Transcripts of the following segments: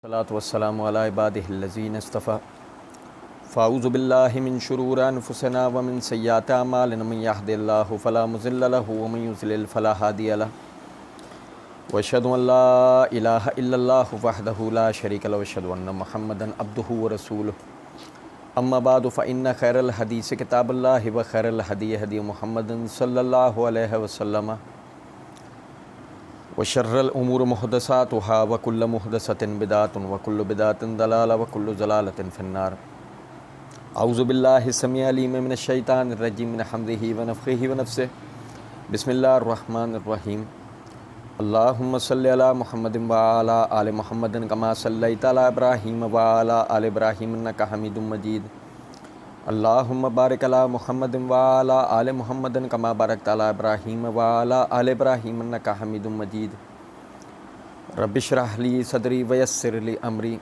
الصلاۃ والسلام علی عبادہ الذین اصطفیٰ فاعوذ باللہ من شرور انفسنا ومن سیئات اعمالنا من یہد اللہ فلا مضل لہ ومن یضلل فلا ہادی لہ واشہد ان لا الہ الا اللہ وحدہ لا شریک لہ واشہد ان محمدا عبدہ ورسولہ اما بعد فإن خیر الحدیث کتاب اللہ وخیر الہدی ہدی محمد صلی اللہ علیہ وسلم وشر الامور محدثاتها وكل محدثة بدعة وكل بدعة ضلالة وكل ضلالة في النار اعوذ باللہ السمیع العلیم من الشیطان الرجیم من حمزہ ونفخہ ونفثہ بسم اللہ الرحمن الرحیم اللہم صلی علی محمد وعلی آل محمد کما صلیت علی ابراہیم وعلی آل ابراہیم انک حمید مجید اللہم بارک علی محمد وعلی آل محمد کما بارکت علی ابراہیم وعلی آل ابراہیم انک حمید مجید رب اشرح لی صدری ویسر لی امری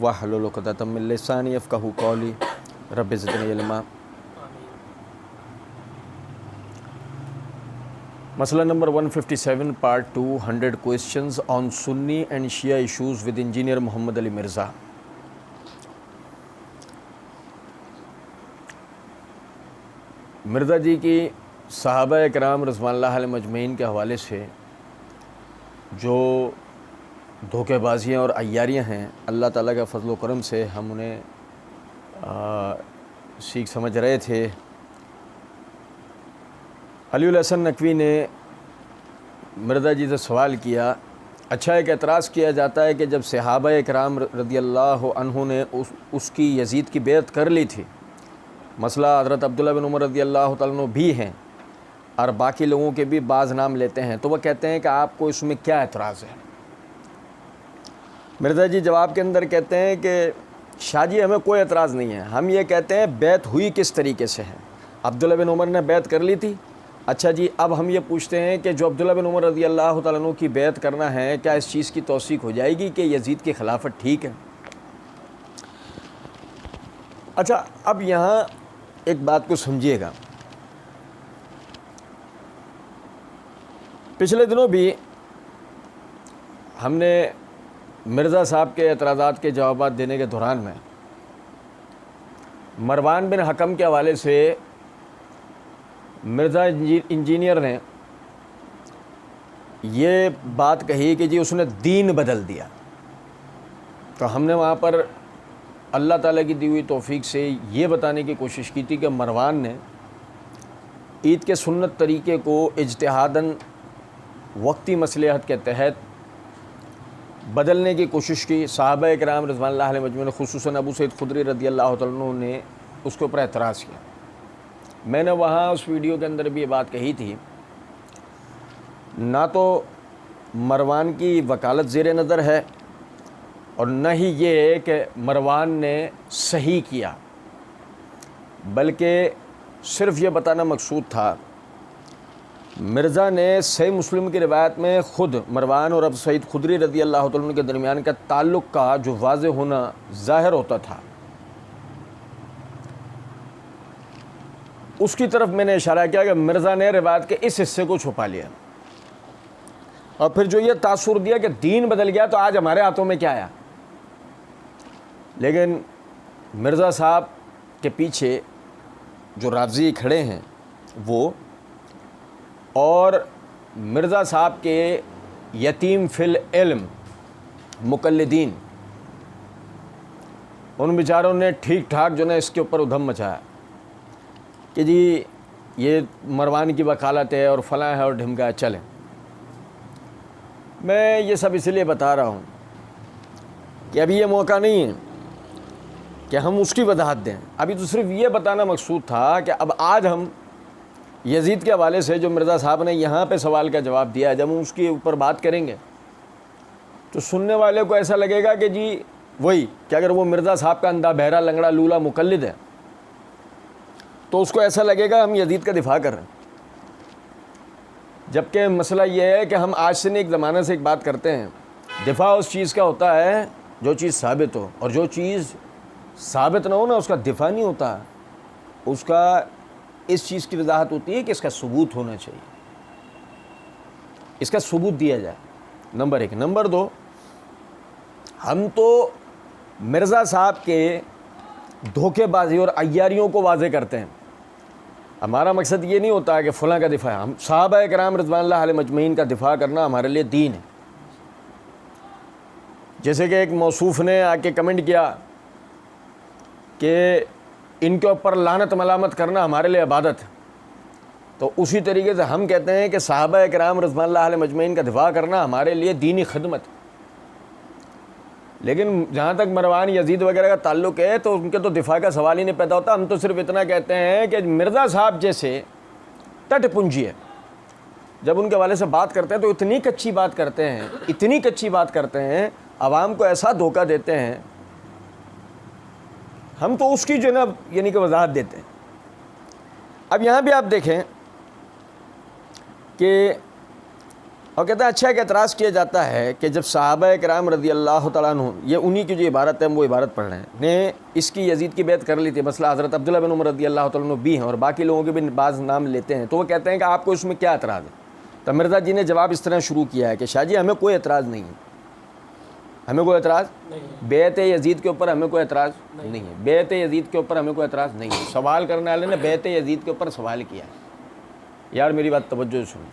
واحلل عقدۃ من لسانی یفقہوا قولی رب زدنی علما۔ مسئلہ number 157 part 2 100 questions on Sunni and Shia issues with engineer محمد علی مرزا۔ مرزا جی کی صحابہ اکرام رضوان اللہ علیہ مجمعین کے حوالے سے جو دھوکے بازیاں اور عیاریاں ہیں، اللہ تعالیٰ کا فضل و کرم سے ہم انہیں سیکھ سمجھ رہے تھے۔ علی الحسن نقوی نے مرزا جی سے سوال کیا، اچھا ایک اعتراض کیا جاتا ہے کہ جب صحابہ اکرام رضی اللہ عنہ نے اس کی یزید کی بیعت کر لی تھی، مسئلہ حضرت عبداللہ بن عمر رضی اللہ تعالیٰ عنہ بھی ہیں اور باقی لوگوں کے بھی بعض نام لیتے ہیں، تو وہ کہتے ہیں کہ آپ کو اس میں کیا اعتراض ہے؟ مرزا جی جواب کے اندر کہتے ہیں کہ شاہ جی ہمیں کوئی اعتراض نہیں ہے، ہم یہ کہتے ہیں بیعت ہوئی کس طریقے سے ہے۔ عبداللہ بن عمر نے بیعت کر لی تھی، اچھا جی اب ہم یہ پوچھتے ہیں کہ جو عبداللہ بن عمر رضی اللہ تعالیٰ عنہ کی بیعت کرنا ہے، کیا اس چیز کی توثیق ہو جائے گی کہ یزید کی خلافت ٹھیک ہے؟ اچھا اب یہاں ایک بات کو سمجھیے گا، پچھلے دنوں بھی ہم نے مرزا صاحب کے اعتراضات کے جوابات دینے کے دوران میں مروان بن حکم کے حوالے سے مرزا انجینئر نے یہ بات کہی کہ جی اس نے دین بدل دیا، تو ہم نے وہاں پر اللہ تعالیٰ کی دی ہوئی توفیق سے یہ بتانے کی کوشش کی تھی کہ مروان نے عید کے سنت طریقے کو اجتہاداً وقتی مصلحت کے تحت بدلنے کی کوشش کی۔ صحابہ اکرام رضوان اللہ علیہ مجمعین خصوصاً ابو سعید خدری رضی اللہ تعالیٰ عنہ نے اس کے اوپر اعتراض کیا۔ میں نے وہاں اس ویڈیو کے اندر بھی یہ بات کہی تھی، نہ تو مروان کی وکالت زیر نظر ہے اور نہ ہی یہ کہ مروان نے صحیح کیا، بلکہ صرف یہ بتانا مقصود تھا۔ مرزا نے صحیح مسلم کی روایت میں خود مروان اور ابو سعید خدری رضی اللہ تعالیٰ عنہ کے درمیان کا تعلق کا جو واضح ہونا ظاہر ہوتا تھا، اس کی طرف میں نے اشارہ کیا کہ مرزا نے روایت کے اس حصے کو چھپا لیا، اور پھر جو یہ تاثر دیا کہ دین بدل گیا تو آج ہمارے ہاتھوں میں کیا آیا۔ لیکن مرزا صاحب کے پیچھے جو رافضی کھڑے ہیں وہ، اور مرزا صاحب کے یتیم فی العلم مقلدین، ان بیچاروں نے ٹھیک ٹھاک جو ہے اس کے اوپر ادھم مچایا کہ جی یہ مروان کی وکالت ہے اور فلاں ہے اور ڈھمکا ہے، چلیں۔ میں یہ سب اس لیے بتا رہا ہوں کہ ابھی یہ موقع نہیں ہے کہ ہم اس کی وضاحت دیں، ابھی تو صرف یہ بتانا مقصود تھا کہ اب آج ہم یزید کے حوالے سے جو مرزا صاحب نے یہاں پہ سوال کا جواب دیا ہے، جب ہم اس کے اوپر بات کریں گے تو سننے والے کو ایسا لگے گا کہ جی وہی کہ اگر وہ مرزا صاحب کا اندھا بہرا لنگڑا لولا مقلد ہے تو اس کو ایسا لگے گا ہم یزید کا دفاع کر رہے ہیں، جبکہ مسئلہ یہ ہے کہ ہم آج سے نہیں ایک زمانے سے ایک بات کرتے ہیں، دفاع اس چیز کا ہوتا ہے جو چیز ثابت ہو، اور جو چیز ثابت نہ ہو نا اس کا دفاع نہیں ہوتا، اس کا اس چیز کی وضاحت ہوتی ہے کہ اس کا ثبوت ہونا چاہیے، اس کا ثبوت دیا جائے، نمبر ایک۔ نمبر دو، ہم تو مرزا صاحب کے دھوکے بازی اور عیاریوں کو واضح کرتے ہیں. ہمارا مقصد یہ نہیں ہوتا کہ فلاں کا دفاع ہے. ہم صحابہ کرام رضوان اللہ علیہ مجمعین کا دفاع کرنا ہمارے لیے دین ہے. جیسے کہ ایک موصوف نے آ کے کمنٹ کیا کہ ان کے اوپر لعنت ملامت کرنا ہمارے لیے عبادت ہے، تو اسی طریقے سے ہم کہتے ہیں کہ صحابہ کرام رضوان اللہ علیہ مجمعین کا دفاع کرنا ہمارے لیے دینی خدمت. لیکن جہاں تک مروان یزید وغیرہ کا تعلق ہے تو ان کے تو دفاع کا سوال ہی نہیں پیدا ہوتا. ہم تو صرف اتنا کہتے ہیں کہ مرزا صاحب جیسے ٹٹ پنجی ہے، جب ان کے حوالے سے بات کرتے ہیں تو اتنی کچی بات کرتے ہیں عوام کو ایسا دھوکہ دیتے ہیں. ہم تو اس کی جو ہے نا یعنی کہ وضاحت دیتے ہیں. اب یہاں بھی آپ دیکھیں کہ اور کہتے ہیں اچھا کہ اعتراض کیا جاتا ہے کہ جب صحابہ کرام رضی اللہ تعالیٰ عنہ، یہ انہی کی جو عبارت ہے ہم وہ عبارت پڑھ رہے ہیں، نے اس کی یزید کی بیعت کر لی تھی. مثلا حضرت عبداللہ بن عمر رضی اللہ تعالیٰ عنہ بھی ہیں اور باقی لوگوں کے بھی بعض نام لیتے ہیں، تو وہ کہتے ہیں کہ آپ کو اس میں کیا اعتراض ہے. تو مرزا جی نے جواب اس طرح شروع کیا ہے کہ شاہ جی ہمیں کوئی اعتراض نہیں ہے، ہمیں کوئی اعتراض بیعت یزید کے اوپر ہمیں کوئی اعتراض نہیں ہے. بیعت یزید کے اوپر ہمیں کوئی اعتراض نہیں ہے. سوال کرنے والے نے بیعت یزید کے اوپر سوال کیا ہے. یار میری بات توجہ سنو،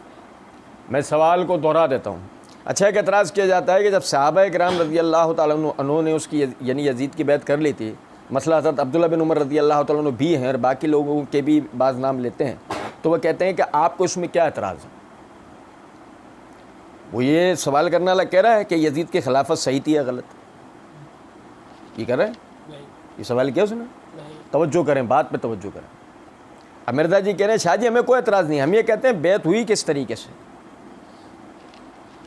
میں سوال کو دہرا دیتا ہوں. اچھا ایک اعتراض کیا جاتا ہے کہ جب صحابہ کرام رضی اللہ تعالیٰ عنہ نے اس کی یعنی یزید کی بیعت کر لی تھی، مثلا حضرت عبداللہ بن عمر رضی اللہ تعالیٰ عنہ بھی ہیں اور باقی لوگوں کے بھی بعض نام لیتے ہیں، تو وہ کہتے ہیں کہ آپ کو اس میں کیا اعتراض ہے. وہ یہ سوال کرنے والا کہہ رہا ہے کہ یزید کی خلافت صحیح تھی یا غلط؟ یہ کر رہے ہیں؟ یہ سوال کیا اس نے؟ توجہ کریں، بات پہ توجہ کریں. اب مرزا جی کہہ رہے ہیں شاہ جی ہمیں کوئی اعتراض نہیں. ہم یہ کہتے ہیں بیعت ہوئی کس طریقے سے.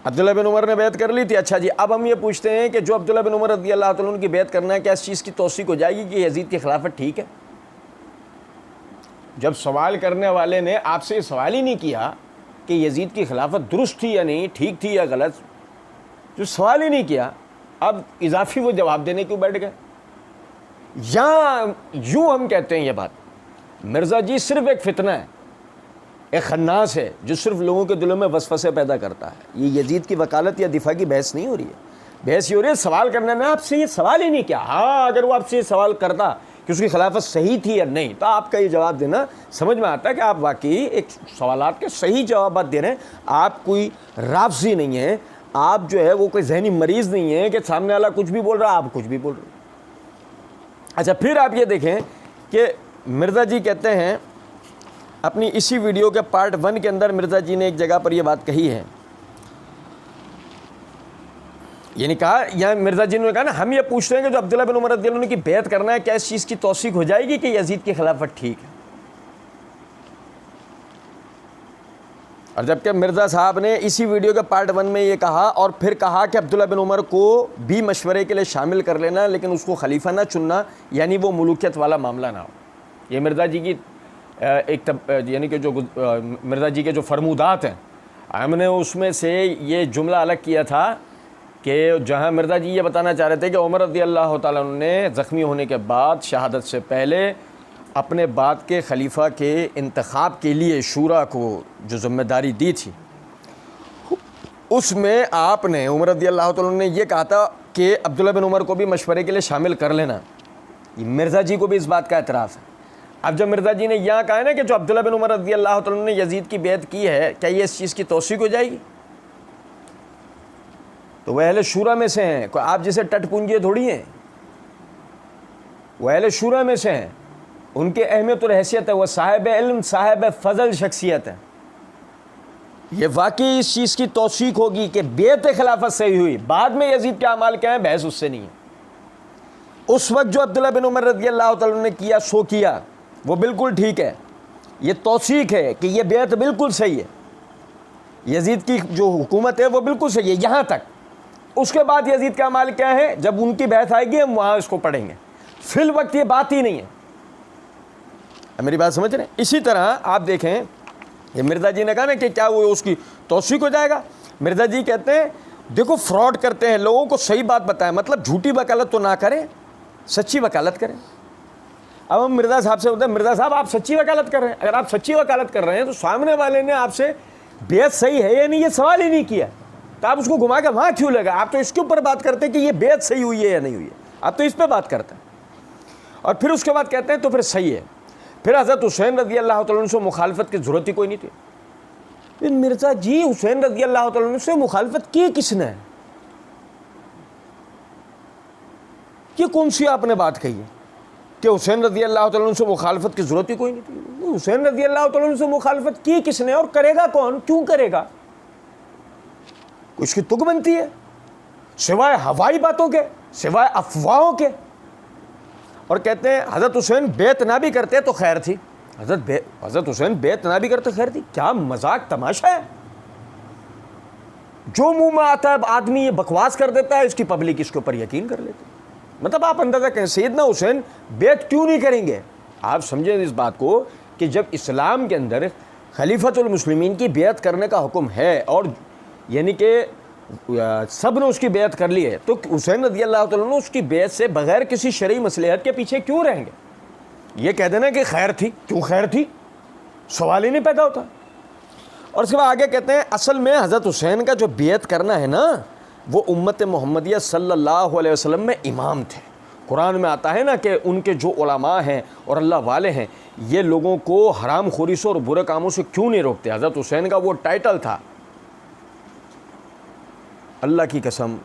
عبداللہ بن عمر نے بیعت کر لی تھی. اچھا جی اب ہم یہ پوچھتے ہیں کہ جو عبداللہ بن عمر رضی اللہ تعالیٰ عنہ کی بیعت کرنا ہے، کیا اس چیز کی توثیق ہو جائے گی کہ یزید کی خلافت ٹھیک ہے؟ جب سوال کرنے والے نے آپ سے یہ سوال ہی نہیں کیا کہ یزید کی خلافت درست تھی یا نہیں، ٹھیک تھی یا غلط، جو سوال ہی نہیں کیا، اب اضافی وہ جواب دینے کیوں بیٹھ گئے؟ یوں ہم کہتے ہیں یہ بات مرزا جی صرف ایک فتنہ ہے، ایک خناس ہے جو صرف لوگوں کے دلوں میں وسوسے پیدا کرتا ہے. یہ یزید کی وکالت یا دفاع کی بحث نہیں ہو رہی ہے. بحث یہ ہو رہی ہے سوال کرنے میں آپ سے یہ سوال ہی نہیں کیا. ہاں اگر وہ آپ سے یہ سوال کرتا کہ اس کی خلافت صحیح تھی یا نہیں، تو آپ کا یہ جواب دینا سمجھ میں آتا ہے کہ آپ واقعی ایک سوالات کے صحیح جوابات دے رہے ہیں. آپ کوئی رافضی نہیں ہیں، آپ جو ہے وہ کوئی ذہنی مریض نہیں ہے کہ سامنے والا کچھ بھی بول رہا آپ کچھ بھی بول رہے. اچھا پھر آپ یہ دیکھیں کہ مرزا جی کہتے ہیں اپنی اسی ویڈیو کے پارٹ 1 کے اندر مرزا جی نے ایک جگہ پر یہ بات کہی ہے، یعنی کہا یہاں مرزا جی نے کہا نا ہم یہ پوچھتے ہیں کہ جو عبداللہ بن عمر رضی اللہ عنہ کی بیعت کرنا ہے، کیا اس چیز کی توثیق ہو جائے گی کہ یزید کی خلافت ٹھیک ہے؟ اور جبکہ مرزا صاحب نے اسی ویڈیو کے پارٹ 1 میں یہ کہا اور پھر کہا کہ عبداللہ بن عمر کو بھی مشورے کے لیے شامل کر لینا، لیکن اس کو خلیفہ نہ چننا، یعنی وہ ملوکیت والا معاملہ نہ ہو. یہ مرزا جی کی ایک یعنی کہ جو مرزا جی کے جو فرمودات ہیں، ہم نے اس میں سے یہ جملہ الگ کیا تھا کہ جہاں مرزا جی یہ بتانا چاہ رہے تھے کہ عمر رضی اللہ تعالیٰ عنہ نے زخمی ہونے کے بعد شہادت سے پہلے اپنے بعد کے خلیفہ کے انتخاب کے لیے شورا کو جو ذمہ داری دی تھی، اس میں آپ نے عمر رضی اللہ تعالیٰ عنہ نے یہ کہا تھا کہ عبداللہ بن عمر کو بھی مشورے کے لیے شامل کر لینا. یہ مرزا جی کو بھی اس بات کا اعتراض ہے. اب جب مرزا جی نے یہاں کہا ہے نا کہ جو عبداللہ بن عمر رضی اللہ تعالیٰ عنہ نے یزید کی بیعت کی ہے، کیا یہ اس چیز کی توثیق ہو جائے گی؟ تو وہ اہل شورا میں سے ہیں، کوئی آپ جیسے ٹٹ پونجے تھوڑی ہیں، وہ اہل شورا میں سے ہیں. ان کے اہمیت اور حیثیت ہے، وہ صاحب علم صاحب فضل شخصیت ہے. یہ واقعی اس چیز کی توثیق ہوگی کہ بیعت خلافت صحیح ہوئی. بعد میں یزید کے اعمال کیا ہیں بحث اس سے نہیں ہے. اس وقت جو عبداللہ بن عمر رضی اللہ تعالیٰ عنہ نے کیا سو کیا، وہ بالکل ٹھیک ہے. یہ توثیق ہے کہ یہ بیعت بالکل صحیح ہے، یزید کی جو حکومت ہے وہ بالکل صحیح ہے یہاں تک. اس کے بعد یزید کا اعمال کیا ہے، جب ان کی بیعت آئے گی ہم وہاں اس کو پڑھیں گے. فی الوقت یہ بات ہی نہیں ہے. میری بات سمجھ رہے ہیں؟ اسی طرح آپ دیکھیں یہ مرزا جی نے کہا نا کہ کیا وہ اس کی توثیق ہو جائے گا. مرزا جی کہتے ہیں دیکھو فراڈ کرتے ہیں، لوگوں کو صحیح بات بتائیں، مطلب جھوٹی وکالت تو نہ کریں، سچی وکالت کریں. اب ہم مرزا صاحب سے بولتے ہیں مرزا صاحب آپ سچی وکالت کر رہے ہیں. اگر آپ سچی وکالت کر رہے ہیں تو سامنے والے نے آپ سے بیعت صحیح ہے یا نہیں یہ سوال ہی نہیں کیا. تو آپ اس کو گھما کے وہاں کیوں لگا؟ آپ تو اس کے اوپر بات کرتے ہیں کہ یہ بیعت صحیح ہوئی ہے یا نہیں ہوئی ہے، آپ تو اس پہ بات کرتے ہیں، اور پھر اس کے بعد کہتے ہیں تو پھر صحیح ہے۔ پھر حضرت حسین رضی اللہ تعالیٰ عنہ سے مخالفت کی ضرورت ہی کوئی نہیں تھی۔ مرزا جی حسین رضی اللہ تعالیٰ عنہ سے مخالفت کی کس نے؟ یہ کون سی آپ نے بات کہی ہے کہ حسین رضی اللہ تعالیٰ عنہ سے مخالفت کی ضرورت ہی کوئی نہیں تھی؟ حسین رضی اللہ تعالیٰ عنہ سے مخالفت کی کس نے اور کرے گا کون؟ کیوں کرے گا؟ اس کی تک بنتی ہے سوائے ہوائی باتوں کے، سوائے افواہوں کے؟ اور کہتے ہیں حضرت حسین بیعت نہ بھی کرتے تو خیر تھی، حضرت حسین بیعت نہ بھی کرتے خیر تھی۔ کیا مذاق تماشا ہے؟ جو منہ میں آتا ہے آدمی یہ بکواس کر دیتا ہے، اس کی پبلک اس کے اوپر یقین کر لیتی ہے۔ مطلب آپ اندازہ کریں سیدنا حسین بیعت کیوں نہیں کریں گے؟ آپ سمجھیں اس بات کو کہ جب اسلام کے اندر خلیفۃ المسلمین کی بیعت کرنے کا حکم ہے، اور یعنی کہ سب نے اس کی بیعت کر لی ہے، تو حسین رضی اللہ تعالیٰ عنہ اس کی بیعت سے بغیر کسی شرعی مصلحت کے پیچھے کیوں رہیں گے؟ یہ کہہ دینا کہ خیر تھی، کیوں خیر تھی؟ سوال ہی نہیں پیدا ہوتا۔ اور اس کے بعد آگے کہتے ہیں اصل میں حضرت حسین کا جو بیعت کرنا ہے نا، وہ امت محمدیہ صلی اللہ علیہ وسلم میں امام تھے۔ قرآن میں آتا ہے نا کہ ان کے جو علماء ہیں اور اللہ والے ہیں، یہ لوگوں کو حرام خوری سے اور برے کاموں سے کیوں نہیں روکتے؟ حضرت حسین کا وہ ٹائٹل تھا۔ اللہ کی قسم،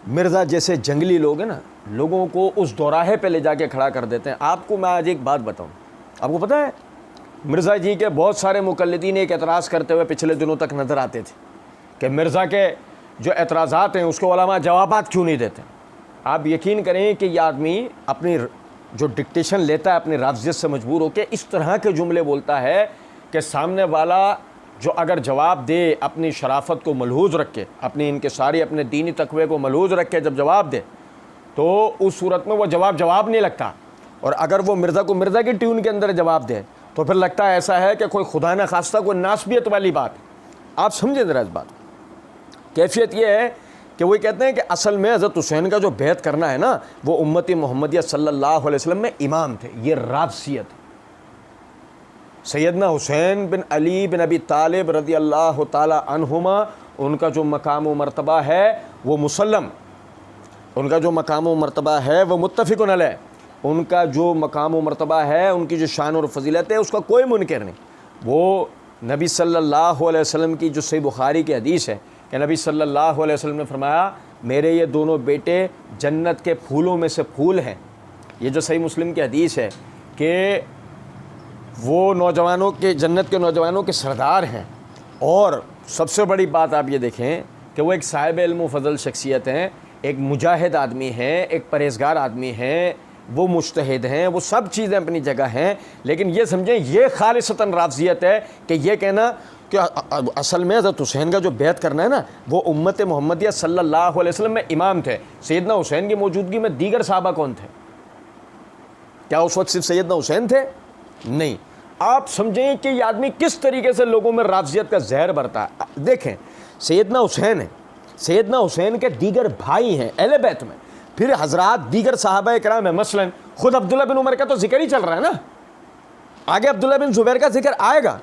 مرزا جیسے جنگلی لوگ ہیں نا، لوگوں کو اس دوراہے پہ لے جا کے کھڑا کر دیتے ہیں۔ آپ کو میں آج ایک بات بتاؤں، آپ کو پتہ ہے مرزا جی کے بہت سارے مقلدین ایک اعتراض کرتے ہوئے پچھلے دنوں تک نظر آتے تھے کہ مرزا کے جو اعتراضات ہیں اس کو علماء جوابات کیوں نہیں دیتے۔ آپ یقین کریں کہ یہ آدمی اپنی جو ڈکٹیشن لیتا ہے اپنی رافضیت سے مجبور ہو کے اس طرح کے جملے بولتا ہے کہ سامنے والا جو اگر جواب دے اپنی شرافت کو ملحوظ رکھ کے، اپنی انکساری، اپنے دینی تقوی کو ملحوظ رکھ کے جب جواب دے تو اس صورت میں وہ جواب نہیں لگتا، اور اگر وہ مرزا کو مرزا کی ٹیون کے اندر جواب دے تو پھر لگتا ہے ایسا ہے کہ کوئی خدا نہ خواستہ کوئی ناسبیت والی بات۔ آپ سمجھیں ذرا اس بات۔ کیفیت یہ ہے کہ وہ کہتے ہیں کہ اصل میں حضرت حسین کا جو بیعت کرنا ہے نا، وہ امت محمدیہ صلی اللہ علیہ وسلم میں امام تھے۔ یہ رافضیت۔ سیدنا حسین بن علی بن ابی طالب رضی اللہ تعالی عنہما، ان کا جو مقام و مرتبہ ہے وہ مسلم، ان کا جو مقام و مرتبہ ہے وہ متفق علیہ، ان کا جو مقام و مرتبہ ہے، ان کی جو شان اور فضیلت ہے اس کا کوئی منکر نہیں۔ وہ نبی صلی اللہ علیہ وسلم کی جو صحیح بخاری کی حدیث ہے کہ نبی صلی اللہ علیہ وسلم نے فرمایا میرے یہ دونوں بیٹے جنت کے پھولوں میں سے پھول ہیں۔ یہ جو صحیح مسلم کی حدیث ہے کہ وہ نوجوانوں کے، جنت کے نوجوانوں کے سردار ہیں، اور سب سے بڑی بات آپ یہ دیکھیں کہ وہ ایک صاحب علم و فضل شخصیت ہیں، ایک مجاہد آدمی ہیں، ایک پرہیزگار آدمی ہیں، وہ مجتہد ہیں، وہ سب چیزیں اپنی جگہ ہیں، لیکن یہ سمجھیں یہ خالصتاً رافضیت ہے کہ یہ کہنا کہ اصل میں حضرت حسین کا جو بیعت کرنا ہے نا، وہ امت محمدیہ صلی اللہ علیہ وسلم میں امام تھے۔ سیدنا حسین کی موجودگی میں دیگر صحابہ کون تھے؟ کیا اس وقت صرف سیدنا حسین تھے؟ نہیں۔ آپ سمجھیں کہ یہ آدمی کس طریقے سے لوگوں میں رافضیت کا زہر برتا ہے۔ دیکھیں سیدنا حسین ہے، سیدنا حسین کے دیگر بھائی ہیں اہل بیت میں، پھر حضرات دیگر صحابہ کرام ہیں، مثلا خود عبداللہ بن عمر کا تو ذکر ہی چل رہا ہے نا، آگے عبداللہ بن زبیر کا ذکر آئے گا۔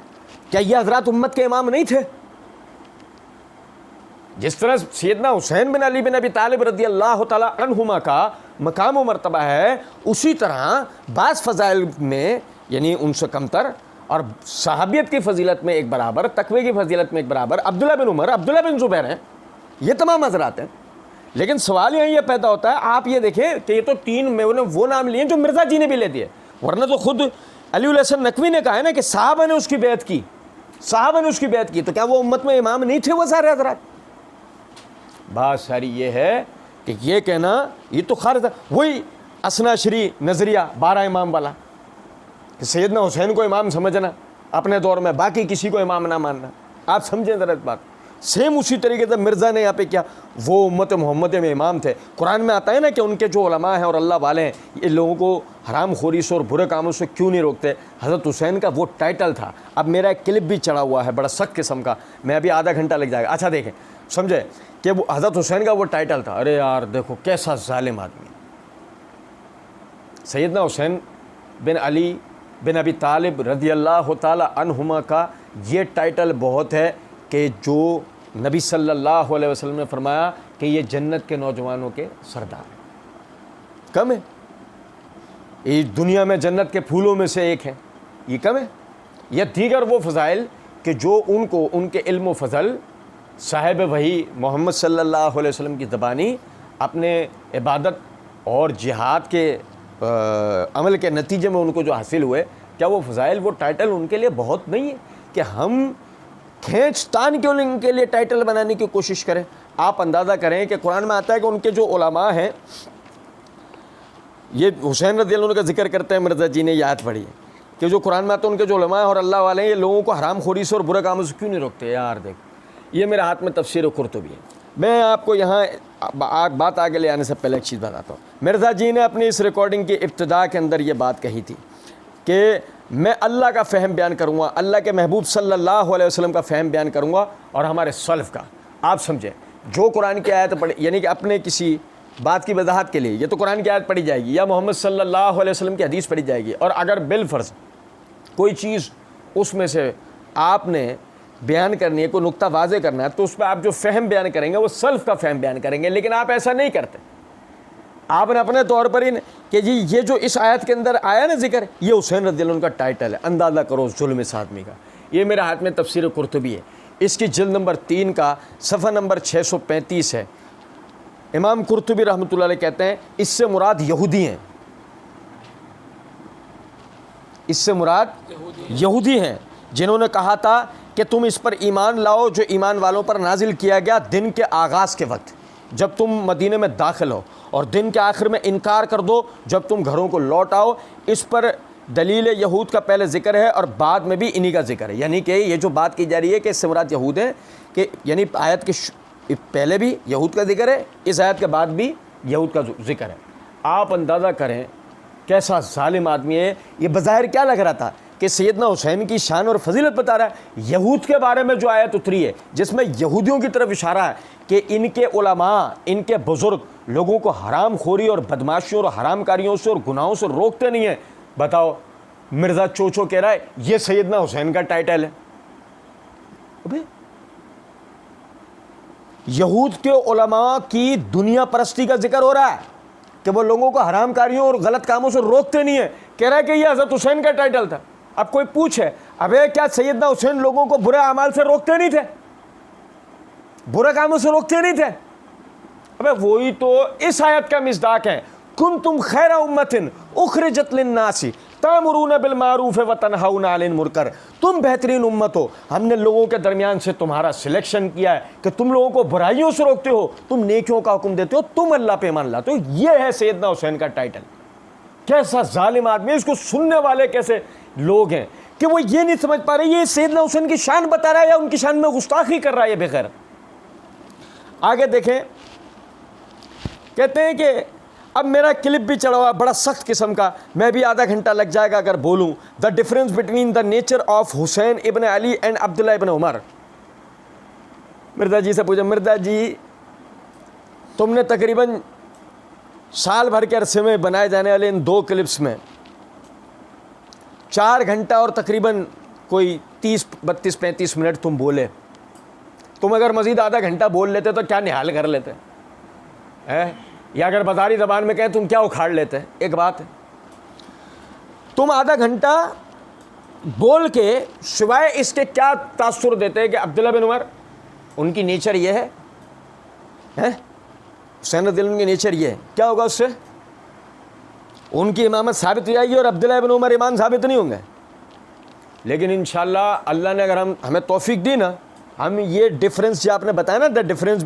کیا یہ حضرات امت کے امام نہیں تھے؟ جس طرح سیدنا حسین بن علی بن ابی طالب رضی اللہ تعالی عنہما کا مقام و مرتبہ ہے، اسی طرح بعض فضائل میں یعنی ان سے کمتر اور صحابیت کی فضیلت میں ایک برابر، تقوی کی فضیلت میں ایک برابر عبداللہ بن عمر، عبداللہ بن زبیر ہیں، یہ تمام حضرات ہیں۔ لیکن سوال یہاں یہ پیدا ہوتا ہے، آپ یہ دیکھیں کہ یہ تو تین میں نے وہ نام لیے جو مرزا جی نے بھی لے دیے، ورنہ تو خود علی الحسن نقوی نے کہا ہے نا کہ صحابہ نے اس کی بیعت کی، صحابہ نے اس کی بیعت کی، تو کیا وہ امت میں امام نہیں تھے وہ سارے حضرات؟ بات ساری یہ ہے کہ یہ کہنا یہ تو خارج ہے، وہی اثنا عشری نظریہ 12 امام والا کہ سیدنا حسین کو امام سمجھنا اپنے دور میں، باقی کسی کو امام نہ ماننا۔ آپ سمجھیں ذرا اس بات۔ سیم اسی طریقے سے مرزا نے یہاں پہ کیا، وہ امت محمد میں امام تھے۔ قرآن میں آتا ہے نا کہ ان کے جو علماء ہیں اور اللہ والے ہیں یہ لوگوں کو حرام خوری سے اور برے کاموں سے کیوں نہیں روکتے؟ حضرت حسین کا وہ ٹائٹل تھا۔ اب میرا ایک کلپ بھی چڑھا ہوا ہے بڑا سخت قسم کا، میں ابھی آدھا گھنٹہ لگ جائے گا، اچھا دیکھیں سمجھے کہ وہ حضرت حسین کا وہ ٹائٹل تھا۔ ارے یار دیکھو کیسا ظالم آدمی۔ سیدنا حسین بن علی بن ابی طالب رضی اللہ تعالی عنہما کا یہ ٹائٹل بہت ہے کہ جو نبی صلی اللہ علیہ وسلم نے فرمایا کہ یہ جنت کے نوجوانوں کے سردار ہیں. کم ہے؟ یہ دنیا میں جنت کے پھولوں میں سے ایک ہیں، یہ کم ہے؟ یا دیگر وہ فضائل کہ جو ان کو ان کے علم و فضل صاحب وحی محمد صلی اللہ علیہ وسلم کی زبانی اپنے عبادت اور جہاد کے عمل کے نتیجے میں ان کو جو حاصل ہوئے، کیا وہ فضائل، وہ ٹائٹل ان کے لیے بہت نہیں ہے کہ ہم کھینچ تان کیوں ان کے لیے ٹائٹل بنانے کی کوشش کریں؟ آپ اندازہ کریں کہ قرآن میں آتا ہے کہ ان کے جو علماء ہیں، یہ حسین رضی اللہ عنہ کا ذکر کرتے ہیں، مرزا جی نے یہ آیت پڑھی ہے کہ جو قرآن میں آتا ہے ان کے جو علماء ہیں اور اللہ والے ہیں، یہ لوگوں کو حرام خوری سے اور برے کاموں سے کیوں نہیں روکتے؟ یار دیکھ، یہ میرے ہاتھ میں تفسیر قرطبی ہے. میں آپ کو یہاں بات آگے لے آنے سے پہلے ایک چیز بتاتا ہوں. مرزا جی نے اپنی اس ریکارڈنگ کی ابتدا کے اندر یہ بات کہی تھی کہ میں اللہ کا فہم بیان کروں گا، اللہ کے محبوب صلی اللہ علیہ وسلم کا فہم بیان کروں گا اور ہمارے سلف کا. آپ سمجھیں، جو قرآن کی آیت پڑھی، یعنی کہ اپنے کسی بات کی وضاحت کے لیے یہ تو قرآن کی آیت پڑھی جائے گی یا محمد صلی اللہ علیہ وسلم کی حدیث پڑھی جائے گی، اور اگر بالفرض کوئی چیز اس میں سے آپ نے بیان کرنی ہے، کوئی نقطہ واضح کرنا ہے، تو اس پہ آپ جو فہم بیان کریں گے وہ سلف کا فہم بیان کریں گے. لیکن آپ ایسا نہیں کرتے. آپ نے اپنے طور پر ہی کہ جی یہ جو اس آیت کے اندر آیا نا ذکر، یہ حسین رضی اللہ عنہ کا ٹائٹل ہے. اندازہ کرو ظلم اس آدمی کا. یہ میرے ہاتھ میں تفسیر قرطبی ہے، اس کی جلد نمبر 3 کا صفحہ نمبر 635 ہے. امام قرطبی رحمۃ اللہ علیہ کہتے ہیں اس سے مراد یہودی ہیں، اس سے مراد یہودی ہیں جنہوں نے کہا تھا کہ تم اس پر ایمان لاؤ جو ایمان والوں پر نازل کیا گیا دن کے آغاز کے وقت جب تم مدینے میں داخل ہو، اور دن کے آخر میں انکار کر دو جب تم گھروں کو لوٹ آؤ. اس پر دلیل یہود کا پہلے ذکر ہے اور بعد میں بھی انہی کا ذکر ہے. یعنی کہ یہ جو بات کی جا رہی ہے کہ اس سے مراد یہود ہیں، کہ یعنی آیت کے پہلے بھی یہود کا ذکر ہے، اس آیت کے بعد بھی یہود کا ذکر ہے. آپ اندازہ کریں کیسا ظالم آدمی ہے. یہ بظاہر کیا لگ رہا تھا کہ سیدنا حسین کی شان اور فضیلت بتا رہا ہے. یہود کے بارے میں جو آیت اتری ہے جس میں یہودیوں کی طرف اشارہ ہے کہ ان کے علماء، ان کے بزرگ لوگوں کو حرام خوری اور بدماشیوں اور حرام کاریوں سے اور گناہوں سے روکتے نہیں ہیں. بتاؤ، مرزا چوچو کہہ رہا ہے یہ سیدنا حسین کا ٹائٹل ہے. ابھی یہود کے علماء کی دنیا پرستی کا ذکر ہو رہا ہے کہ وہ لوگوں کو حرام کاریوں اور غلط کاموں سے روکتے نہیں ہیں. کہہ رہا ہے کہ یہ حضرت حسین کا ٹائٹل تھا. اب کوئی پوچھے ابے کیا سیدنا حسین لوگوں کو برے اعمال سے روکتے نہیں تھے؟ برے کاموں سے روکتے نہیں تھے؟ ابے وہی تو اس آیت کا مصداق ہے. کنتم خیر امۃ اخرجت للناس تأمرون بالمعروف وتنہون عن المنکر. تم بہترین امت ہو، ہم نے لوگوں کے درمیان سے تمہارا سلیکشن کیا ہے کہ تم لوگوں کو برائیوں سے روکتے ہو، تم نیکیوں کا حکم دیتے ہو، تم اللہ پہ ایمان لاتے ہو. یہ ہے سیدنا حسین کا ٹائٹل. کیسا ظالم آدمی ہے. اس کو سننے والے کیسے لوگ ہیں کہ وہ یہ نہیں سمجھ پا رہے یہ سیدنا حسین کی شان بتا رہا ہے یا ان کی شان میں گستاخی کر رہا ہے یہ بغیر. آگے دیکھیں، کہتے ہیں کہ اب میرا کلپ بھی چڑھا ہوا بڑا سخت قسم کا، میں بھی آدھا گھنٹہ لگ جائے گا اگر بولوں. The difference between the nature of Hussain ibn Ali and عبداللہ ابن عمر. مرزا جی سے پوچھا، مرزا جی تم نے تقریباً سال بھر کے عرصے میں بنائے جانے والے ان 2 کلپس میں 4 گھنٹہ اور تقریباً کوئی 30-32-35 منٹ تم بولے. تم اگر مزید آدھا گھنٹہ بول لیتے تو کیا نہال کر لیتے ہیں، یا اگر بازاری زبان میں کہیں تم کیا اکھاڑ لیتے. ایک بات ہے، تم آدھا گھنٹہ بول کے سوائے اس کے کیا تاثر دیتے ہیں کہ عبداللہ بن عمر ان کی نیچر یہ ہے، حسین رضی اللہ عنہ کی نیچر یہ ہے، کیا ہوگا اس سے؟ ان کی امامت ثابت ہو جائے گی اور عبداللہ بن عمر امام ثابت نہیں ہوں گے. لیکن انشاءاللہ اللہ نے اگر ہمیں توفیق دی نا، ہم یہ ڈفرینس جو آپ نے بتایا نا، the difference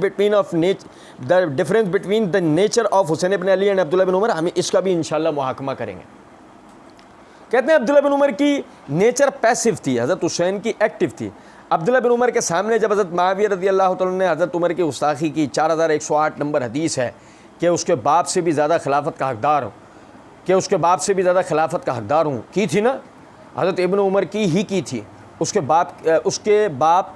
between the nature of Hussain ibn Ali and عبداللہ بن عمر، ہم اس کا بھی انشاءاللہ محاکمہ کریں گے. کہتے ہیں عبداللہ بن عمر کی نیچر پیسو تھی، حضرت حسین کی ایکٹیو تھی. عبداللہ بن عمر کے سامنے جب حضرت معاویہ رضی اللہ تعالیٰ نے حضرت عمر کی گستاخی کی، 4108 نمبر حدیث ہے کہ اس کے باپ سے بھی زیادہ خلافت کا حقدار ہوں، کی تھی نا، حضرت ابن عمر کی تھی. اس کے باپ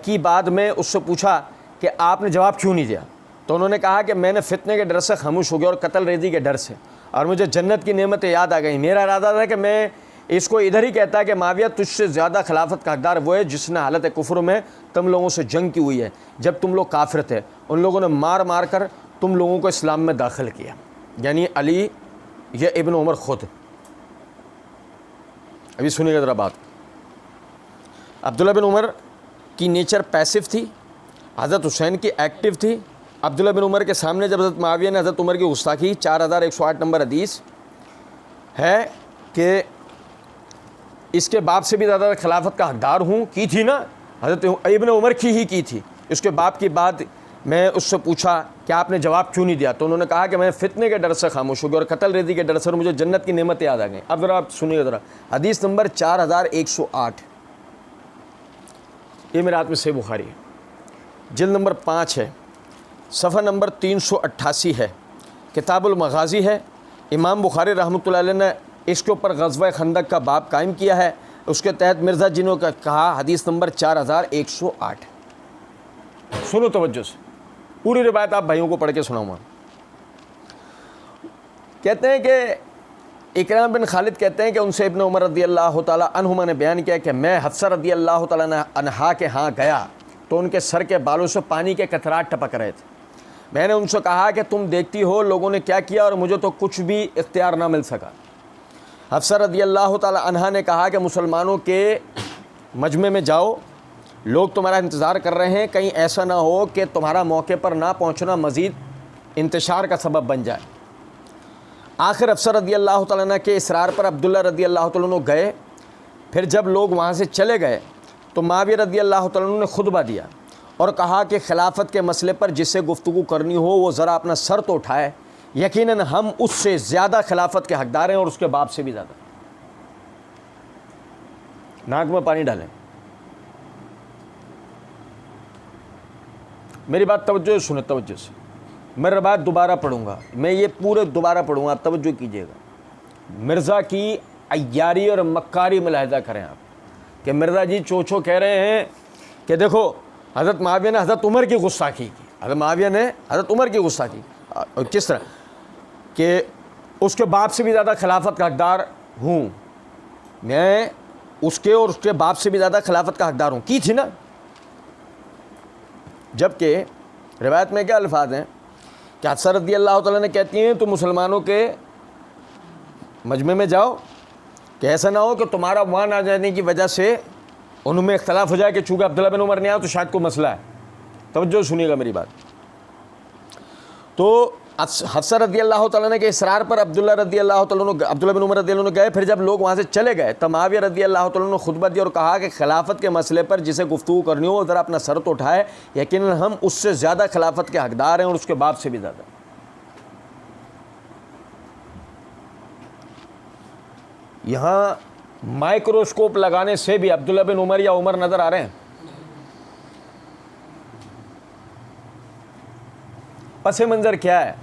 کی بعد میں اس سے پوچھا کہ آپ نے جواب کیوں نہیں دیا، تو انہوں نے کہا کہ میں نے فتنے کے ڈر سے خاموش ہو گیا اور قتل ریزی کے ڈر سے، اور مجھے جنت کی نعمتیں یاد آ گئیں. میرا ارادہ تھا کہ میں اس کو ادھر ہی کہتا ہے کہ معاویہ تجھ سے زیادہ خلافت کا حقدار وہ ہے جس نے حالت کفر میں تم لوگوں سے جنگ کی ہوئی ہے، جب تم لوگ کافر تھے، ان لوگوں نے مار مار کر تم لوگوں کو اسلام میں داخل کیا، یعنی علی یا ابن عمر خود۔ ابھی سنیے گا ذرا بات۔ عبداللہ بن عمر کی نیچر پیسیو تھی، حضرت حسین کی ایکٹیو تھی۔ عبداللہ بن عمر کے سامنے جب حضرت معاویہ نے حضرت عمر کی گستاخی 4108 نمبر حدیث ہے کہ اس کے باپ سے بھی زیادہ خلافت کا حقدار ہوں کی تھی نا، حضرت ابن عمر کی تھی۔ اس کے باپ کی بات میں اس سے پوچھا کہ آپ نے جواب کیوں نہیں دیا، تو انہوں نے کہا کہ میں فتنے کے ڈر سے خاموش ہو گیا اور قتل ریزی کے ڈر سے، اور مجھے جنت کی نعمتیں یاد آ گئیں۔ اب ذرا آپ سنیے ذرا حدیث نمبر 4108، یہ میرے ہاتھ میں صحیح بخاری ہے، جلد نمبر 5 ہے، صفحہ نمبر 388 ہے، کتاب المغازی ہے۔ امام بخاری رحمۃ اللہ علیہ نے اس کے اوپر غزوہ خندق کا باب قائم کیا ہے، اس کے تحت مرزا جنوں کا کہا، حدیث نمبر 4108۔ سنو توجہ سے، پوری روایت آپ بھائیوں کو پڑھ کے سناؤں گا۔ کہتے ہیں کہ اکرام بن خالد کہتے ہیں کہ ان سے ابن عمر رضی اللہ تعالیٰ عنہما نے بیان کیا کہ میں حفصہ رضی اللہ تعالیٰ عنہا کے ہاں گیا تو ان کے سر کے بالوں سے پانی کے قطرات ٹپک رہے تھے۔ میں نے ان سے کہا کہ تم دیکھتی ہو لوگوں نے کیا کیا اور مجھے تو کچھ بھی اختیار نہ مل سکا۔ حفصہ رضی اللہ تعالیٰ عنہا نے کہا کہ مسلمانوں کے مجمع میں جاؤ، لوگ تمہارا انتظار کر رہے ہیں، کہیں ایسا نہ ہو کہ تمہارا موقع پر نہ پہنچنا مزید انتشار کا سبب بن جائے۔ آخر حفصہ رضی اللہ تعالیٰ عنہ کے اصرار پر عبداللہ رضی اللہ تعالیٰ عنہ گئے۔ پھر جب لوگ وہاں سے چلے گئے تو معاویہ رضی اللہ تعالیٰ عنہ نے خطبہ دیا اور کہا کہ خلافت کے مسئلے پر جس سے گفتگو کرنی ہو وہ ذرا اپنا سر تو اٹھائے، یقیناً ہم اس سے زیادہ خلافت کے حقدار ہیں اور اس کے باپ سے بھی زیادہ۔ ناک میں پانی ڈالیں، میری بات توجہ سے سنیں، توجہ سے، میں روایت دوبارہ پڑھوں گا، میں یہ پورے دوبارہ پڑھوں گا، آپ توجہ کیجئے گا۔ مرزا کی عیاری اور مکاری ملاحظہ کریں آپ کہ مرزا جی چوچو کہہ رہے ہیں کہ دیکھو حضرت معاویہ نے حضرت عمر کی گستاخی کی، حضرت معاویہ نے حضرت عمر کی گستاخی کی، کس طرح کہ اس کے باپ سے بھی زیادہ خلافت کا حقدار ہوں، میں اس کے اور اس کے باپ سے بھی زیادہ خلافت کا حقدار ہوں کی تھی نا۔ جبکہ روایت میں کیا الفاظ ہیں کہ حفصہ رضی اللہ تعالیٰ نے کہتی ہیں تم مسلمانوں کے مجمع میں جاؤ کہ ایسا نہ ہو کہ تمہارا وہاں نہ جانے کی وجہ سے ان میں اختلاف ہو جائے کہ چونکہ عبداللہ بن عمر نے آیا تو شاید کوئی مسئلہ ہے۔ توجہ سنیے گا میری بات۔ تو حفصہ رضی اللہ تعالیٰ نے کے اصرار پر عبداللہ بن عمر رضی اللہ عنہ گئے۔ پھر جب لوگ وہاں سے چلے گئے تو معاویہ رضی اللہ تعالیٰ نے خطبہ دیا اور کہا کہ خلافت کے مسئلے پر جسے گفتگو کرنی ہو ذرا اپنا سر تو اٹھائے، یقیناً ہم اس سے زیادہ خلافت کے حقدار ہیں اور اس کے باپ سے بھی زیادہ۔ یہاں مائکروسکوپ لگانے سے بھی عبداللہ بن عمر یا عمر نظر آ رہے ہیں؟ پس منظر کیا ہے؟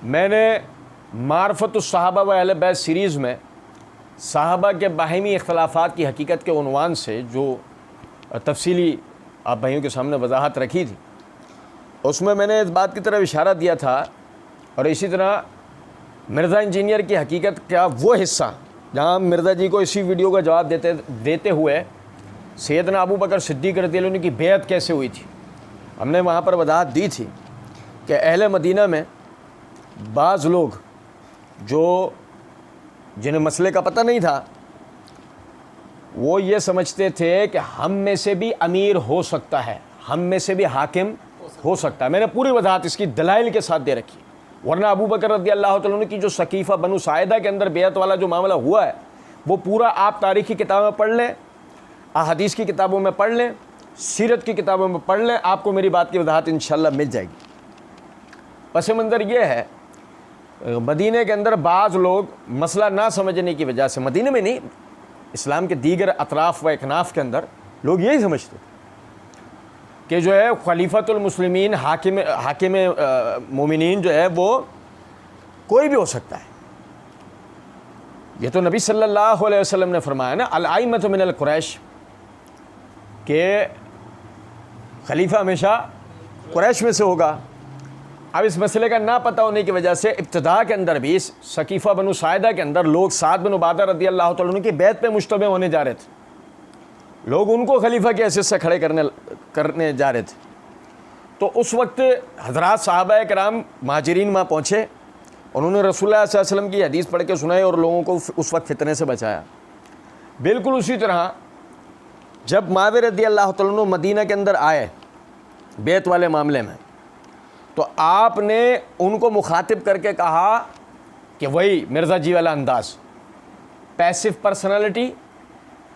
میں نے معرفت الصحابہ و اہل بیت سیریز میں صحابہ کے باہمی اختلافات کی حقیقت کے عنوان سے جو تفصیلی آپ بھائیوں کے سامنے وضاحت رکھی تھی، اس میں نے اس بات کی طرف اشارہ دیا تھا، اور اسی طرح مرزا انجینئر کی حقیقت کا وہ حصہ جہاں مرزا جی کو اسی ویڈیو کا جواب دیتے ہوئے سیدنا ابو بکر صدیق رضی اللہ عنہ کی بیعت کیسے ہوئی تھی، ہم نے وہاں پر وضاحت دی تھی کہ اہل مدینہ میں بعض لوگ جنہیں مسئلے کا پتہ نہیں تھا، وہ یہ سمجھتے تھے کہ ہم میں سے بھی امیر ہو سکتا ہے، ہم میں سے بھی حاکم ہو سکتا ہے۔ میں نے پوری وضاحت اس کی دلائل کے ساتھ دے رکھی، ورنہ ابو بکر رضی اللہ تعالیٰ عنہ کی جو سقیفہ بنو ساعدہ کے اندر بیعت والا جو معاملہ ہوا ہے وہ پورا آپ تاریخی کتابوں میں پڑھ لیں، احادیث کی کتابوں میں پڑھ لیں، سیرت کی کتابوں میں پڑھ لیں، آپ کو میری بات کی وضاحت انشاءاللہ مل جائے گی۔ پس منظر یہ ہے مدینہ کے اندر بعض لوگ مسئلہ نہ سمجھنے کی وجہ سے، مدینہ میں نہیں، اسلام کے دیگر اطراف و اکناف کے اندر لوگ یہی سمجھتے کہ جو ہے خلیفۃ المسلمین حاکم مومنین جو ہے وہ کوئی بھی ہو سکتا ہے۔ یہ تو نبی صلی اللہ علیہ وسلم نے فرمایا نا، الائمۃ من القریش، کہ خلیفہ ہمیشہ قریش میں سے ہوگا۔ اب اس مسئلے کا نہ پتہ ہونے کی وجہ سے ابتدا کے اندر بھی ثقیفہ بنو ساعدہ کے اندر لوگ سعد بن عبادہ رضی اللہ تعالیٰ عنہ کی بیعت پہ مشتبہ ہونے جا رہے تھے، لوگ ان کو خلیفہ کے حیثیت سے کھڑے کرنے جا رہے تھے۔ تو اس وقت حضرات صحابہ کرام مہاجرین وہاں پہنچے، انہوں نے رسول اللہ صلی اللہ علیہ وسلم کی حدیث پڑھ کے سنائی اور لوگوں کو اس وقت فتنے سے بچایا۔ بالکل اسی طرح جب معاویہ رضی اللہ تعالیٰ عنہ مدینہ کے اندر آئے بیعت والے معاملے میں، تو آپ نے ان کو مخاطب کر کے کہا کہ وہی مرزا جی والا انداز، passive personality,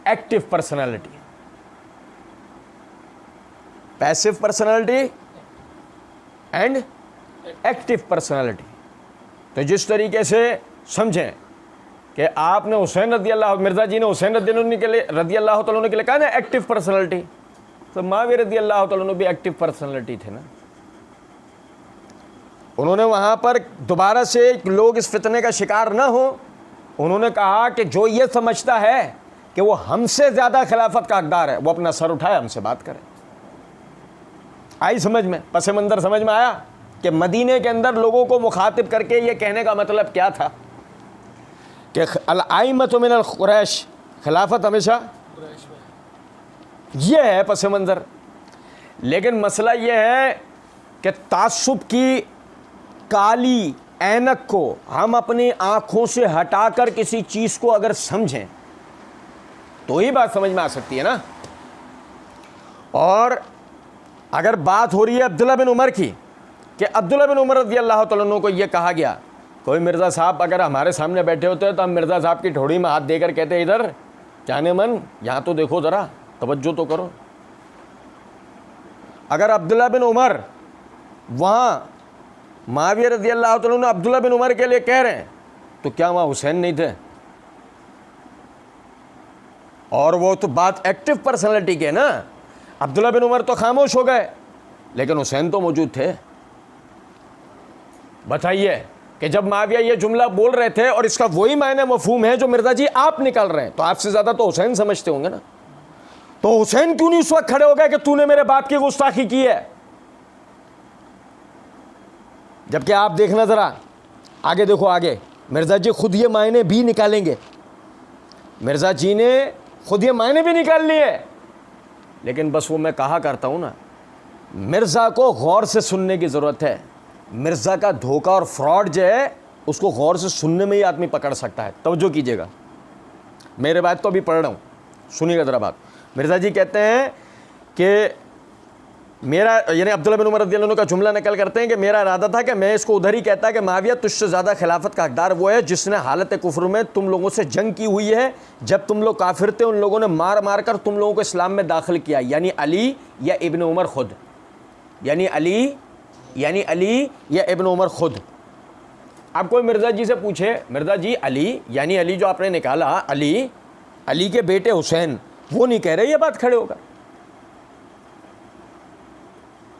active personality, passive personality and active personality. تو جس طریقے سے سمجھیں کہ آپ نے حسین رضی اللہ، مرزا جی نے حسین رضی اللہ تعالیٰ عنہ کے لیے کہا نا ایکٹیو پرسنالٹی، تو معاویہ رضی اللہ تعالیٰ عنہ بھی ایکٹیو پرسنالٹی تھے نا۔ انہوں نے وہاں پر دوبارہ سے لوگ اس فتنے کا شکار نہ ہوں، انہوں نے کہا کہ جو یہ سمجھتا ہے کہ وہ ہم سے زیادہ خلافت کا حقدار ہے وہ اپنا سر اٹھائے ہم سے بات کرے۔ آئی سمجھ میں؟ پس منظر سمجھ میں آیا کہ مدینے کے اندر لوگوں کو مخاطب کر کے یہ کہنے کا مطلب کیا تھا کہ الائمۃ من القریش، خلافت ہمیشہ یہ ہے پس منظر۔ لیکن مسئلہ یہ ہے کہ تعصب کی کالی اینک کو ہم اپنی آنکھوں سے ہٹا کر کسی چیز کو اگر سمجھیں تو ہی بات سمجھ میں آ سکتی ہے نا۔ اور اگر بات ہو رہی ہے عبداللہ بن عمر کی کہ عبداللہ بن عمر رضی اللہ تعالیٰ عنہ کو یہ کہا گیا، کوئی مرزا صاحب اگر ہمارے سامنے بیٹھے ہوتے تو ہم مرزا صاحب کی ٹھوڑی میں ہاتھ دے کر کہتے ادھر جانے من، یہاں تو دیکھو ذرا، توجہ تو کرو۔ اگر عبداللہ بن عمر وہاں معاویہ رضی اللہ تعالیٰ عنہ عبداللہ بن عمر کے لیے کہہ رہے ہیں تو کیا وہاں حسین نہیں تھے؟ اور وہ تو بات ایکٹیو پرسنالٹی کے نا، عبداللہ بن عمر تو خاموش ہو گئے لیکن حسین تو موجود تھے۔ بتائیے کہ جب معاویہ یہ جملہ بول رہے تھے اور اس کا وہی معنی مفہوم ہے جو مرزا جی آپ نکال رہے ہیں، تو آپ سے زیادہ تو حسین سمجھتے ہوں گے نا، تو حسین کیوں نہیں اس وقت کھڑے ہو گئے کہ تو نے میرے باپ کی گستاخی کی ہے؟ جبکہ آپ دیکھنا ذرا آگے، دیکھو آگے مرزا جی خود یہ معنی بھی نکالیں گے، مرزا جی نے خود یہ معنی بھی نکال لیے، لیکن بس وہ میں کہا کرتا ہوں نا، مرزا کو غور سے سننے کی ضرورت ہے۔ مرزا کا دھوکہ اور فراڈ جو ہے اس کو غور سے سننے میں ہی آدمی پکڑ سکتا ہے۔ توجہ کیجیے گا، میں روایت کو ابھی پڑھ رہا ہوں، سنیے گا ذرا بات۔ مرزا جی کہتے ہیں کہ میرا، یعنی عبداللہ بن عمر رضی اللہ عنہ کا جملہ نقل کرتے ہیں کہ میرا ارادہ تھا کہ میں اس کو ادھر ہی کہتا کہ معاویہ تجھ سے زیادہ خلافت کا حقدار وہ ہے جس نے حالت کفر میں تم لوگوں سے جنگ کی ہوئی ہے، جب تم لوگ کافر تھے ان لوگوں نے مار مار کر تم لوگوں کو اسلام میں داخل کیا، یعنی علی یا ابن عمر خود، یعنی علی یا ابن عمر خود۔ اب کوئی مرزا جی سے پوچھے مرزا جی علی، یعنی علی جو آپ نے نکالا، علی کے بیٹے حسین، وہ نہیں کہہ رہے یہ بات کھڑے ہو کر،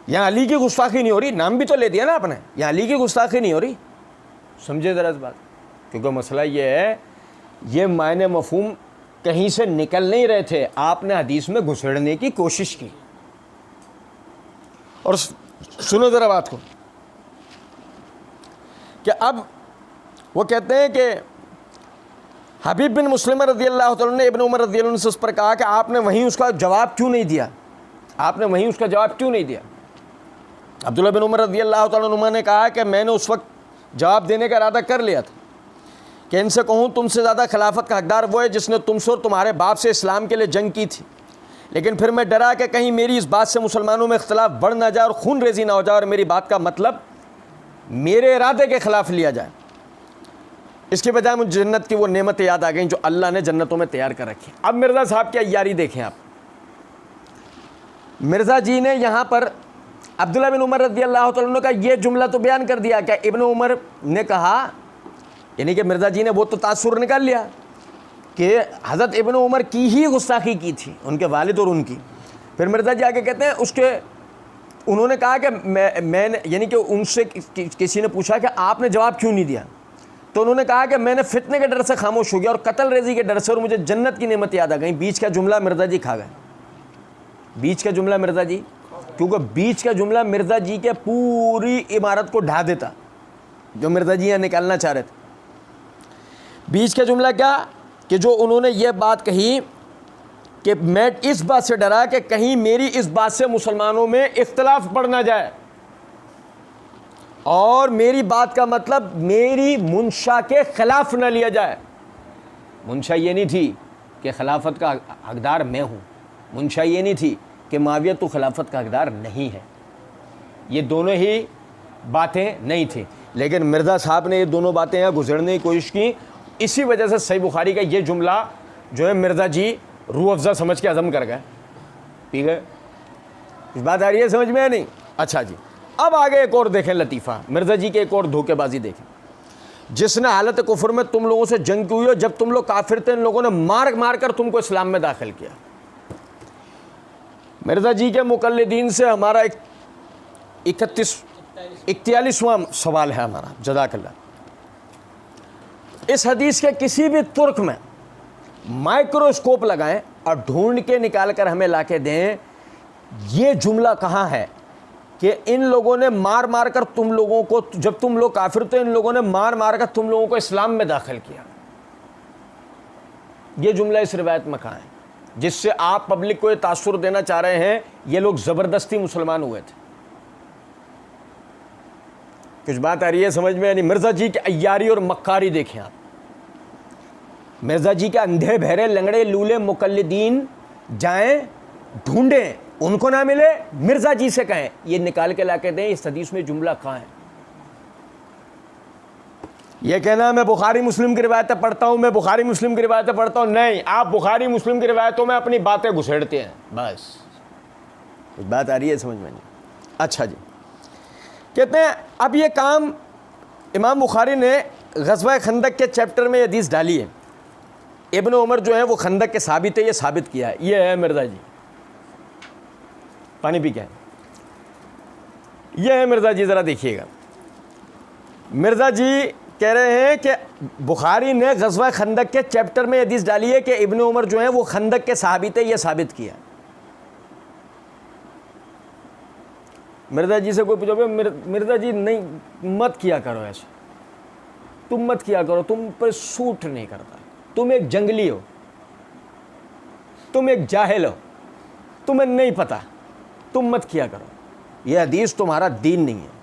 یہاں علی کی گستاخی نہیں ہو رہی، نام بھی تو لے دیا نا آپ نے، یہاں علی کی گستاخی نہیں ہو رہی۔ سمجھے ذرا اس بات، کیونکہ مسئلہ یہ ہے یہ معنی مفہوم کہیں سے نکل نہیں رہے تھے، آپ نے حدیث میں گھسڑنے کی کوشش کی۔ اور سنو ذرا بات کو کہ اب وہ کہتے ہیں کہ حبیب بن مسلمہ رضی اللہ تعالیٰ نے ابن عمر رضی اللہ عنہ سے اس پر کہا کہ آپ نے وہیں اس کا جواب کیوں نہیں دیا، آپ نے وہیں اس کا جواب کیوں نہیں دیا؟ عبداللہ بن عمر رضی اللہ تعالیٰ عنہ نے کہا کہ میں نے اس وقت جواب دینے کا ارادہ کر لیا تھا کہ ان سے کہوں تم سے زیادہ خلافت کا حقدار وہ ہے جس نے تم سے اور تمہارے باپ سے اسلام کے لیے جنگ کی تھی، لیکن پھر میں ڈرا کہ کہیں میری اس بات سے مسلمانوں میں اختلاف بڑھ نہ جائے اور خون ریزی نہ ہو جائے اور میری بات کا مطلب میرے ارادے کے خلاف لیا جائے۔ اس کے بجائے مجھے جنت کی وہ نعمتیں یاد آ گئیں جو اللہ نے جنتوں میں تیار کر رکھی۔ اب مرزا صاحب کی عیاری دیکھیں آپ، مرزا جی نے یہاں پر عبداللہ بن عمر رضی اللہ تعالیٰ عنہ کا یہ جملہ تو بیان کر دیا کہ ابن عمر نے کہا، یعنی کہ مرزا جی نے وہ تو تاثر نکال لیا کہ حضرت ابن عمر کی ہی گستاخی کی تھی، ان کے والد اور ان کی۔ پھر مرزا جی آگے کہتے ہیں اس کے انہوں نے کہا کہ میں نے، یعنی کہ ان سے کسی نے پوچھا کہ آپ نے جواب کیوں نہیں دیا، تو انہوں نے کہا کہ میں نے فتنے کے ڈر سے خاموش ہو گیا اور قتل ریزی کے ڈر سے، اور مجھے جنت کی نعمت یاد آ گئی۔ بیچ کا جملہ مرزا جی کھا گئے، بیچ کا جملہ مرزا جی کیونکہ بیچ کا جملہ مرزا جی کے پوری عمارت کو ڈھا دیتا، جو مرزا جی یہاں نکالنا چاہ رہے تھے۔ بیچ کا جملہ کیا کہ جو انہوں نے یہ بات کہی کہ میں اس بات سے ڈرا کہ کہیں میری اس بات سے مسلمانوں میں اختلاف پڑ نہ جائے، اور میری بات کا مطلب میری منشا کے خلاف نہ لیا جائے۔ منشا یہ نہیں تھی کہ خلافت کا حقدار میں ہوں، منشا یہ نہیں تھی کہ معاویہ تو خلافت کا حقدار نہیں ہے، یہ دونوں ہی باتیں نہیں تھیں، لیکن مرزا صاحب نے یہ دونوں باتیں یہاں گزرنے کی کوشش کی۔ اسی وجہ سے صحیح بخاری کا یہ جملہ جو ہے مرزا جی روح افزا سمجھ کے ہضم کر گئے، پی گئے۔ اس بات آ رہی ہے سمجھ میں یا نہیں؟ اچھا جی، اب آگے ایک اور دیکھیں لطیفہ، مرزا جی کے ایک اور دھوکے بازی دیکھیں۔ جس نے حالت کفر میں تم لوگوں سے جنگ کی ہوئی ہو، جب تم لوگ کافر تھے ان لوگوں نے مار مار کر تم کو اسلام میں داخل کیا۔ مرزا جی کے مقلدین سے ہمارا 41واں سوال ہے ہمارا، جزاک اللہ۔ اس حدیث کے کسی بھی ترک میں مائکروسکوپ لگائیں اور ڈھونڈ کے نکال کر ہمیں لا کے دیں، یہ جملہ کہاں ہے کہ ان لوگوں نے مار مار کر تم لوگوں کو، جب تم لوگ کافر تھے ان لوگوں نے مار مار کر تم لوگوں کو اسلام میں داخل کیا؟ یہ جملہ اس روایت میں کہاں ہے جس سے آپ پبلک کو یہ تاثر دینا چاہ رہے ہیں یہ لوگ زبردستی مسلمان ہوئے تھے؟ کچھ بات آ رہی ہے سمجھ میں؟ یعنی مرزا جی کی عیاری اور مکاری دیکھیں آپ، مرزا جی کے اندھے بہرے لنگڑے لولے مقلدین جائیں ڈھونڈیں، ان کو نہ ملے، مرزا جی سے کہیں یہ نکال کے لا کے دیں اس حدیث میں جملہ کہاں ہے۔ یہ کہنا میں بخاری مسلم کی روایتیں پڑھتا ہوں، میں بخاری مسلم کی روایتیں پڑھتا ہوں، نہیں، آپ بخاری مسلم کی روایتوں میں اپنی باتیں گھسیڑتے ہیں، بس۔ کچھ بات آ رہی ہے سمجھ میں نہیں؟ اچھا جی، کہتے ہیں اب یہ کام امام بخاری نے غزوہ خندق کے چیپٹر میں یہ حدیث ڈالی ہے، ابن عمر جو ہے وہ خندق کے ثابت ہے، یہ ثابت کیا ہے، یہ ہے مرزا جی، پانی پی کے یہ ہے مرزا جی، ذرا دیکھیے گا۔ مرزا جی کہہ رہے ہیں کہ بخاری نے غزوہ خندق کے چیپٹر میں حدیث ڈالی ہے کہ ابن عمر جو ہیں وہ خندق کے صحابی تھے، یہ ثابت کیا۔ مرزا جی سے کوئی پوچھو، مرزا جی نہیں مت کیا کرو ایسے، تم مت کیا کرو، تم پر سوٹ نہیں کرتا، تم ایک جنگلی ہو، تم ایک جاہل ہو، تمہیں نہیں پتا، تم مت کیا کرو، یہ حدیث تمہارا دین نہیں ہے،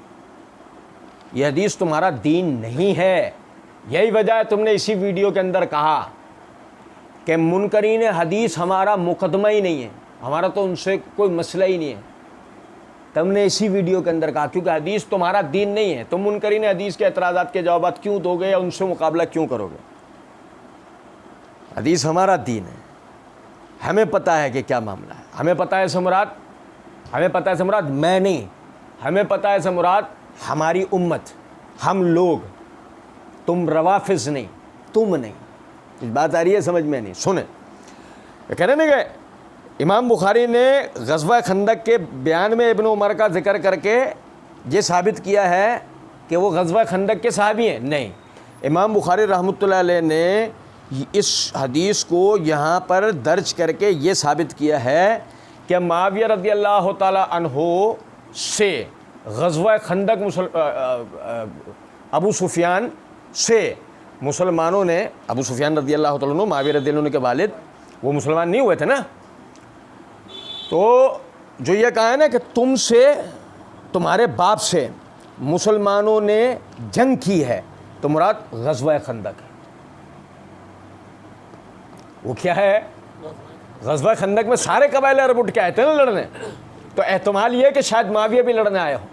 یہ حدیث تمہارا دین نہیں ہے۔ یہی وجہ ہے تم نے اسی ویڈیو کے اندر کہا کہ منکرین حدیث ہمارا مقدمہ ہی نہیں ہے، ہمارا تو ان سے کوئی مسئلہ ہی نہیں ہے، تم نے اسی ویڈیو کے اندر کہا، کیونکہ حدیث تمہارا دین نہیں ہے، تم منکرین حدیث کے اعتراضات کے جوابات کیوں دو گے یا ان سے مقابلہ کیوں کرو گے؟ حدیث ہمارا دین ہے، ہمیں پتہ ہے کہ کیا معاملہ ہے، ہمیں پتہ ہے سمراد، ہمیں پتہ ہے سمراد، میں نہیں، ہمیں پتہ ہے سمراد ہماری امت، ہم لوگ، تم روافظ نہیں، تم نہیں۔ اس بات آ رہی ہے سمجھ میں نہیں؟ سنیں، کہنے نہیں گئے امام بخاری نے غزوہ خندق کے بیان میں ابن عمر کا ذکر کر کے یہ ثابت کیا ہے کہ وہ غزوہ خندق کے صحابی ہیں؟ نہیں، امام بخاری رحمۃ اللہ علیہ نے اس حدیث کو یہاں پر درج کر کے یہ ثابت کیا ہے کہ معاویہ رضی اللہ تعالی عنہ سے غزوہ خندق ابو سفیان سے مسلمانوں نے، ابو سفیان رضی اللہ تعالیٰ عنہ معاویہ رضی اللہ عنہ کے والد، وہ مسلمان نہیں ہوئے تھے نا، تو جو یہ کہا ہے نا کہ تم سے، تمہارے باپ سے مسلمانوں نے جنگ کی ہے، تو مراد غزوہ خندق ہے۔ وہ کیا ہے؟ غزوہ خندق میں سارے قبائل عرب اٹھ کے آئے تھے نا لڑنے، تو احتمال یہ ہے کہ شاید معاویہ بھی لڑنے آئے ہوں،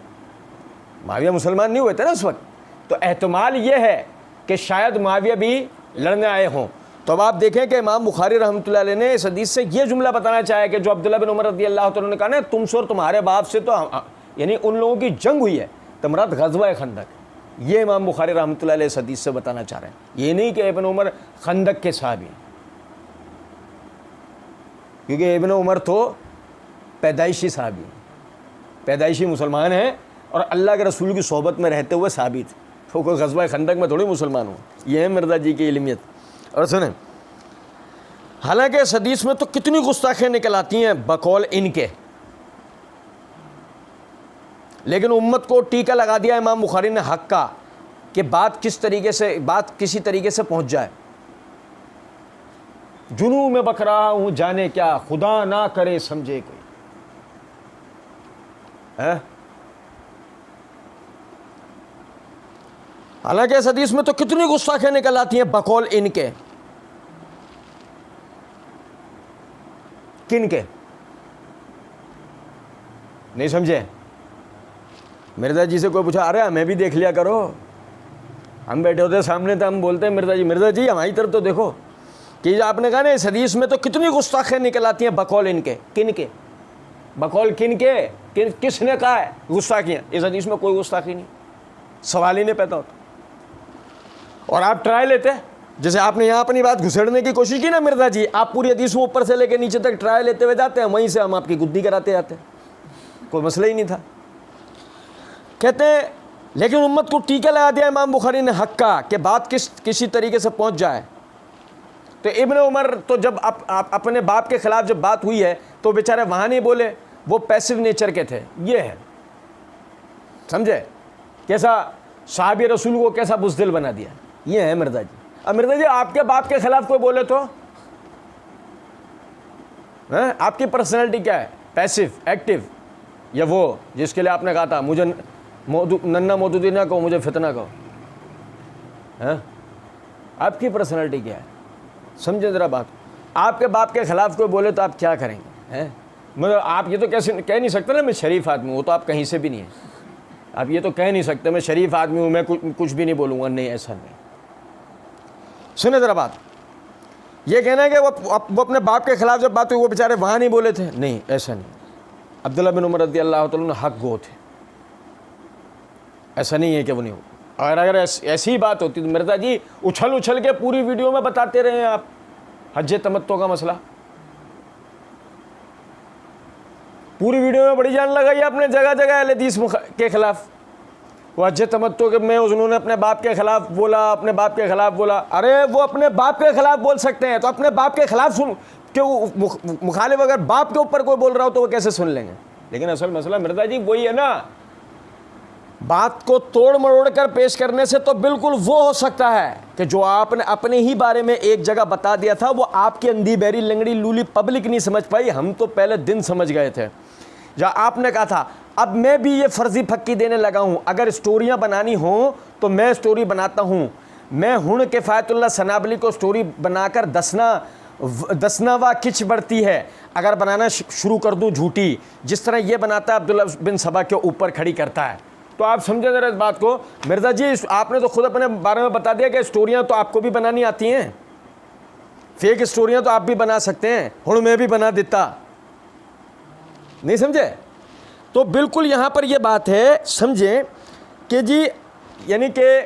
معاویہ مسلمان نہیں ہوئے تھے نا اس وقت، تو احتمال یہ ہے کہ شاید معاویہ بھی لڑنے آئے ہوں۔ تو اب آپ دیکھیں کہ امام بخاری رحمۃ اللہ علیہ نے اس حدیث سے یہ جملہ بتانا چاہا کہ جو عبداللہ بن عمر رضی اللہ تعالیٰ نے کہا نا تم سے اور تمہارے باپ سے، تو یعنی ان لوگوں کی جنگ ہوئی ہے، تو مراد غزوہ خندق، یہ امام بخاری رحمۃ اللہ علیہ اس حدیث سے بتانا چاہ رہے ہیں، یہ نہیں کہ ابن عمر خندق کے صحابی ہیں، کیونکہ ابن عمر تو پیدائشی صحابی ہیں، پیدائشی مسلمان ہیں اور اللہ کے رسول کی صحبت میں رہتے ہوئے ثابت، تو کوئی غزوہ خندق میں تھوڑی مسلمان ہوں۔ یہ ہے مرزا جی کی علمیت۔ اور سنیں، حالانکہ اس حدیث میں تو کتنی گستاخیاں نکل آتی ہیں بقول ان کے، لیکن امت کو ٹیکا لگا دیا امام بخاری نے حق کا کہ بات کسی طریقے سے پہنچ جائے. جنوں میں بک رہا ہوں جانے کیا، خدا نہ کرے سمجھے کوئی. حالانکہ اس حدیث میں تو کتنی گستاخیاں نکل آتی ہیں بقول ان کے. کن کے؟ نہیں سمجھے؟ مرزا جی سے کوئی پوچھا، ارے ہمیں بھی دیکھ لیا کرو، ہم بیٹھے ہوتے سامنے تو ہم بولتے ہیں مرزا جی ہماری طرف تو دیکھو. کہ آپ نے کہا نا اس حدیث میں تو کتنی گستاخیاں نکل آتی ہیں بقول ان کے. کن کے؟ بقول کن کے؟ کس نے کہا ہے گستاخیاں؟ اس حدیث میں کوئی گستاخی نہیں، سوال ہی نہیں پیدا ہوتا. اور آپ ٹرائی لیتے، جیسے آپ نے یہاں اپنی بات گھسڑنے کی کوشش کی نا مرزا جی، آپ پوری حدیث میں اوپر سے لے کے نیچے تک ٹرائی لیتے ہوئے جاتے ہیں، وہیں سے ہم آپ کی گدی کراتے جاتے ہیں، کوئی مسئلہ ہی نہیں تھا. کہتے ہیں لیکن امت کو ٹیکا لگا دیا امام بخاری نے حق کا کہ بات کسی طریقے سے پہنچ جائے. تو ابن عمر تو جب اپنے باپ کے خلاف جب بات ہوئی ہے تو بیچارے وہاں نہیں بولے، وہ پیسو نیچر کے تھے. یہ ہے، سمجھے کیسا صحابی رسول کو کیسا بزدل بنا دیا. یہ ہے مرزا جی. اب مرزا جی آپ کے باپ کے خلاف کوئی بولے تو آپ کی پرسنالٹی کیا ہے؟ پیسو، ایکٹیو، یا وہ جس کے لیے آپ نے کہا تھا مجھے ننا مودودی نہ کہو، مجھے فتنہ کہو. آپ کی پرسنالٹی کیا ہے؟ سمجھے ذرا بات. آپ کے باپ کے خلاف کوئی بولے تو آپ کیا کریں گے؟ مطلب آپ یہ تو کیسے کہہ نہیں سکتے نا میں شریف آدمی ہوں، وہ تو آپ کہیں سے بھی نہیں ہیں. آپ یہ تو کہہ نہیں سکتے میں شریف آدمی ہوں، میں کچھ بھی نہیں بولوں گا. نہیں، ایسا نہیں. سنیں ذرا بات. یہ کہنا ہے کہ وہ اپنے باپ کے خلاف جب بات ہوئی وہ بیچارے وہاں نہیں بولے تھے. نہیں، ایسا نہیں. عبداللہ بن عمر رضی اللہ تعالیٰ عنہ حق گو تھے، ایسا نہیں ہے کہ وہ نہیں ہو. اور اگر ایسی بات ہوتی تو مرزا جی اچھل کے پوری ویڈیو میں بتاتے رہے ہیں آپ حج تمتع کا مسئلہ. پوری ویڈیو میں بڑی جان لگائی آپ نے جگہ جگہ اہل حدیث کے خلاف. وہ حج تمتع میں انہوں نے اپنے باپ کے خلاف بولا، اپنے باپ کے خلاف بولا. ارے وہ اپنے باپ کے خلاف بول سکتے ہیں تو اپنے باپ کے خلاف سن کہ مخالف اگر باپ کے اوپر کوئی بول رہا ہو تو وہ کیسے سن لیں گے؟ لیکن اصل مسئلہ مرزا جی وہی ہے نا، بات کو توڑ مروڑ کر پیش کرنے سے تو بالکل وہ ہو سکتا ہے کہ جو آپ نے اپنے ہی بارے میں ایک جگہ بتا دیا تھا وہ آپ کی اندھی بہری لنگڑی لولی پبلک نہیں سمجھ پائی، ہم تو پہلے دن سمجھ گئے تھے. جہاں آپ نے کہا تھا اب میں بھی یہ فرضی پھکی دینے لگا ہوں، اگر سٹوریاں بنانی ہوں تو میں سٹوری بناتا ہوں. میں ہن کفایت اللہ ثنابلی کو سٹوری بنا کر دسناوا کچ بڑھتی ہے اگر بنانا شروع کر دوں جھوٹی، جس طرح یہ بناتا ہے عبداللہ بن سبا کے اوپر کھڑی کرتا ہے. تو آپ سمجھے ذرا اس بات کو. مرزا جی آپ نے تو خود اپنے بارے میں بتا دیا کہ سٹوریاں تو آپ کو بھی بنانی آتی ہیں، فیک سٹوریاں تو آپ بھی بنا سکتے ہیں، ہن میں بھی بنا دیتا. نہیں سمجھے؟ تو بالکل یہاں پر یہ بات ہے سمجھیں کہ جی یعنی کہ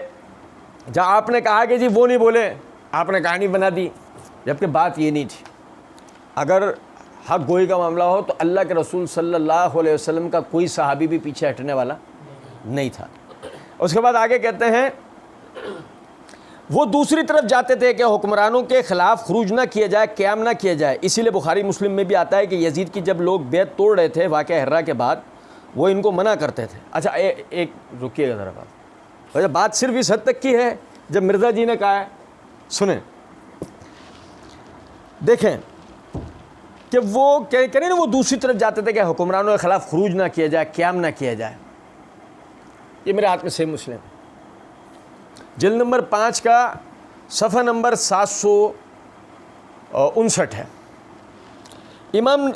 جہاں آپ نے کہا کہ جی وہ نہیں بولے، آپ نے کہانی بنا دی، جبکہ بات یہ نہیں تھی. اگر حق گوئی کا معاملہ ہو تو اللہ کے رسول صلی اللہ علیہ وسلم کا کوئی صحابی بھی پیچھے ہٹنے والا نہیں تھا. اس کے بعد آگے کہتے ہیں وہ دوسری طرف جاتے تھے کہ حکمرانوں کے خلاف خروج نہ کیا جائے، قیام نہ کیا جائے. اسی لیے بخاری مسلم میں بھی آتا ہے کہ یزید کی جب لوگ بیعت توڑ رہے تھے واقعہ ہرا کے بعد وہ ان کو منع کرتے تھے. اچھا ایک رکیے گا ذرا بات، بات صرف اس حد تک کی ہے جب مرزا جی نے کہا ہے. سنیں دیکھیں کہ وہ کہہ رہے نا وہ دوسری طرف جاتے تھے کہ حکمرانوں کے خلاف خروج نہ کیا جائے، قیام نہ کیا جائے. یہ میرے ہاتھ میں صحیح مسلم جلد نمبر 5 کا صفحہ نمبر 759 ہے. امام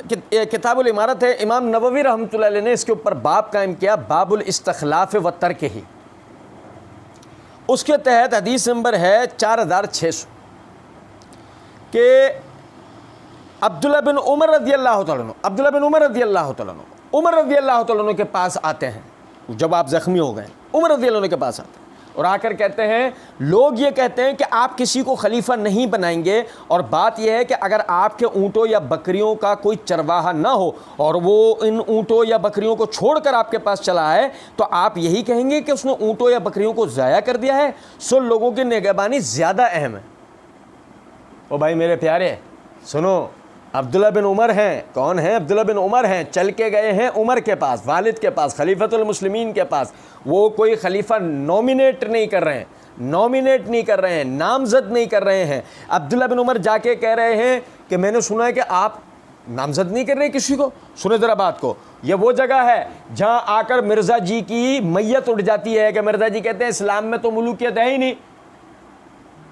کتاب الامارت ہے، امام نووی رحمۃ اللہ علیہ نے اس کے اوپر باب قائم کیا، باب الاستخلاف و ترکہ. اس کے تحت حدیث نمبر ہے 4600 کہ عبداللہ بن عمر رضی اللہ تعالیٰ عنہ عمر رضی اللہ تعالیٰ عنہ کے پاس آتے ہیں جب آپ زخمی ہو گئے. عمر رضی اللہ عنہ کے پاس آتے ہیں اور آ کر کہتے ہیں لوگ یہ کہتے ہیں کہ آپ کسی کو خلیفہ نہیں بنائیں گے، اور بات یہ ہے کہ اگر آپ کے اونٹوں یا بکریوں کا کوئی چرواہا نہ ہو اور وہ ان اونٹوں یا بکریوں کو چھوڑ کر آپ کے پاس چلا ہے تو آپ یہی کہیں گے کہ اس نے اونٹوں یا بکریوں کو ضائع کر دیا ہے. سو لوگوں کی نگہبانی زیادہ اہم ہے. او بھائی میرے پیارے سنو، عبداللہ بن عمر ہیں. کون ہیں؟ عبداللہ بن عمر ہیں. چل کے گئے ہیں عمر کے پاس، والد کے پاس، خلیفۃ المسلمین کے پاس. وہ کوئی خلیفہ نومینیٹ نہیں کر رہے ہیں، نامزد نہیں کر رہے ہیں. عبداللہ بن عمر جا کے کہہ رہے ہیں کہ میں نے سنا ہے کہ آپ نامزد نہیں کر رہے کسی کو. سنیں ذرا بات کو. یہ وہ جگہ ہے جہاں آ کر مرزا جی کی میت اٹھ جاتی ہے کہ مرزا جی کہتے ہیں اسلام میں تو ملوکیت ہے ہی نہیں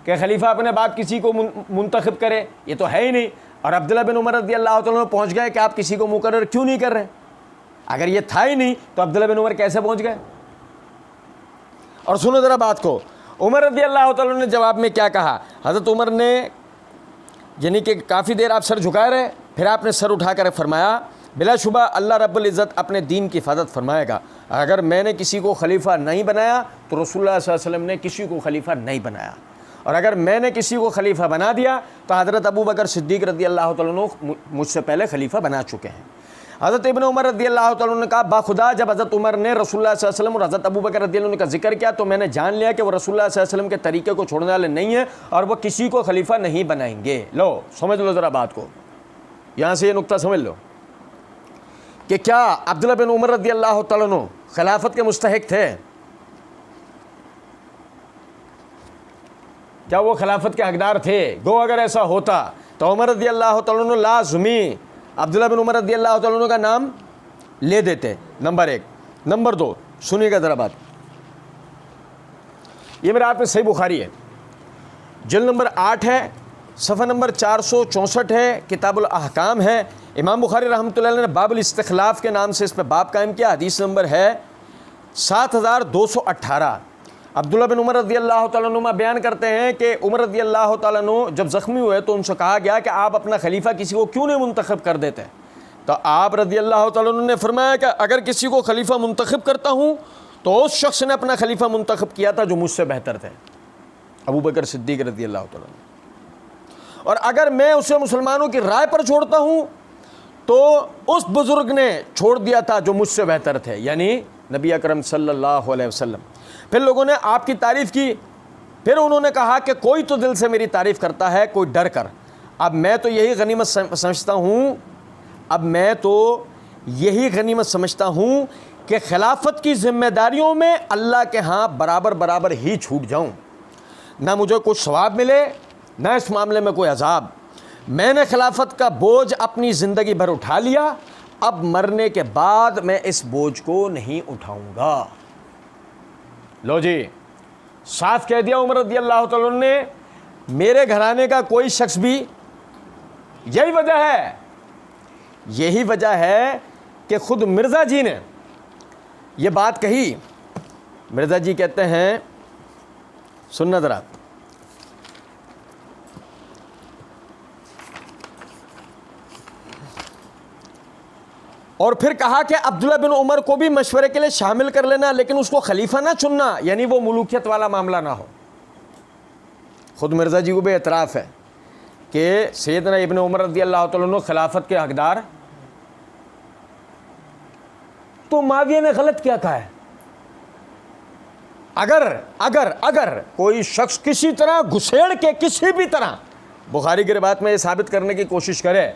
کہ خلیفہ اپنے بعد کسی کو منتخب کرے، یہ تو ہے ہی نہیں. اور عبداللہ بن عمر رضی اللہ تعالیٰ عنہ پہنچ گئے کہ آپ کسی کو مقرر کیوں نہیں کر رہے. اگر یہ تھا ہی نہیں تو عبداللہ بن عمر کیسے پہنچ گئے؟ اور سنو ذرا بات کو. عمر رضی اللہ تعالیٰ نے جواب میں کیا کہا؟ حضرت عمر نے یعنی کہ کافی دیر آپ سر جھکائے رہے، پھر آپ نے سر اٹھا کر فرمایا بلا شبہ اللہ رب العزت اپنے دین کی حفاظت فرمائے گا. اگر میں نے کسی کو خلیفہ نہیں بنایا تو رسول اللہ صلی اللہ علیہ وسلم نے کسی کو خلیفہ نہیں بنایا، اور اگر میں نے کسی کو خلیفہ بنا دیا تو حضرت ابو بکر صدیق رضی اللہ تعالیٰ عنہ مجھ سے پہلے خلیفہ بنا چکے ہیں. حضرت ابن عمر رضی اللہ تعالیٰ عنہ نے کہا باخدا جب حضرت عمر نے رسول اللہ صلی اللہ علیہ وسلم اور حضرت ابو بکر رضی اللہ عنہ کا ذکر کیا تو میں نے جان لیا کہ وہ رسول اللہ صلی اللہ علیہ وسلم کے طریقے کو چھوڑنے والے نہیں ہیں اور وہ کسی کو خلیفہ نہیں بنائیں گے. لو سمجھ لو ذرا بات کو، یہاں سے یہ نقطہ سمجھ لو کہ کیا عبداللہ بن عمر رضی اللہ تعالیٰ عنہ خلافت کے مستحق تھے؟ کیا وہ خلافت کے حقدار تھے؟ گو اگر ایسا ہوتا تو عمر رضی اللہ تعالیٰ عنہ لازمی عبداللہ بن عمر رضی اللہ تعالیٰ عنہ کا نام لے دیتے. نمبر 1. نمبر 2 سنیے گا ذرا بات. یہ میرے ہاتھ میں صحیح بخاری ہے، جلد نمبر 8 ہے، صفحہ نمبر 464 ہے، کتاب الاحکام ہے. امام بخاری رحمۃ اللہ علیہ نے باب الاستخلاف کے نام سے اس پہ باب قائم کیا. حدیث نمبر ہے 7218. عبداللہ بن عمر رضی اللہ تعالیٰ عنہ بیان کرتے ہیں کہ عمر رضی اللہ تعالیٰ عنہ جب زخمی ہوئے تو ان سے کہا گیا کہ آپ اپنا خلیفہ کسی کو کیوں نہیں منتخب کر دیتے؟ تو آپ رضی اللہ تعالیٰ عنہ نے فرمایا کہ اگر کسی کو خلیفہ منتخب کرتا ہوں تو اس شخص نے اپنا خلیفہ منتخب کیا تھا جو مجھ سے بہتر تھے، ابو بکر صدیق رضی اللہ تعالیٰ عنہ. اور اگر میں اسے مسلمانوں کی رائے پر چھوڑتا ہوں تو اس بزرگ نے چھوڑ دیا تھا جو مجھ سے بہتر تھے، یعنی نبی اکرم صلی اللہ علیہ وسلم. پھر لوگوں نے آپ کی تعریف کی، پھر انہوں نے کہا کہ کوئی تو دل سے میری تعریف کرتا ہے، کوئی ڈر کر. اب میں تو یہی غنیمت سمجھتا ہوں کہ خلافت کی ذمہ داریوں میں اللہ کے ہاں برابر ہی چھوٹ جاؤں، نہ مجھے کچھ ثواب ملے نہ اس معاملے میں کوئی عذاب. میں نے خلافت کا بوجھ اپنی زندگی بھر اٹھا لیا، اب مرنے کے بعد میں اس بوجھ کو نہیں اٹھاؤں گا. لو جی، صاف کہہ دیا عمر رضی اللہ تعالیٰ عنہ نے میرے گھرانے کا کوئی شخص بھی. یہی وجہ ہے کہ خود مرزا جی نے یہ بات کہی. مرزا جی کہتے ہیں، سننا ذرا، اور پھر کہا کہ عبداللہ بن عمر کو بھی مشورے کے لیے شامل کر لینا لیکن اس کو خلیفہ نہ چننا، یعنی وہ ملوکیت والا معاملہ نہ ہو. خود مرزا جی کو بھی اعتراف ہے کہ سیدنا ابن عمر رضی اللہ تعالیٰ عنہ خلافت کے حقدار. تو معاویہ نے غلط کیا کہا ہے؟ اگر کوئی شخص کسی طرح گھسیڑ کے کسی بھی طرح بخاری کی روایت میں یہ ثابت کرنے کی کوشش کرے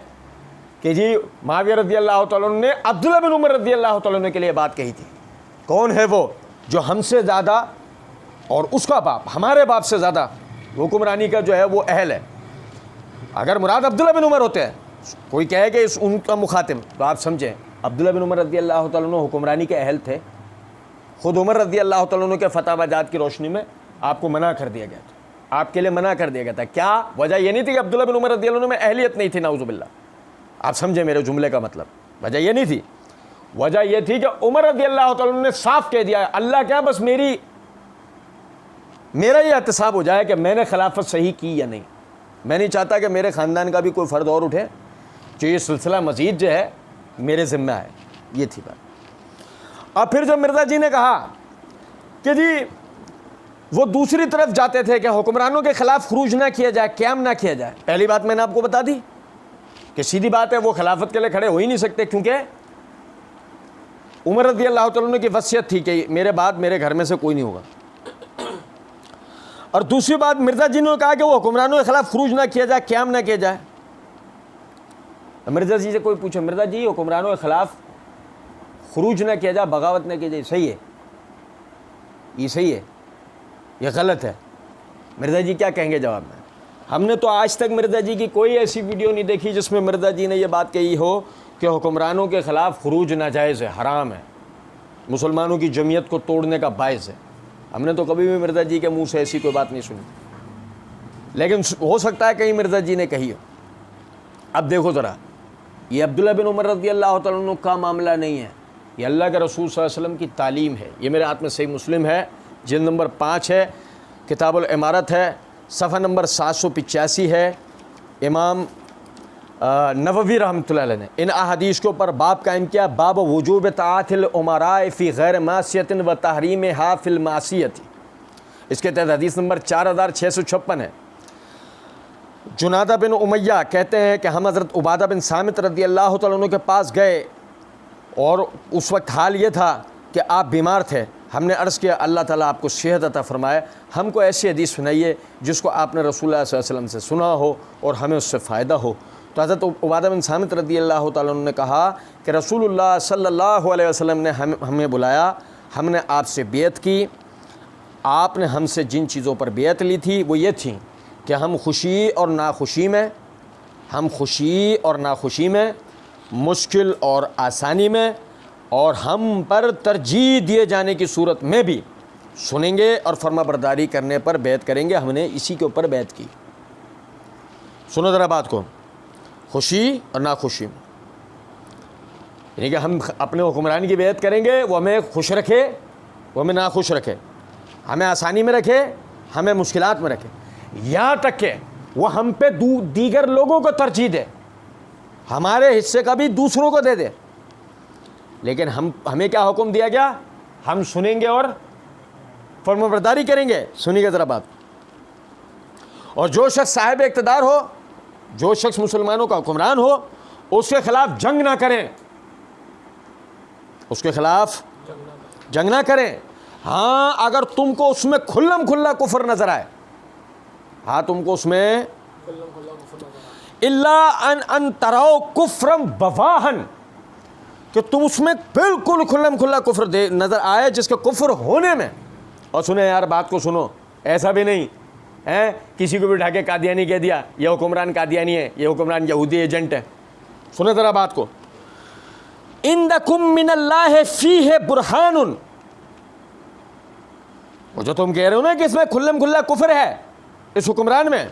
کہ جی معاویہ رضی اللہ تعالیٰ عنہ نے عبداللہ بن عمر رضی اللہ تعالیٰ عنہ کے لیے بات کہی تھی، کون ہے وہ جو ہم سے زیادہ اور اس کا باپ ہمارے باپ سے زیادہ حکمرانی کا جو ہے وہ اہل ہے؟ اگر مراد عبداللہ بن عمر ہوتے ہیں، کوئی کہے کہ ان کا مخاطب، تو آپ سمجھیں عبداللہ بن عمر رضی اللہ تعالیٰ عنہ حکمرانی کے اہل تھے. خود عمر رضی اللہ تعالیٰ عنہ کے فتح جات کی روشنی میں آپ کو منع کر دیا گیا تھا، آپ کے لیے منع کر دیا گیا تھا. کیا وجہ یہ نہیں تھی کہ عبداللہ بن عمر رضی اللہ عنہ میں اہلیت نہیں تھی؟ نعوذ باللہ. آپ سمجھیں میرے جملے کا مطلب. وجہ یہ نہیں تھی، وجہ یہ تھی کہ عمر رضی اللہ تعالیٰ عنہ نے صاف کہہ دیا، اللہ کیا بس میرا یہ احتساب ہو جائے کہ میں نے خلافت صحیح کی یا نہیں. میں نہیں چاہتا کہ میرے خاندان کا بھی کوئی فرد اور اٹھے، جو یہ سلسلہ مزید جو ہے میرے ذمہ ہے. یہ تھی بات. اور پھر جب مرزا جی نے کہا کہ جی وہ دوسری طرف جاتے تھے کہ حکمرانوں کے خلاف خروج نہ کیا جائے، قیام نہ کیا جائے. پہلی بات میں نے آپ کو بتا دی کہ سیدھی بات ہے وہ خلافت کے لیے کھڑے ہو ہی نہیں سکتے، کیونکہ عمر رضی اللہ تعالیٰ عنہ کی وصیت تھی کہ میرے بعد میرے گھر میں سے کوئی نہیں ہوگا. اور دوسری بات مرزا جی نے کہا کہ وہ حکمرانوں کے خلاف خروج نہ کیا جائے، قیام نہ کیا جائے. مرزا جی سے کوئی پوچھے مرزا جی حکمرانوں کے خلاف خروج نہ کیا جائے, بغاوت نہ کی جائے, صحیح ہے, یہ صحیح ہے, یہ غلط ہے, مرزا جی کیا کہیں گے جواب میں؟ ہم نے تو آج تک مرزا جی کی کوئی ایسی ویڈیو نہیں دیکھی جس میں مرزا جی نے یہ بات کہی ہو کہ حکمرانوں کے خلاف خروج ناجائز ہے, حرام ہے, مسلمانوں کی جمعیت کو توڑنے کا باعث ہے. ہم نے تو کبھی بھی مرزا جی کے منہ سے ایسی کوئی بات نہیں سنی, لیکن ہو سکتا ہے کہیں مرزا جی نے کہی ہو. اب دیکھو ذرا, یہ عبداللہ بن عمر رضی اللہ تعالیٰ عنہ کا معاملہ نہیں ہے, یہ اللہ کے رسول صلی اللہ علیہ وسلم کی تعلیم ہے. یہ میرے ہاتھ میں صحیح مسلم ہے, جلد نمبر 5 ہے, کتاب الامارت ہے, صفحہ نمبر 785 ہے. امام نووی رحمۃ اللہ علیہ نے ان احادیث کے اوپر باب قائم کیا, باب وجوب طاعت الامراء فی غیر معصیت و تحریمھا فی المعصیت. اس کے تحت حدیث نمبر 4656 ہے. جنادہ بن امیہ کہتے ہیں کہ ہم حضرت عبادہ بن صامت رضی اللہ تعالیٰ عنہ کے پاس گئے اور اس وقت حال یہ تھا کہ آپ بیمار تھے. ہم نے عرض کیا اللہ تعالیٰ آپ کو صحت عطا فرمائے, ہم کو ایسی حدیث سنائیے جس کو آپ نے رسول اللہ صلی اللہ علیہ وسلم سے سنا ہو اور ہمیں اس سے فائدہ ہو. تو حضرت عبادہ بن صامت رضی اللہ تعالیٰ عنہ نے کہا کہ رسول اللہ صلی اللہ علیہ وسلم نے ہمیں بلایا, ہم نے آپ سے بیعت کی, آپ نے ہم سے جن چیزوں پر بیعت لی تھی وہ یہ تھیں کہ ہم خوشی اور ناخوشی میں, مشکل اور آسانی میں, اور ہم پر ترجیح دیے جانے کی صورت میں بھی سنیں گے اور فرما برداری کرنے پر بیعت کریں گے. ہم نے اسی کے اوپر بیعت کی. سنو ذرا بات کو, خوشی اور ناخوشی میں, یعنی کہ ہم اپنے حکمران کی بیعت کریں گے, وہ ہمیں خوش رکھے, وہ ہمیں ناخوش رکھے, ہمیں آسانی میں رکھے, ہمیں مشکلات میں رکھے, یہاں تک کہ وہ ہم پہ دیگر لوگوں کو ترجیح دے, ہمارے حصے کا بھی دوسروں کو دے دے. لیکن ہمیں کیا حکم دیا گیا؟ ہم سنیں گے اور فرما برداری کریں گے. سنیے گا ذرا بات. اور جو شخص صاحب اقتدار ہو, جو شخص مسلمانوں کا حکمران ہو, اس کے خلاف جنگ نہ کریں, اس کے خلاف جنگ نہ کریں. ہاں اگر تم کو اس میں کھلم کھلا کفر نظر آئے, ہاں تم کو اس میں الا ان تروا کفرا بواحا, کہ تم اس میں بالکل کھلم کھلا کفر نظر آئے جس کے کفر ہونے میں. اور سنیں یار بات کو سنو, ایسا بھی نہیں ہے کسی کو بھی اٹھا کے قادیانی کہہ دیا یہ حکمران قادیانی ہے, یہ حکمران یہودی ایجنٹ ہے. سنیں ذرا بات کو. عندکم من اللہ فیہ برہان, وہ جو تم کہہ رہے ہو نا کہ اس میں کھلم کھلا کفر ہے اس حکمران میں,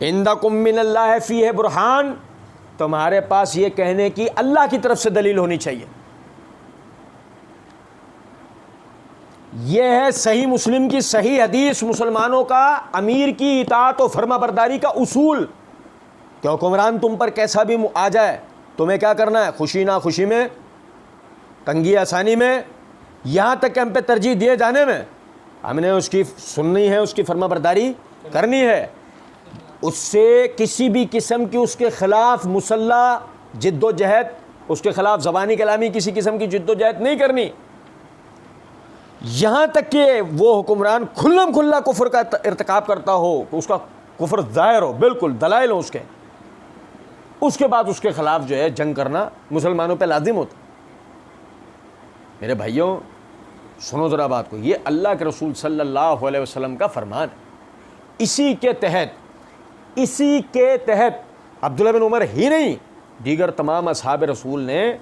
عندکم من اللہ فیہ برہان, تمہارے پاس یہ کہنے کی اللہ کی طرف سے دلیل ہونی چاہیے. یہ ہے صحیح مسلم کی صحیح حدیث, مسلمانوں کا امیر کی اطاعت و فرما برداری کا اصول, کہ حکمران تم پر کیسا بھی آ جائے تمہیں کیا کرنا ہے, خوشی ناخوشی میں, تنگی آسانی میں, یہاں تک کہ ہم پہ ترجیح دیے جانے میں ہم نے اس کی سننی ہے, اس کی فرما برداری کرنی ہے. اس سے کسی بھی قسم کی اس کے خلاف مسلح جد و جہد, اس کے خلاف زبانی کلامی کسی قسم کی جد و جہد نہیں کرنی, یہاں تک کہ وہ حکمران کھلم کھلا کفر کا ارتکاب کرتا ہو, اس کا کفر ظاہر ہو, بالکل دلائل ہو اس کے بعد اس کے خلاف جو ہے جنگ کرنا مسلمانوں پہ لازم ہوتا. میرے بھائیوں سنو ذرا بات کو, یہ اللہ کے رسول صلی اللہ علیہ وسلم کا فرمان ہے. اسی کے تحت عبداللہ بن عمر ہی نہیں, دیگر تمام اصحاب رسول نے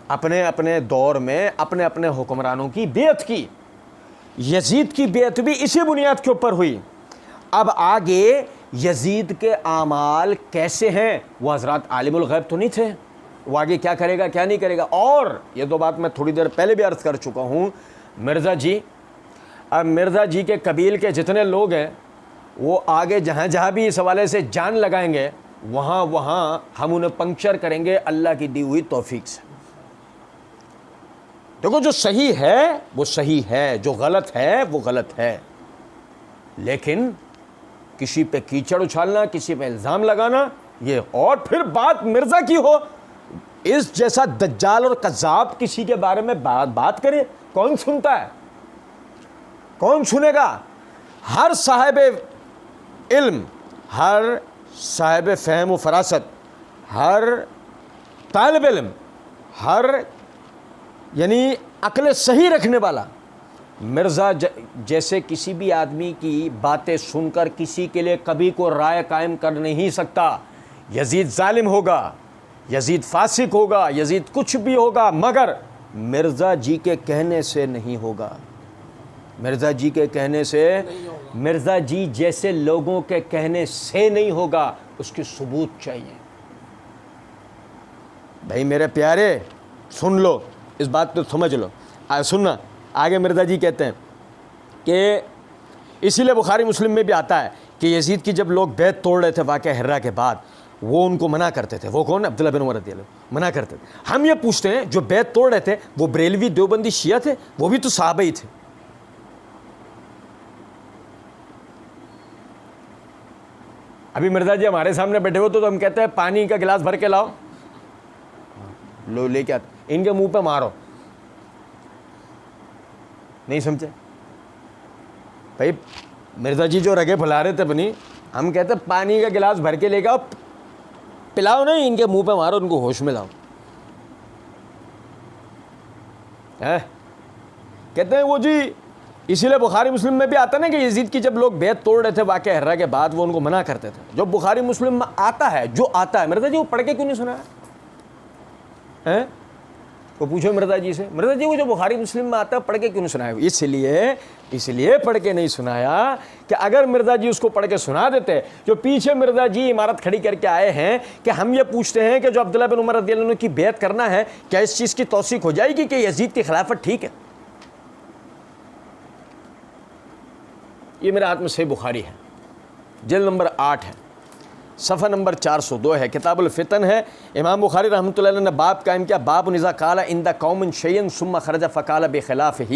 اپنے اپنے دور میں اپنے اپنے حکمرانوں کی بیعت کی. یزید کی بیعت بھی اسی بنیاد کے اوپر ہوئی. اب آگے یزید کے اعمال کیسے ہیں, وہ حضرات عالم الغیب تو نہیں تھے, وہ آگے کیا کرے گا کیا نہیں کرے گا. اور یہ دو بات میں تھوڑی دیر پہلے بھی عرض کر چکا ہوں, مرزا جی, اب مرزا جی کے قبیل کے جتنے لوگ ہیں وہ آگے جہاں جہاں بھی اس حوالے سے جان لگائیں گے وہاں ہم انہیں پنکچر کریں گے اللہ کی دی ہوئی توفیق سے. دیکھو جو صحیح ہے وہ صحیح ہے, جو غلط ہے وہ غلط ہے, لیکن کسی پہ کیچڑ اچھالنا, کسی پہ الزام لگانا, یہ اور پھر بات مرزا کی ہو, اس جیسا دجال اور کذاب کسی کے بارے میں بات کرے, کون سنتا ہے, کون سنے گا. ہر صاحب علم, ہر صاحب فہم و فراست, ہر طالب علم، ہر یعنی عقل صحیح رکھنے والا مرزا جیسے کسی بھی آدمی کی باتیں سن کر کسی کے لیے کبھی کو رائے قائم کر نہیں سکتا. یزید ظالم ہوگا، یزید فاسق ہوگا، یزید کچھ بھی ہوگا، مگر مرزا جی کے کہنے سے نہیں ہوگا. مرزا جی کے کہنے سے، مرزا جی جیسے لوگوں کے کہنے سے نہیں ہوگا. اس کی ثبوت چاہیے. بھائی میرے پیارے سن لو، اس بات کو سمجھ لو. سننا آگے مرزا جی کہتے ہیں کہ اسی لیے بخاری مسلم میں بھی آتا ہے کہ یزید کی جب لوگ بیعت توڑ رہے تھے واقعہ ہرا کے بعد، وہ ان کو منع کرتے تھے. وہ کون؟ عبداللہ بن عمر رضی اللہ عنہ منع کرتے تھے. ہم یہ پوچھتے ہیں جو بیعت توڑ رہے تھے وہ بریلوی دیوبندی شیعہ تھے؟ وہ بھی تو صحابہ ہی تھے. ابھی مرزا جی ہمارے سامنے بیٹھے ہو تو ہم کہتے ہیں پانی کا گلاس بھر کے لاؤ، لو لے کے آتے، ان کے منہ پہ مارو. نہیں سمجھے بھائی؟ مرزا جی جو رگے پھلا رہے تھے اپنی، ہم کہتے ہیں پانی کا گلاس بھر کے لے کے آؤ، پلاؤ نہیں، ان کے منہ پہ مارو، ان کو ہوش میں لاؤ. کہتے ہیں وہ جی اسی لیے بخاری مسلم میں بھی آتا نا کہ یزید کی جب لوگ بیعت توڑ رہے تھے واقعہ ہرا کے بعد، وہ ان کو منع کرتے تھے. جو بخاری مسلم میں آتا ہے، جو آتا ہے، مرزا جی وہ پڑھ کے کیوں نہیں سنا ہے؟ وہ پوچھو مرزا جی سے، مرزا جی وہ جو بخاری مسلم میں آتا ہے پڑھ کے کیوں نہیں سنایا؟ اس لیے پڑھ کے نہیں سنایا کہ اگر مرزا جی اس کو پڑھ کے سنا دیتے، جو پیچھے مرزا جی عمارت کھڑی کر کے آئے ہیں کہ ہم یہ پوچھتے ہیں کہ جو عبداللہ بن عمر رضی اللہ عنہ کی بیعت کرنا ہے، کیا اس چیز کی توثیق ہو جائے گی کہ یزید کی خلافت ٹھیک ہے؟ یہ میرے ہاتھ میں صحیح بخاری ہے، جلد نمبر 8 ہے، صفحہ نمبر 402 ہے، کتاب الفتن ہے. امام بخاری رحمۃ اللہ علیہ نے باب قائم کیا، باب اذا قال عند قوم شیئا ثم خرج فقال بخلافہ.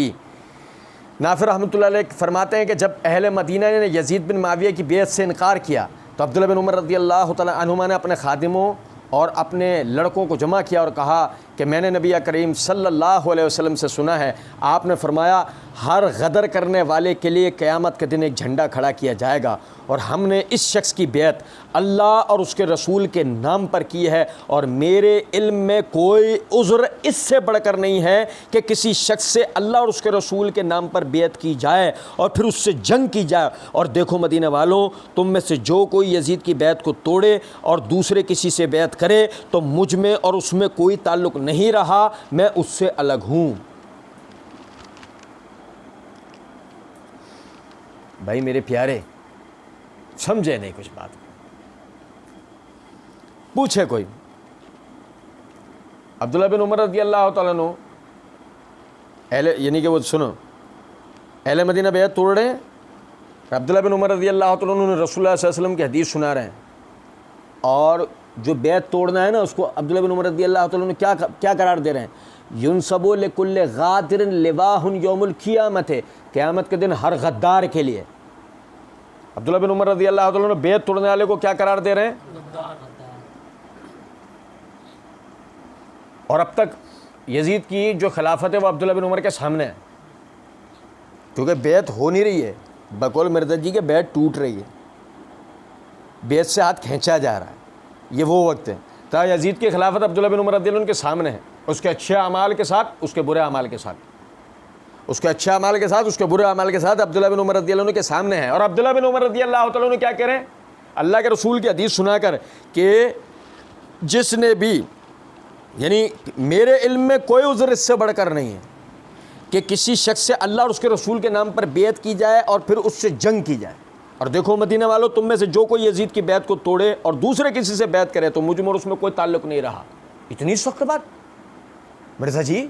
نافع رحمۃ اللہ علیہ فرماتے ہیں کہ جب اہل مدینہ نے یزید بن معاویہ کی بیعت سے انکار کیا تو عبداللہ بن عمر رضی اللہ تعالی عنہما نے اپنے خادموں اور اپنے لڑکوں کو جمع کیا اور کہا کہ میں نے نبی کریم صلی اللہ علیہ وسلم سے سنا ہے، آپ نے فرمایا ہر غدر کرنے والے کے لیے قیامت کے دن ایک جھنڈا کھڑا کیا جائے گا، اور ہم نے اس شخص کی بیعت اللہ اور اس کے رسول کے نام پر کی ہے، اور میرے علم میں کوئی عذر اس سے بڑھ کر نہیں ہے کہ کسی شخص سے اللہ اور اس کے رسول کے نام پر بیعت کی جائے اور پھر اس سے جنگ کی جائے. اور دیکھو مدینہ والوں، تم میں سے جو کوئی یزید کی بیعت کو توڑے اور دوسرے کسی سے بیعت کرے تو مجھ میں اور اس میں کوئی تعلق نہیں رہا، میں اس سے الگ ہوں. بھائی میرے پیارے سمجھے نہیں کچھ بات؟ پوچھے کوئی عبداللہ بن عمر رضی اللہ تعالیٰ عنہ یعنی کہ وہ سنو اہل مدینہ بیعت توڑ رہے ہیں، عبداللہ بن عمر رضی اللہ تعالیٰ عنہ نے رسول اللہ صلی اللہ علیہ وسلم کی حدیث سنا رہے ہیں، اور جو بیعت توڑنا ہے نا اس کو عبداللہ بن عمر رضی اللہ تعالیٰ عنہ کیا قرار دے رہے ہیں؟ ینصب لکل غادر لواہ یوم القیامت، قیامت کے دن ہر غدار کے لیے. عبداللہ بن عمر رضی اللہ تعالیٰ عنہ بیعت توڑنے والے کو کیا قرار دے رہے ہیں؟ اور اب تک یزید کی جو خلافت ہے وہ عبداللہ بن عمر کے سامنے ہے، کیونکہ بیعت ہو نہیں رہی ہے. بقول مرزا جی کے بیعت ٹوٹ رہی ہے، بیعت سے ہاتھ کھینچا جا رہا ہے. یہ وہ وقت ہے تا یزید کی خلافت عبداللہ بن عمر رضی اللہ عنہ کے سامنے ہے، اس کے اچھے اعمال کے ساتھ، اس کے برے اعمال کے ساتھ، اس کے اچھے اعمال کے ساتھ، اس کے برے اعمال کے ساتھ عبداللہ بن عمر رضی اللہ عنہ کے سامنے ہے. اور عبداللہ بن عمر رضی اللہ تعالیٰ عنہ کیا کہہ رہے ہیں اللہ کے رسول کی حدیث سنا کر کہ جس نے بھی، یعنی میرے علم میں کوئی عذر اس سے بڑھ کر نہیں ہے کہ کسی شخص سے اللہ اور اس کے رسول کے نام پر بیعت کی جائے اور پھر اس سے جنگ کی جائے. اور دیکھو مدینہ والوں، تم میں سے جو کوئی یزید کی بیعت کو توڑے اور دوسرے کسی سے بیعت کرے تو مجھ میں اور اس میں کوئی تعلق نہیں رہا. اتنی سخت بات مرزا جی،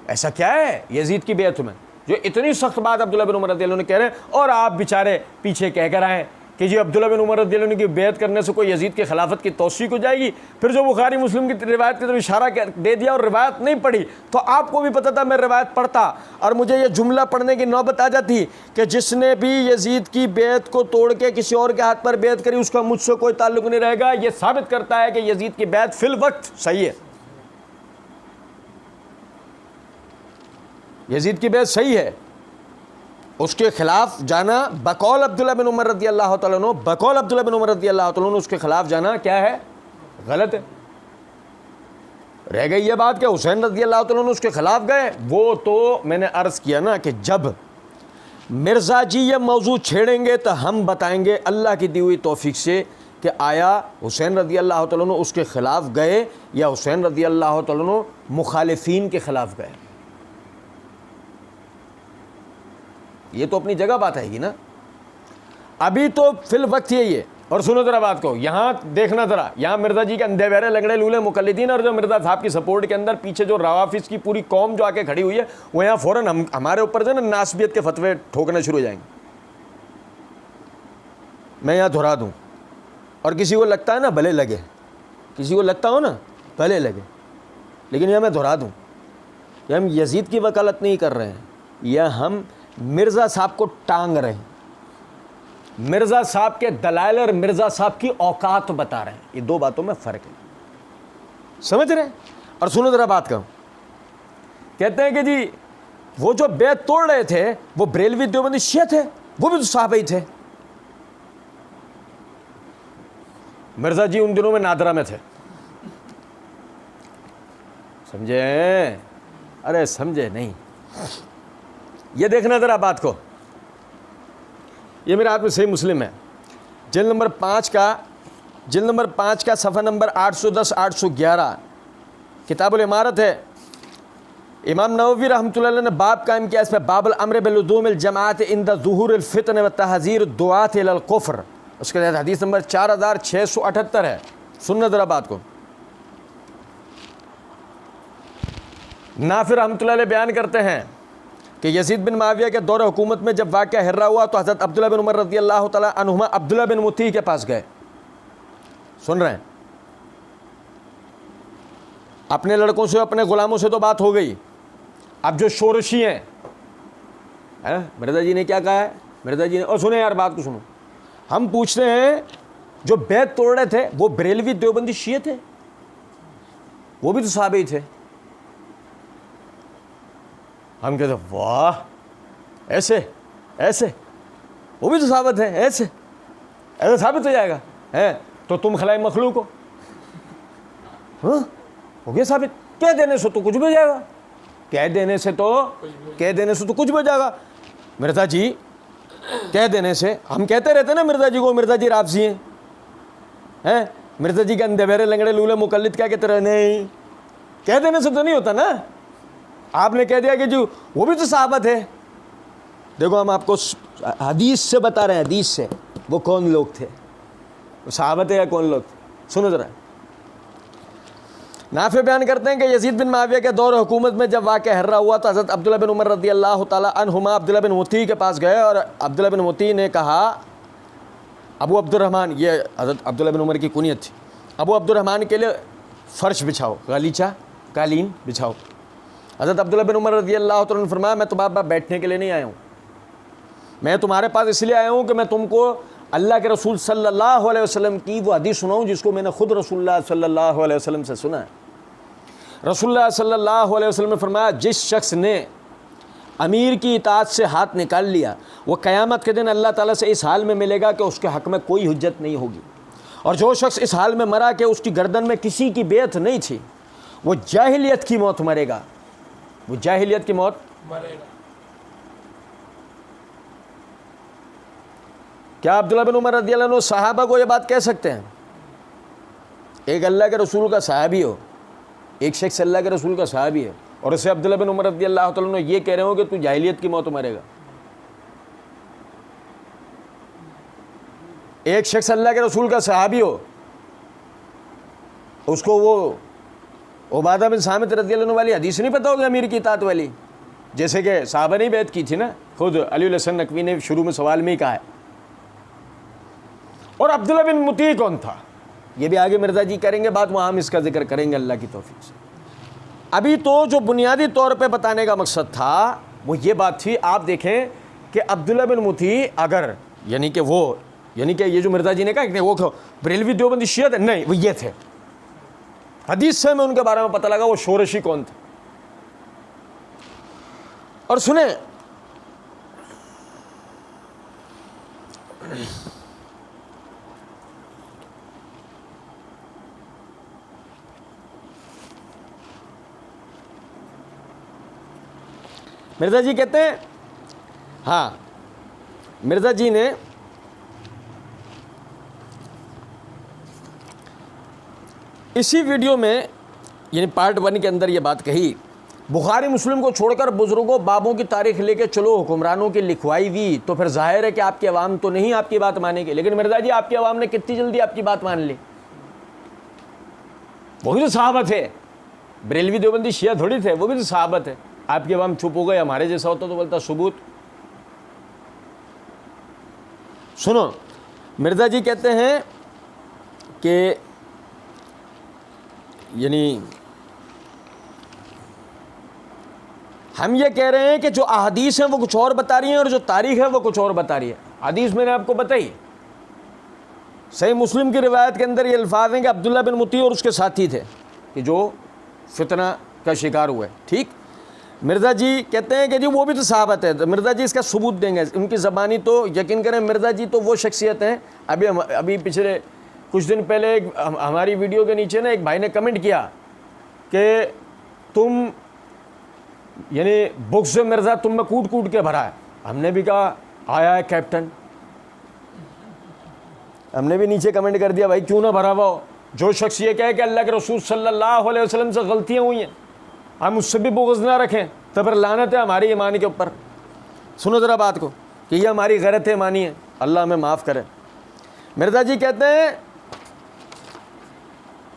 ایسا کیا ہے یزید کی بیعت میں جو اتنی سخت بات عبداللہ بن عمر رضی اللہ عنہ کہہ رہے ہیں، اور آپ بیچارے پیچھے کہہ کر آئے کہ جی عبداللہ بن عمر رضی اللہ عنہ کی بیعت کرنے سے کوئی یزید کی خلافت کی توثیق ہو جائے گی. پھر جو بخاری مسلم کی روایت کی طرف اشارہ دے دیا اور روایت نہیں پڑھی، تو آپ کو بھی پتہ تھا میں روایت پڑھتا اور مجھے یہ جملہ پڑھنے کی نوبت آ جاتی کہ جس نے بھی یزید کی بیعت کو توڑ کے کسی اور کے ہاتھ پر بیعت کری اس کا مجھ سے کوئی تعلق نہیں رہے گا. یہ ثابت کرتا ہے کہ یزید کی بیعت فی الوقت صحیح ہے، یزید کی بیعت صحیح ہے. اس کے خلاف جانا بقول عبداللہ بن عمر رضی اللہ تعالیٰ عنہ، بقول عبداللہ بن عمر رضی اللہ تعالیٰ عنہ اس کے خلاف جانا کیا ہے؟ غلط ہے. رہ گئی یہ بات کہ حسین رضی اللہ تعالیٰ عنہ اس کے خلاف گئے. وہ تو میں نے عرض کیا نا کہ جب مرزا جی یہ موضوع چھیڑیں گے تو ہم بتائیں گے اللہ کی دی ہوئی توفیق سے کہ آیا حسین رضی اللہ تعالیٰ عنہ اس کے خلاف گئے یا حسین رضی اللہ تعالیٰ عنہ مخالفین کے خلاف گئے. یہ تو اپنی جگہ بات آئے گی نا. ابھی تو فی الوقت یہی ہے. اور سنو ذرا بات کو, یہاں دیکھنا ذرا, یہاں مرزا جی کے اندھے بہرے لنگڑے لولے مقلدین اور جو مرزا صاحب کی سپورٹ کے اندر پیچھے جو روافظ کی پوری قوم جو آ کے کھڑی ہوئی ہے, وہ یہاں فوراً ہمارے اوپر جو ہے نا ناسبیت کے فتوے ٹھوکنے شروع ہو جائیں گے. میں یہاں دہرا دوں, اور کسی کو لگتا ہے نا بھلے لگے, کسی کو لگتا ہو نا بھلے لگے, لیکن یہ میں دہرا دوں, یہ ہم یزید کی وکالت نہیں کر رہے ہیں, یہ ہم مرزا صاحب کو ٹانگ رہے ہیں, مرزا صاحب کے دلائل اور مرزا صاحب کی اوقات بتا رہے ہیں. یہ دو باتوں میں فرق ہے, سمجھ رہے ہیں. اور سنو ذرا بات کا, کہتے ہیں کہ جی وہ جو بیعت توڑ رہے تھے وہ بریلوی دیوبندی شیعہ تھے, وہ بھی تو صحابہ ہی تھے. مرزا جی ان دنوں میں نادرہ میں تھے, سمجھے؟ ارے سمجھے نہیں. یہ دیکھنا ذرا بات کو, یہ میرے ہاتھ میں صحیح مسلم ہے, جلد نمبر 5 کا صفحہ نمبر 810 811 کتاب الامارت ہے. امام نووی رحمۃ اللہ علیہ نے باب قائم کیا اس پہ, باب الامر بلزوم الجماعت عند ظہور الفتن وتحذیر الدعاة الی الکفر. اس کے تحت حدیث نمبر 4678 ہے. سننا ذرا بات کو. نافع رحمۃ اللہ علیہ بیان کرتے ہیں کہ یزید بن معاویہ کے دور حکومت میں جب واقعہ ہررا ہوا تو حضرت عبداللہ بن عمر رضی اللہ تعالیٰ عنہما عبداللہ بن مطیع کے پاس گئے. سن رہے ہیں؟ اپنے لڑکوں سے اپنے غلاموں سے تو بات ہو گئی, اب جو شورشی ہیں, مرزا جی نے کیا کہا ہے, مرزا جی نے, اور سنیں یار بات کو سنو, ہم پوچھتے ہیں جو بیعت توڑ رہے تھے وہ بریلوی دیوبندی شیعہ تھے, وہ بھی تو صحابہ ہی تھے. ہم کہتے ہیں واہ ایسے ایسے, وہ بھی تو ثابت ہے, ایسے ایسے ثابت ہو جائے گا, تو تم خلائے مخلوق ہو, ہو گیا ثابت. کہہ دینے سے تو کچھ بھی ہو جائے گا, کہہ دینے سے تو کچھ بھی ہو جائے گا. مرزا جی کہہ دینے سے, ہم کہتے رہتے نا مرزا جی کو, مرزا جی رافضی ہیں, مرزا جی کے اندھے بہرے لنگڑے لولے مقلد کیا کہتے رہے, نہیں کہہ دینے سے تو نہیں ہوتا نا. آپ نے کہہ دیا کہ جو وہ بھی تو صحابت ہے. دیکھو ہم آپ کو حدیث سے بتا رہے ہیں, حدیث سے, وہ کون لوگ تھے, وہ صحابت ہے یا کون لوگ تھے. سنو ذرا, نافع بیان کرتے ہیں کہ یزید بن معاویہ کے دور حکومت میں جب واقعہ ہررا ہوا تو حضرت عبداللہ بن عمر رضی اللہ تعالیٰ عنہما عبداللہ بن مطیع کے پاس گئے, اور عبداللہ بن مطیع نے کہا, ابو عبد الرحمن, یہ حضرت عبداللہ بن عمر کی کنیت تھی, ابو عبد الرحمن کے لیے فرش بچھاؤ, غالیچہ قالین بچھاؤ. حضرت عبداللہ بن عمر رضی اللہ تعالیٰ نے فرمایا, میں تمہارے پاس بیٹھنے کے لیے نہیں آیا ہوں, میں تمہارے پاس اس لیے آیا ہوں کہ میں تم کو اللہ کے رسول صلی اللہ علیہ وسلم کی وہ حدیث سناؤں جس کو میں نے خود رسول اللہ صلی اللہ علیہ وسلم سے سنا ہے. رسول اللہ صلی اللہ علیہ وسلم نے فرمایا, جس شخص نے امیر کی اطاعت سے ہاتھ نکال لیا وہ قیامت کے دن اللہ تعالیٰ سے اس حال میں ملے گا کہ اس کے حق میں کوئی حجت نہیں ہوگی, اور جو شخص اس حال میں مرا کہ اس کی گردن میں کسی کی بیعت نہیں تھی وہ جاہلیت کی موت مرے گا, وہ جاہلیت کی موت مرے گا. کیا عبداللہ بن عمر رضی اللہ عنہ صحابہ کو یہ بات کہہ سکتے ہیں؟ ایک اللہ کے رسول کا صحابی ہو, ایک شخص اللہ کے رسول کا صحابی ہے, اور اسے عبداللہ بن عمر رضی اللہ تعالیٰ عنہ یہ کہہ رہے ہو کہ تو جاہلیت کی موت مرے گا. ایک شخص اللہ کے رسول کا صحابی ہو, اس کو وہ عبادہ بن صامت رضی اللہ عنہ والی حدیث نہیں پتہ ہوگی امیر کی اطاعت والی, جیسے کہ صحابہ نے بیعت کی تھی نا, خود علی الحسن نقوی نے شروع میں سوال میں ہی کہا ہے. اور عبداللہ بن مطیع کون تھا, یہ بھی آگے مرزا جی کریں گے بات, وہاں ہم اس کا ذکر کریں گے اللہ کی توفیق سے. ابھی تو جو بنیادی طور پہ بتانے کا مقصد تھا وہ یہ بات تھی, آپ دیکھیں کہ عبداللہ بن مطیع اگر یعنی کہ یہ جو مرزا جی نے کہا کہ وہ بریلوی دیوبندی شیعہ تھے, نہیں, وہ یہ تھے. حدیث سے میں ان کے بارے میں پتہ لگا وہ شورشی کون تھے. اور سنیں, مرزا جی کہتے ہیں ہاں مرزا جی نے اسی ویڈیو میں یعنی پارٹ 1 کے اندر یہ بات کہی، بخاری مسلم کو چھوڑ کر بزرگوں بابوں کی تاریخ لے کے چلو، حکمرانوں کی لکھوائی ہوئی تو پھر ظاہر ہے کہ آپ کی عوام تو نہیں آپ کی بات مانے گی۔ لیکن مرزا جی آپ کی عوام نے کتنی جلدی آپ کی بات مان لی، وہ بھی تو صحابہ تھے، بریلوی دیوبندی شیعہ تھوڑی تھے، وہ بھی تو صحابہ تھے۔ آپ کی عوام چپ ہو گئے، ہمارے جیسا ہوتا تو بولتا ثبوت۔ سنو، مرزا جی کہتے ہیں کہ یعنی ہم یہ کہہ رہے ہیں کہ جو احادیث ہیں وہ کچھ اور بتا رہی ہیں اور جو تاریخ ہے وہ کچھ اور بتا رہی ہے۔ حدیث میں نے آپ کو بتائی، صحیح مسلم کی روایت کے اندر یہ الفاظ ہیں کہ عبداللہ بن مطیع اور اس کے ساتھی تھے کہ جو فتنہ کا شکار ہوئے، ٹھیک۔ مرزا جی کہتے ہیں کہ جی وہ بھی تو صحابت ہے، مرزا جی اس کا ثبوت دیں گے، ان کی زبانی تو یقین کریں مرزا جی تو وہ شخصیت ہیں۔ ابھی پچھلے کچھ دن پہلے ہماری ویڈیو کے نیچے نا ایک بھائی نے کمنٹ کیا کہ تم یعنی بغض مرزا تم میں کوٹ کوٹ کے بھرا ہے۔ ہم نے بھی کہا آیا ہے کیپٹن، ہم نے بھی نیچے کمنٹ کر دیا بھائی کیوں نہ بھرا ہوا ہو، جو شخص یہ کہے کہ اللہ کے رسول صلی اللہ علیہ وسلم سے غلطیاں ہوئی ہیں ہم اس سے بھی بغض نہ رکھیں تو پھر لعنت ہے ہماری ایمان کے اوپر۔ سنو ذرا بات کو کہ یہ ہماری غیرت ایمانی ہے، اللہ ہمیں معاف کرے۔ مرزا جی کہتے ہیں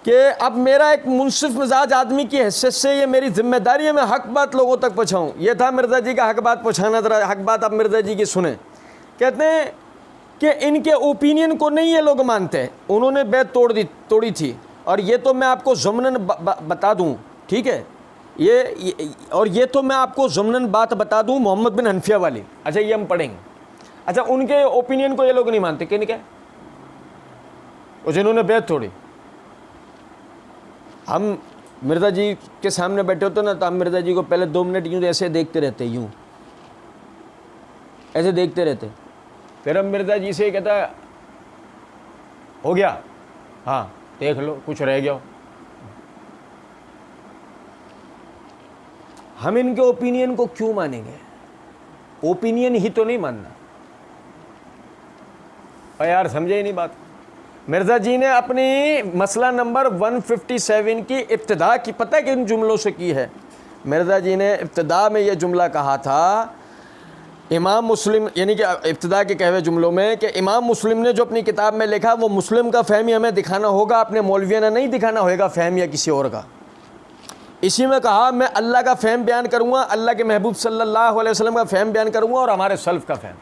کہ اب میرا ایک منصف مزاج آدمی کی حیثیت سے یہ میری ذمہ داری ہے میں حق بات لوگوں تک پہنچاؤں۔ یہ تھا مرزا جی کا حق بات پہنچانا، ذرا حق بات آپ مرزا جی کی سنیں۔ کہتے ہیں کہ ان کے اوپینین کو نہیں یہ لوگ مانتے، انہوں نے بیعت توڑی تھی، اور یہ تو میں آپ کو ضمناً بتا دوں، ٹھیک ہے، یہ تو میں آپ کو ضمناً بات بتا دوں محمد بن حنفیہ والی۔ اچھا یہ ہم پڑھیں گے۔ اچھا ان کے اوپینین کو یہ لوگ نہیں مانتے، کن کے؟ جنہوں نے بیعت توڑی۔ ہم مرزا جی کے سامنے بیٹھے ہوتے نا تو ہم مرزا جی کو پہلے 2 منٹ یوں ایسے دیکھتے رہتے، یوں ایسے دیکھتے رہتے، پھر ہم مرزا جی سے کہتا ہے ہو گیا، ہاں دیکھ لو کچھ رہ گیا ہو۔ ہم ان کے اوپینین کو کیوں مانیں گے؟ اوپینین ہی تو نہیں ماننا، اور یار سمجھے ہی نہیں بات۔ مرزا جی نے اپنی مسئلہ نمبر 157 کی ابتدا کی پتہ ہے کن جملوں سے کی ہے؟ مرزا جی نے ابتدا میں یہ جملہ کہا تھا امام مسلم، یعنی کہ ابتدا کے کہوے جملوں میں کہ امام مسلم نے جو اپنی کتاب میں لکھا وہ مسلم کا فہم ہمیں دکھانا ہوگا، اپنے مولویانہ نہیں دکھانا ہوگا فہم یا کسی اور کا۔ اسی میں کہا میں اللہ کا فہم بیان کروں گا، اللہ کے محبوب صلی اللہ علیہ وسلم کا فہم بیان کروں گا اور ہمارے سلف کا فہم۔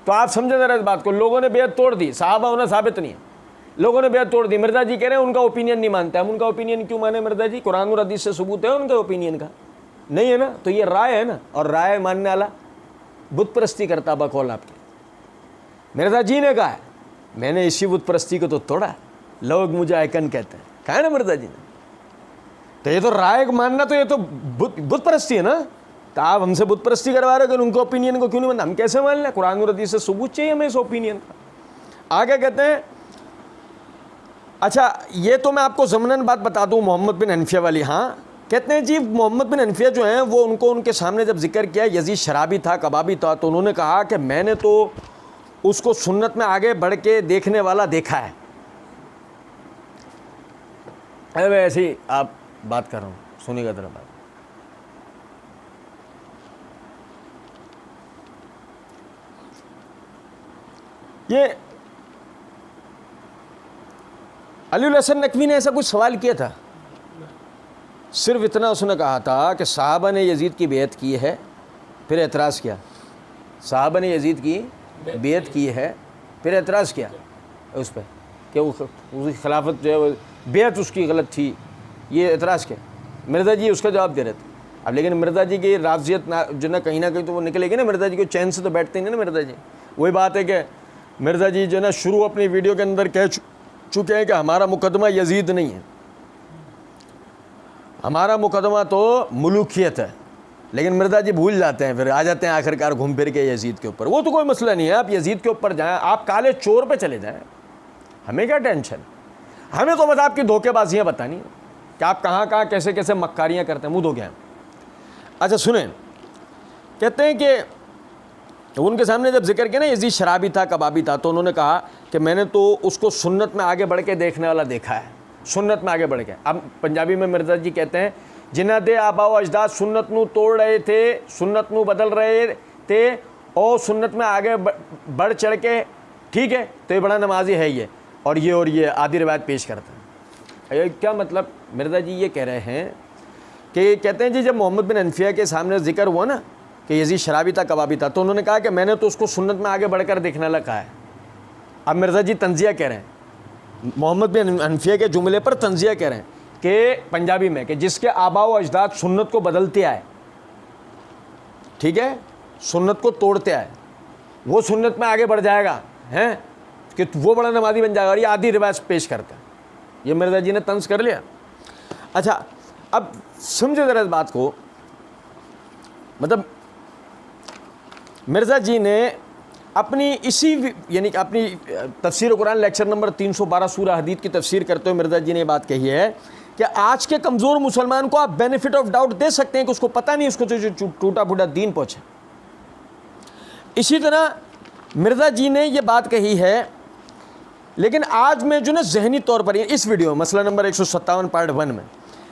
تو آپ سمجھیں ذرا اس بات کو، لوگوں نے بیعت توڑ دی، صحابہ ہونا ثابت نہیں ہے، لوگوں نے بیعت توڑ دی، مرزا جی کہہ رہے ہیں ان کا اوپینین نہیں مانتا۔ ہم ان کا اوپینین کیوں مانے مرزا جی؟ قرآن اور حدیث سے ثبوت ہے ان کے اوپینین کا؟ نہیں ہے نا، تو یہ رائے ہے نا، اور رائے ماننے والا بت پرستی کرتا بقول آپ کے۔ مرزا جی نے کہا ہے میں نے اسی بت پرستی کو تو توڑا، لوگ مجھے آئکن کہتے ہیں، کہا ہے نا مرزا جی نے۔ تو یہ تو رائے ماننا تو یہ تو بت پرستی ہے نا، تو آپ ہم سے بت پرستی کروا رہے ہو کہ ان کے اوپینین کو کیوں نہیں ماننا؟ ہم کیسے مان لیں؟ قرآن اور حدیث سے ثبوت چاہیے ہمیں اس اوپینین کا۔ آگے کہتے ہیں اچھا یہ تو میں آپ کو ضمناً بات بتا دوں محمد بن حنفیہ والی۔ ہاں کہتے ہیں جی محمد بن حنفیہ جو ہیں وہ ان کے سامنے جب ذکر کیا یزید شرابی تھا، کبابی تھا، تو انہوں نے کہا کہ میں نے تو اس کو سنت میں آگے بڑھ کے دیکھنے والا دیکھا ہے۔ میں ایسے ہی آپ بات کر رہا ہوں، سنیے گا ذرا بات۔ یہ علی الحسن نقوی نے ایسا کچھ سوال کیا تھا، صرف اتنا اس نے کہا تھا کہ صحابہ نے یزید کی بیعت کی ہے، پھر اعتراض کیا، صحابہ نے یزید کی بیعت کی ہے پھر اعتراض کیا اس پہ کہ اس کی خلافت جو ہے بیعت اس کی غلط تھی، یہ اعتراض کیا۔ مرزا جی اس کا جواب دے رہے تھے۔ اب لیکن مرزا جی کی رافضیت جو نہ کہیں تو وہ نکلے گی نا، مرزا جی کو چین سے تو بیٹھتے نہیں نا مرزا جی۔ وہی بات ہے کہ مرزا جی جو ہے نا شروع اپنی ویڈیو کے اندر کہہ چکے ہیں کہ ہمارا مقدمہ یزید نہیں ہے، ہمارا مقدمہ تو ملوکیت ہے، لیکن مرزا جی بھول جاتے ہیں، پھر آ جاتے ہیں آخر کار گھوم پھر کے یزید کے اوپر۔ وہ تو کوئی مسئلہ نہیں ہے، آپ یزید کے اوپر جائیں، آپ کالے چور پہ چلے جائیں، ہمیں کیا ٹینشن، ہمیں تو بس آپ کی دھوکے بازیاں بتانی کہ آپ کہاں کیسے کیسے مکاریاں کرتے ہیں، منہ دھو گئے ہیں۔ اچھا سنیں، کہتے ہیں کہ ان کے سامنے جب ذکر کیا نا یزید شرابی تھا کبابی تھا، تو انہوں نے کہا کہ میں نے تو اس کو سنت میں آگے بڑھ کے دیکھنے والا دیکھا ہے، سنت میں آگے بڑھ کے. اب پنجابی میں مرزا جی کہتے ہیں جنہ دے آبا و اجداد سنت نو توڑ رہے تھے، سنت نو بدل رہے تھے اور سنت میں آگے بڑھ چڑھ کے، ٹھیک ہے، تو یہ بڑا نمازی ہے یہ، اور یہ آدھی روایت پیش کرتا ہے. کیا مطلب؟ مرزا جی یہ کہہ رہے ہیں کہ کہتے ہیں جی جب محمد بن حنفیہ کے سامنے ذکر ہوا نا کہ یزید شرابی تھا کبابی تھا، تو انہوں نے کہا کہ میں نے تو اس کو سنت میں آگے بڑھ کر دیکھنے لگا ہے. اب مرزا جی تنزیہ کہہ رہے ہیں، محمد بن حنفیہ کے جملے پر تنزیہ کہہ رہے ہیں کہ پنجابی میں کہ جس کے آبا و اجداد سنت کو بدلتے آئے، ٹھیک ہے، سنت کو توڑتے آئے، وہ سنت میں آگے بڑھ جائے گا ہیں کہ وہ بڑا نمازی بن جائے گا، اور یہ آدھی روایت پیش کرتا ہے. یہ مرزا جی نے طنز کر لیا. اچھا اب سمجھو ذرا اس بات کو، مطلب مرزا جی نے اپنی یعنی کہ اپنی تفسیر قرآن لیکچر نمبر 312 سورہ حدید کی تفسیر کرتے ہوئے مرزا جی نے یہ بات کہی ہے کہ آج کے کمزور مسلمان کو آپ بینیفٹ آف ڈاؤٹ دے سکتے ہیں کہ اس کو پتہ نہیں اس کو جو ٹوٹا پھوٹا دین پہنچا. اسی طرح مرزا جی نے یہ بات کہی ہے، لیکن آج میں جو نا ذہنی طور پر اس ویڈیو مسئلہ نمبر 157 پارٹ 1 میں،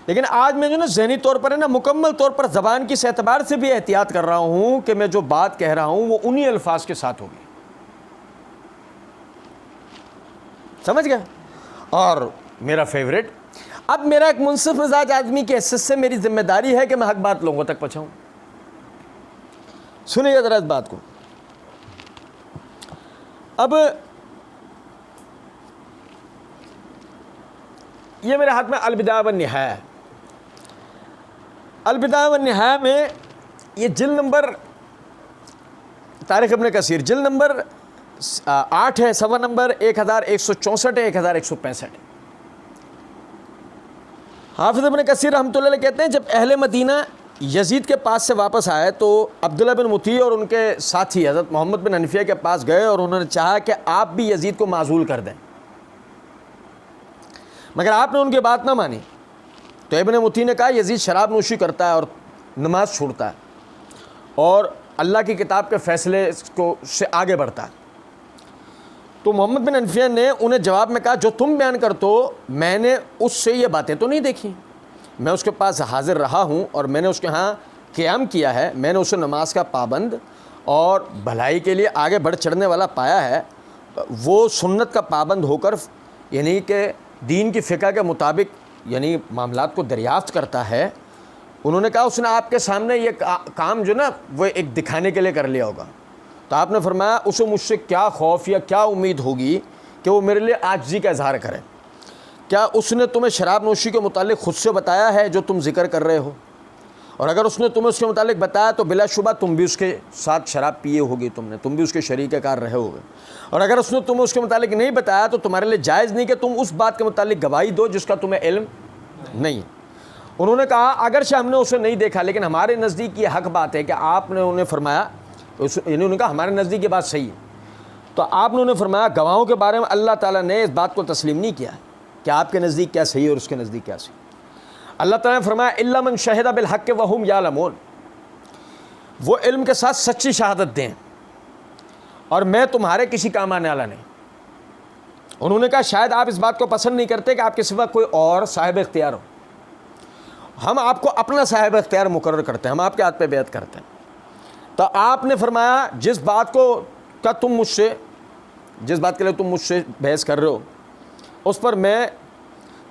لیکن آج میں جو نا ذہنی طور پر ہے نا مکمل طور پر زبان کی اعتبار سے بھی احتیاط کر رہا ہوں کہ میں جو بات کہہ رہا ہوں وہ انہی الفاظ کے ساتھ ہوگی. سمجھ گئے؟ اور میرا فیوریٹ، اب میرا ایک منصف مزاج آدمی کی حیثیت سے میری ذمہ داری ہے کہ میں حق بات لوگوں تک پہنچاؤں. سنیے ذرا اس بات کو. اب یہ میرے ہاتھ میں البدایہ والنہایہ، البدایہ والنہایہ میں یہ جلد نمبر تاریخ ابن کثیر جلد نمبر 8 ہے، صفحہ نمبر 1164 ہے، 1165. حافظ ابن کثیر رحمۃ اللہ علیہ کہتے ہیں جب اہل مدینہ یزید کے پاس سے واپس آئے تو عبداللہ بن مطیع اور ان کے ساتھی حضرت محمد بن حنفیہ کے پاس گئے اور انہوں نے چاہا کہ آپ بھی یزید کو معزول کر دیں، مگر آپ نے ان کی بات نہ مانی. تو ابن مطیع نے کہا یزید شراب نوشی کرتا ہے اور نماز چھوڑتا ہے اور اللہ کی کتاب کے فیصلے سے آگے بڑھتا ہے. تو محمد بن حنفیہ نے انہیں جواب میں کہا جو تم بیان کرتے ہو میں نے اس سے یہ باتیں تو نہیں دیکھی، میں اس کے پاس حاضر رہا ہوں اور میں نے اس کے ہاں قیام کیا ہے، میں نے اسے نماز کا پابند اور بھلائی کے لیے آگے بڑھ چڑھنے والا پایا ہے. وہ سنت کا پابند ہو کر یعنی کہ دین کی فقہ کے مطابق یعنی معاملات کو دریافت کرتا ہے. انہوں نے کہا اس نے آپ کے سامنے یہ کام جو نا وہ ایک دکھانے کے لیے کر لیا ہوگا. تو آپ نے فرمایا اسے مجھ سے کیا خوف یا کیا امید ہوگی کہ وہ میرے لیے عاجزی کا اظہار کرے؟ کیا اس نے تمہیں شراب نوشی کے متعلق خود سے بتایا ہے جو تم ذکر کر رہے ہو؟ اور اگر اس نے تمہیں اس کے متعلق بتایا تو بلا شبہ تم بھی اس کے ساتھ شراب پیے ہوگی، تم بھی اس کے شریک کار رہے ہوگے. اور اگر اس نے تمہیں اس کے متعلق نہیں بتایا تو تمہارے لیے جائز نہیں کہ تم اس بات کے متعلق گواہی دو جس کا تمہیں علم نہیں. انہوں نے کہا اگرچہ ہم نے اسے نہیں دیکھا لیکن ہمارے نزدیک یہ حق بات ہے کہ آپ نے انہیں فرمایا، یعنی انہوں نے کہا ہمارے نزدیک یہ بات صحیح ہے. تو آپ نے انہیں فرمایا گواہوں کے بارے میں اللہ تعالیٰ نے اس بات کو تسلیم نہیں کیا کہ آپ کے نزدیک کیا صحیح اور اس کے نزدیک کیا صحیح. اللہ تعالیٰ نے فرمایا الا من شہد بالحق وهم یعلمون، وہ علم کے ساتھ سچی شہادت دیں اور میں تمہارے کسی کام آنے والا نہیں. انہوں نے کہا شاید آپ اس بات کو پسند نہیں کرتے کہ آپ کے سوا کوئی اور صاحب اختیار ہو، ہم آپ کو اپنا صاحب اختیار مقرر کرتے ہیں، ہم آپ کے ہاتھ پہ بیعت کرتے ہیں. تو آپ نے فرمایا جس بات کے لیے تم مجھ سے بحث کر رہے ہو اس پر میں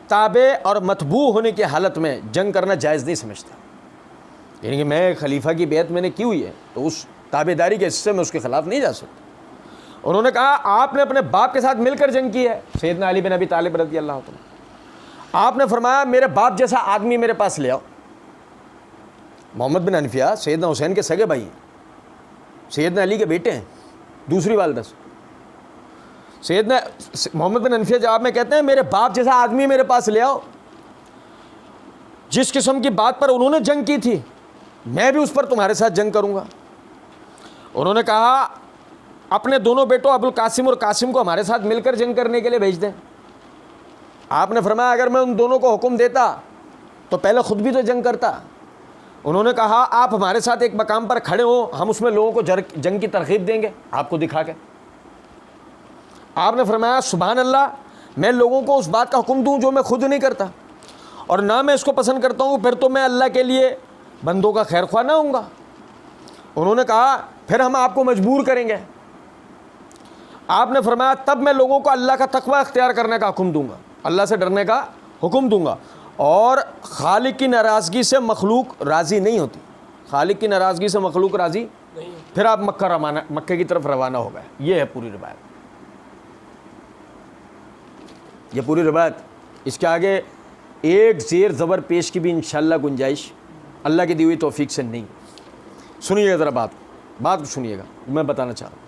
تابع اور متبوع ہونے کی حالت میں جنگ کرنا جائز نہیں سمجھتا. یعنی کہ میں خلیفہ کی بیعت میں نے کی ہوئی ہے تو اس تابع داری کے حصے میں اس کے خلاف نہیں جا سکتا. انہوں نے کہا آپ نے اپنے باپ کے ساتھ مل کر جنگ کی ہے، سیدنا علی بن ابی طالب رضی اللہ عنہ. آپ نے فرمایا میرے باپ جیسا آدمی میرے پاس لے آؤ. محمد بن حنفیہ سیدنا حسین کے سگے بھائی ہیں، سیدنا علی کے بیٹے ہیں، دوسری والدہ سے. سیدنا محمد بن حنفیہ جواب میں کہتے ہیں میرے باپ جیسا آدمی میرے پاس لے آؤ، جس قسم کی بات پر انہوں نے جنگ کی تھی میں بھی اس پر تمہارے ساتھ جنگ کروں گا. انہوں نے کہا اپنے دونوں بیٹوں ابو القاسم اور قاسم کو ہمارے ساتھ مل کر جنگ کرنے کے لیے بھیج دیں. آپ نے فرمایا اگر میں ان دونوں کو حکم دیتا تو پہلے خود بھی تو جنگ کرتا. انہوں نے کہا آپ ہمارے ساتھ ایک مقام پر کھڑے ہوں، ہم اس میں لوگوں کو جنگ کی ترغیب دیں گے آپ کو دکھا کے۔ آپ نے فرمایا سبحان اللہ، میں لوگوں کو اس بات کا حکم دوں جو میں خود نہیں کرتا، اور نہ میں اس کو پسند کرتا ہوں، پھر تو میں اللہ کے لیے بندوں کا خیر خواہ نہ ہوں گا۔ انہوں نے کہا پھر ہم آپ کو مجبور کریں گے۔ آپ نے فرمایا تب میں لوگوں کو اللہ کا تقوی اختیار کرنے کا حکم دوں گا، اللہ سے ڈرنے کا حکم دوں گا، اور خالق کی ناراضگی سے مخلوق راضی نہیں ہوتی، خالق کی ناراضگی سے مخلوق راضی نہیں۔ پھر آپ مکہ کی طرف روانہ ہو گئے۔ یہ ہے پوری روایت، یہ پوری روایت۔ اس کے آگے ایک زیر زبر پیش کی بھی انشاءاللہ گنجائش اللہ کی دی ہوئی توفیق سے نہیں۔ سنیے گا ذرا بات سنیے گا، میں بتانا چاہ رہا ہوں۔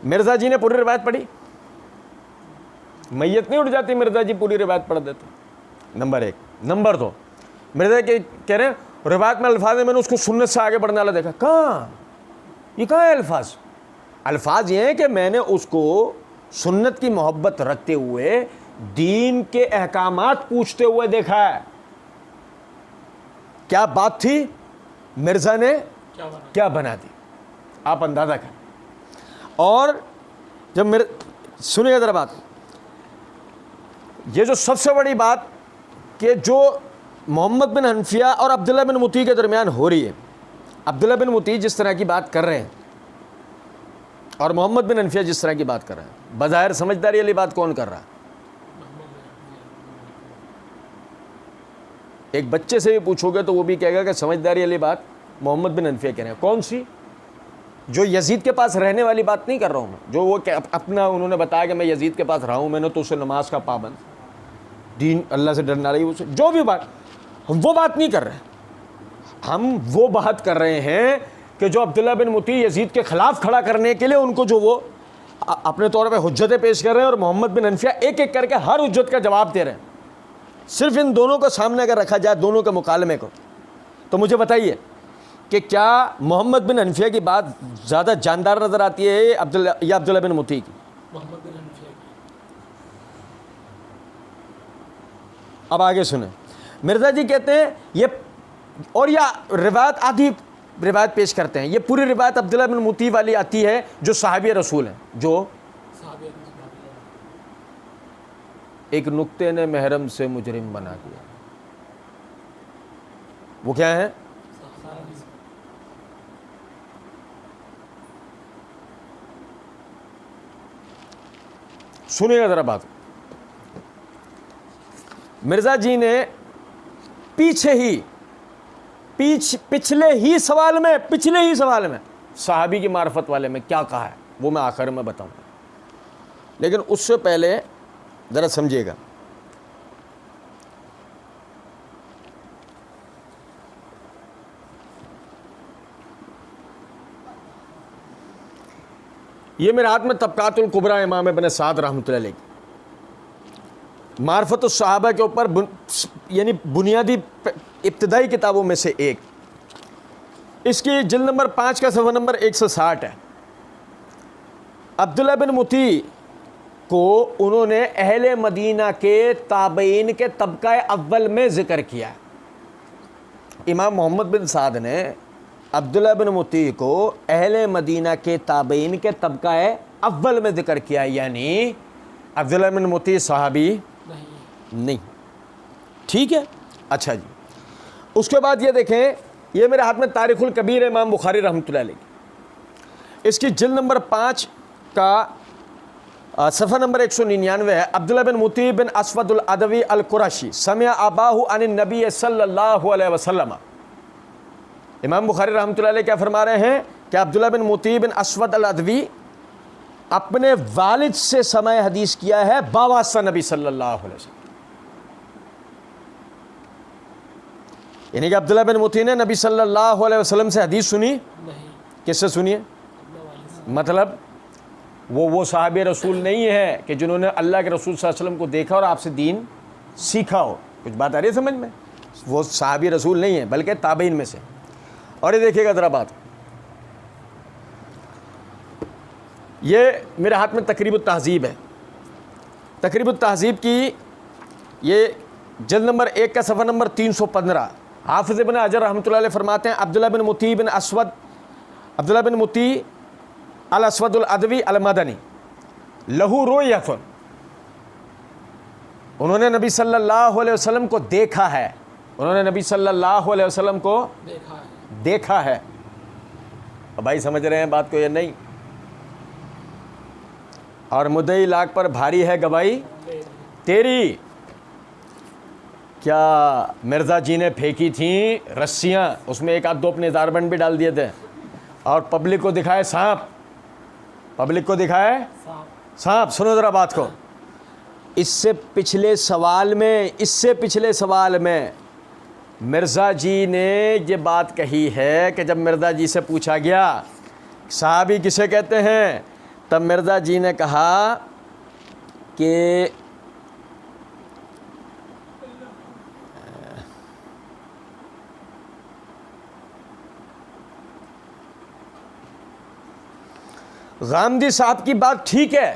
مرزا جی نے پوری روایت پڑھی، میت نہیں اٹھ جاتی مرزا جی پوری روایت پڑھ دیتے، نمبر ایک۔ نمبر دو، مرزا کہہ رہے ہیں روایت میں الفاظ ہیں، میں نے اس کو سنت سے آگے بڑھنے والا دیکھا۔ کہاں ہے الفاظ یہ ہیں کہ میں نے اس کو سنت کی محبت رکھتے ہوئے دین کے احکامات پوچھتے ہوئے دیکھا ہے۔ کیا بات تھی، مرزا نے کیا بنا دی، آپ اندازہ کریں۔ اور جب سنیے گا ذرا بات، یہ جو سب سے بڑی بات کہ جو محمد بن حنفیہ اور عبداللہ بن مطیع کے درمیان ہو رہی ہے، عبداللہ بن مطیع جس طرح کی بات کر رہے ہیں اور محمد بن حنفیہ جس طرح کی بات کر رہے ہیں، بظاہر سمجھداری والی بات کون کر رہا ہے؟ ایک بچے سے بھی پوچھو گے تو وہ بھی کہے گا کہ سمجھداری والی بات محمد بن حنفیہ کہہ رہے ہیں۔ کون سی؟ جو یزید کے پاس رہنے والی بات نہیں کر رہا ہوں میں، جو وہ اپنا انہوں نے بتایا کہ میں یزید کے پاس رہا ہوں، میں نے تو اسے نماز کا پابند، دین اللہ سے ڈرنا رہی، اسے جو بھی بات، ہم وہ بات نہیں کر رہے ہیں۔ ہم وہ بات کر رہے ہیں کہ جو عبداللہ بن مطیع یزید کے خلاف کھڑا کرنے کے لیے ان کو جو وہ اپنے طور پہ حجتیں پیش کر رہے ہیں، اور محمد بن حنفیہ ایک ایک کر کے ہر حجت کا جواب دے رہے ہیں۔ صرف ان دونوں کو سامنے اگر رکھا جائے، دونوں کے مکالمے کو، تو مجھے بتائیے کہ کیا محمد بن حنفیہ کی بات زیادہ جاندار نظر آتی ہے یا عبداللہ بن مطیع کی؟ محمد بن حنفیہ کی۔ اب آگے سنیں، مرزا جی کہتے ہیں یہ، اور یا روایت آدھی روایت پیش کرتے ہیں، یہ پوری روایت عبداللہ بن مطیع والی آتی ہے جو صحابی رسول ہیں، جو ایک نکتے نے محرم سے مجرم بنا دیا۔ وہ کیا ہے؟ سنیے گا ذرا بات۔ مرزا جی نے پچھلے ہی سوال میں صحابی کی معرفت والے میں کیا کہا ہے وہ میں آخر میں بتاؤں گا، لیکن اس سے پہلے ذرا سمجھیے گا۔ یہ میرے ہاتھ میں طبقات الکبریٰ امام ابن سعد رحمۃ اللہ علیہ کی معرفت الصحابہ کے اوپر یعنی بنیادی ابتدائی کتابوں میں سے ایک، اس کی جلد نمبر 5 کا صفحہ نمبر 160 ہے۔ عبداللہ بن مطیع کو انہوں نے اہل مدینہ کے تابعین کے طبقہ اول میں ذکر کیا ہے۔ امام محمد بن سعد نے عبداللہ بن مطیع کو اہل مدینہ کے تابعین کے طبقہ اول میں ذکر کیا ہے، یعنی عبداللہ بن مطیع صحابی نہیں۔ ٹھیک ہے، اچھا جی۔ اس کے بعد یہ دیکھیں، یہ میرے ہاتھ میں تاریخ الکبیر امام بخاری رحمۃ اللہ علیہ، اس کی جلد نمبر 5 کا صفحہ نمبر 199 ہے۔ عبداللہ بن مطیع بن اسود العدوی القرشی سمع اباہ عن النبی صلی اللہ علیہ وسلم۔ امام بخاری رحمۃ اللہ علیہ کیا فرما رہے ہیں کہ عبداللہ بن مطیع بن اسود العدوی اپنے والد سے سماع حدیث کیا ہے باواسطہ نبی صلی اللہ علیہ وسلم، یعنی کہ عبداللہ بن مطیع نے نبی صلی اللہ علیہ وسلم سے حدیث سنی نہیں۔ کس سے سنی ہے؟ مطلب وہ صحابی رسول نہیں ہے کہ جنہوں نے اللہ کے رسول صلی اللہ علیہ وسلم کو دیکھا اور آپ سے دین سیکھا ہو۔ کچھ بات آ رہی ہے سمجھ میں؟ وہ صحابی رسول نہیں ہے بلکہ تابعین میں سے۔ اور یہ دیکھیے گا ذرا بات، یہ میرے ہاتھ میں تقریب التہذیب ہے۔ تقریب التہذیب کی یہ جلد نمبر 1 کا صفحہ نمبر 315، حافظ ابن حجر رحمۃ اللہ علیہ فرماتے ہیں عبداللہ بن مطیع الاسود العدوی المدنی لہو رؤیۃ، انہوں نے نبی صلی اللہ علیہ وسلم کو دیکھا ہے، انہوں نے نبی صلی اللہ علیہ وسلم کو دیکھا ہے۔ اب بھائی سمجھ رہے ہیں بات کو یا نہیں؟ اور مدعی لاکھ پر بھاری ہے گواہی تیری، کیا مرزا جی نے پھینکی تھیں رسیاں، اس میں ایک آدھ دو اپنے داربند بھی ڈال دیے تھے، اور پبلک کو دکھائے سانپ، پبلک کو دکھائے سانپ۔ سنو ذرا بات کو، اس سے پچھلے سوال میں مرزا جی نے یہ بات کہی ہے کہ جب مرزا جی سے پوچھا گیا صحابی کسے کہتے ہیں، تب مرزا جی نے کہا کہ غامدی صاحب کی بات ٹھیک ہے،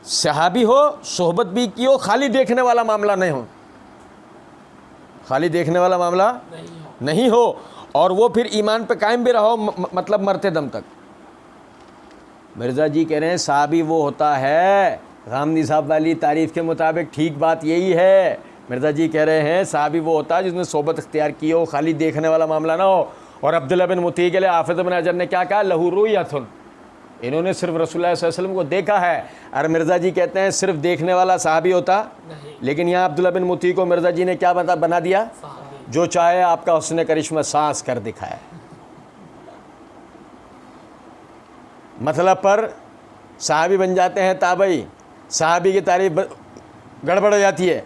صحابی ہو، صحبت بھی کی ہو، خالی دیکھنے والا معاملہ نہیں ہو، خالی دیکھنے والا معاملہ نہیں ہو، اور وہ پھر ایمان پہ قائم بھی رہو، مطلب مرتے دم تک۔ مرزا جی کہہ رہے ہیں صحابی وہ ہوتا ہے، غامدی صاحب والی تعریف کے مطابق ٹھیک بات یہی ہے، مرزا جی کہہ رہے ہیں صحابی وہ ہوتا ہے جس نے صحبت اختیار کی ہو، خالی دیکھنے والا معاملہ نہ ہو۔ اور عبداللہ بن مطیع کے لیے حافظ ابن حجر نے کیا کہا، لہو رؤیۃ، انہوں نے صرف رسول اللہ صلی اللہ علیہ وسلم کو دیکھا ہے، اور مرزا جی کہتے ہیں صرف دیکھنے والا صحابی ہوتا لیکن یہاں عبداللہ بن مطیع کو مرزا جی نے کیا بنا دیا، جو چاہے آپ کا حسن کرشمہ سانس کر دکھائے۔ مطلب پر صحابی بن جاتے ہیں تابعی، صحابی کی تعریف گڑبڑ ہو جاتی ہے،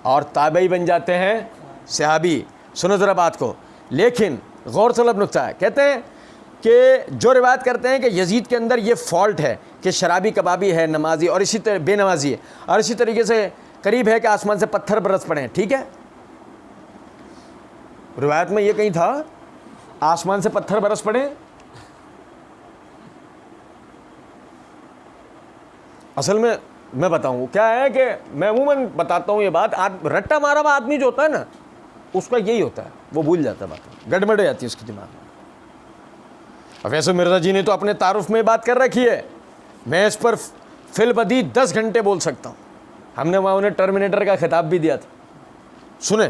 اور تابعی بن جاتے ہیں صحابی۔ سنو ذرا بات کو، لیکن غور طلب نقطہ ہے، کہتے ہیں کہ جو روایت کرتے ہیں کہ یزید کے اندر یہ فالٹ ہے کہ شرابی کبابی ہے، نمازی اور اسی طرح بے نمازی ہے، اور اسی طریقے سے قریب ہے کہ آسمان سے پتھر برس پڑے ہیں، ٹھیک ہے، روایت میں یہ کہیں تھا آسمان سے پتھر برس پڑے۔ اصل میں بتاؤں کیا ہے کہ میں عموماً بتاتا ہوں یہ بات، رٹا مارا ہوا آدمی جو ہوتا ہے نا اس کا یہی ہوتا ہے، وہ بھول جاتا ہے، بات گڑبڑ ہو جاتی ہے اس کے دماغ میں۔ اب ویسے مرزا جی نے تو اپنے تعارف میں بات کر رکھی ہے، میں اس پر فی البدی 10 گھنٹے بول سکتا ہوں، ہم نے وہاں انہیں ٹرمینیٹر کا خطاب بھی دیا تھا۔ سنیں،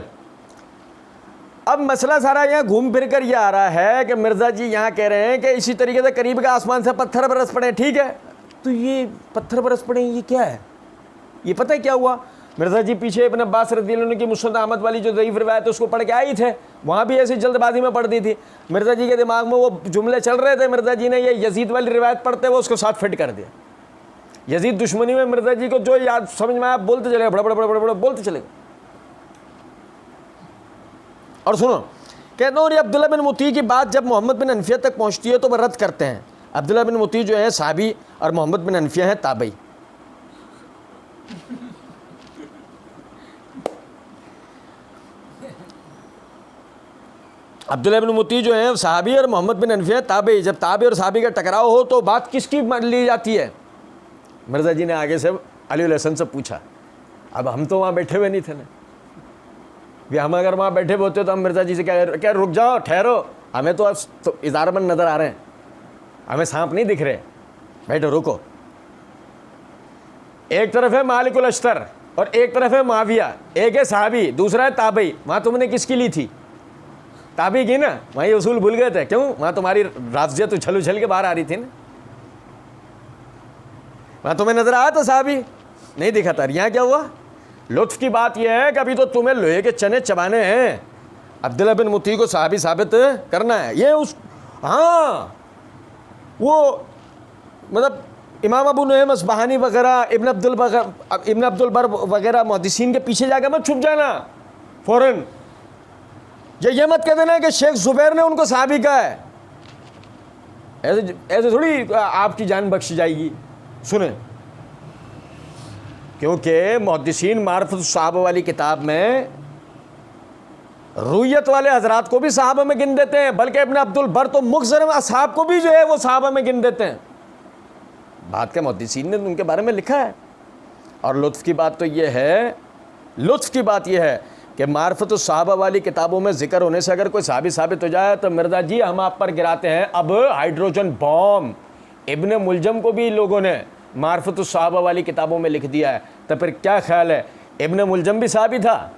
اب مسئلہ سارا یہاں گھوم پھر کر یہ آ رہا ہے کہ مرزا جی یہاں کہہ رہے ہیں کہ اسی طریقے سے قریب کا آسمان سے پتھر برس پڑے، ٹھیک ہے، تو یہ پتھر برس پڑے یہ کیا ہے؟ یہ پتہ ہے کیا ہوا؟ مرزا جی پیچھے ابن عباس رضی اللہ عنہ کی مسند احمد والی جو ضعیف روایت ہے اس کو پڑھ کے آئی تھے، وہاں بھی ایسی جلد بازی میں پڑھ دی تھی، مرزا جی کے دماغ میں وہ جملے چل رہے تھے، مرزا جی نے یہ یزید والی روایت پڑھتے ہوئے اس کو ساتھ فٹ کر دیا۔ یزید دشمنی میں مرزا جی کو جو یاد سمجھ میں آیا بولتے چلے گا، بڑا بڑا بڑا بڑا بولتے چلے گا۔ اور سنو، کہتا ہوں یہ عبداللہ بن مطیع کی بات جب محمد بن حنفیہ تک پہنچتی ہے تو وہ رد کرتے ہیں۔ عبداللہ بن مطیع جو ہے صحابی اور محمد بن حنفیہ ہیں تابعی۔ عبداللہ بن مطیع جو ہیں صحابی اور محمد بن حنفیہ تابعی۔ جب تابعی اور صحابی کا ٹکراؤ ہو تو بات کس کی مان لی جاتی ہے؟ مرزا جی نے آگے سے علی الحسن سے پوچھا، اب ہم تو وہاں بیٹھے ہوئے نہیں تھے نا، ہم اگر وہاں بیٹھے ہوئے ہوتے تو ہم مرزا جی سے کیا رک جاؤ، ٹھہرو، ہمیں تو اظہار بند نظر آ رہے ہیں، ہمیں سانپ نہیں دکھ رہے، بیٹھو رکو۔ ایک طرف ہے مالک الاشتر اور ایک طرف ہے معاویہ، ایک ہے صحابی دوسرا ہے تابعی، وہاں تم نے کس کی لی تھی؟ تابعی کی نا، وہاں یہ اصول بھول گئے تھے، کیوں؟ وہاں تمہاری رافضیت تو چھل اچھل کے باہر آ رہی تھی نا، وہاں تمہیں نظر آیا تو صحابی نہیں دکھا تھا۔ یہاں کیا ہوا؟ لطف کی بات یہ ہے کہ ابھی تو تمہیں لوہے کے چنے چبانے ہیں، عبداللہ بن مطیع کو صحابی ثابت کرنا ہے۔ یہ اس ہاں وہ مطلب امام ابو نعیم اصبہانی وغیرہ ابن عبد البر وغیرہ محدثین کے پیچھے جا کے مت چھپ جانا فوراً، یہ مت کہہ دینا کہ شیخ زبیر نے ان کو صحابی کہا ہے، ایسے تھوڑی آپ کی جان بخشی جائے گی۔ سنیں، کیونکہ محدثین معرفت الصحابہ والی کتاب میں رویت والے حضرات کو بھی صحابہ میں گن دیتے ہیں، بلکہ ابن عبد البر تو مخزرم اصحاب کو بھی جو ہے وہ صحابہ میں گن دیتے ہیں۔ بات کے محدثین نے ان کے بارے میں لکھا ہے۔ اور لطف کی بات یہ ہے کہ معرفت الصحابہ والی کتابوں میں ذکر ہونے سے اگر کوئی صحابی ثابت ہو جائے تو مرزا جی ہم آپ پر گراتے ہیں اب ہائیڈروجن بام۔ ابن ملجم کو بھی لوگوں نے معرفت الصحابہ والی کتابوں میں لکھ دیا ہے، تو پھر کیا خیال ہے ابن ملجم بھی صحابی تھا؟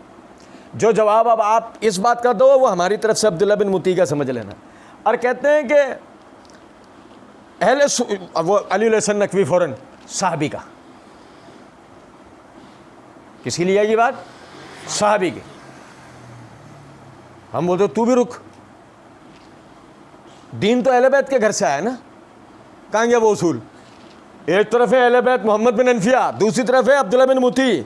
جو جواب اب آپ اس بات کا دو وہ ہماری طرف سے عبداللہ بن مطیع کا سمجھ لینا۔ اور کہتے ہیں کہ وہ علی الحسن نقوی فوراً صحابی کا، کسی لیے یہ بات صحابی کی۔ ہم بولتے تو بھی رک، دین تو اہل بیت کے گھر سے آیا نا، کہاں گیا وہ اصول؟ ایک طرف ہے اہل بیت محمد بن حنفیہ، دوسری طرف ہے عبداللہ بن مطیع۔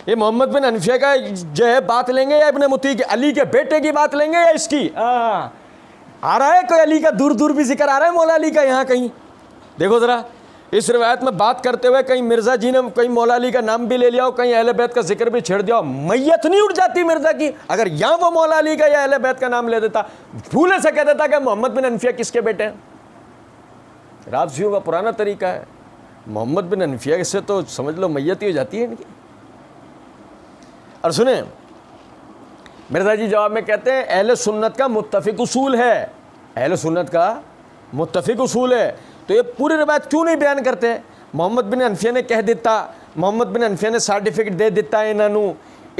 یہ محمد بن حنفیہ کا جو ہے بات لیں گے یا ابن مطیع کی، علی کے بیٹے کی بات لیں گے یا اس کی؟ آ رہا ہے کوئی علی کا دور دور بھی ذکر آ رہا ہے مولا علی کا یہاں کہیں؟ دیکھو ذرا اس روایت میں بات کرتے ہوئے کہیں مرزا جی نے کہیں مولا علی کا نام بھی لے لیا ہو، کہیں اہل بیت کا ذکر بھی چھیڑ دیا ہو، میت نہیں اٹھ جاتی مرزا کی اگر یہاں وہ مولا علی کا یا اہل بیت کا نام لے دیتا، پھولے سے کہہ دیتا کہ محمد بن حنفیہ کس کے بیٹے ہیں؟ رافضیوں کا پرانا طریقہ ہے، محمد بن حنفیہ سے تو سمجھ لو میت ہی ہو جاتی ہے ان کی۔ اور سنیں مرزا جی جواب میں کہتے ہیں اہل سنت کا متفق اصول ہے، اہل سنت کا متفق اصول ہے، تو یہ پوری روایت کیوں نہیں بیان کرتے؟ محمد بن حنفیہ نے کہہ دیتا، محمد بن حنفیہ نے سرٹیفکیٹ دے دیتا ہے انہوں نے،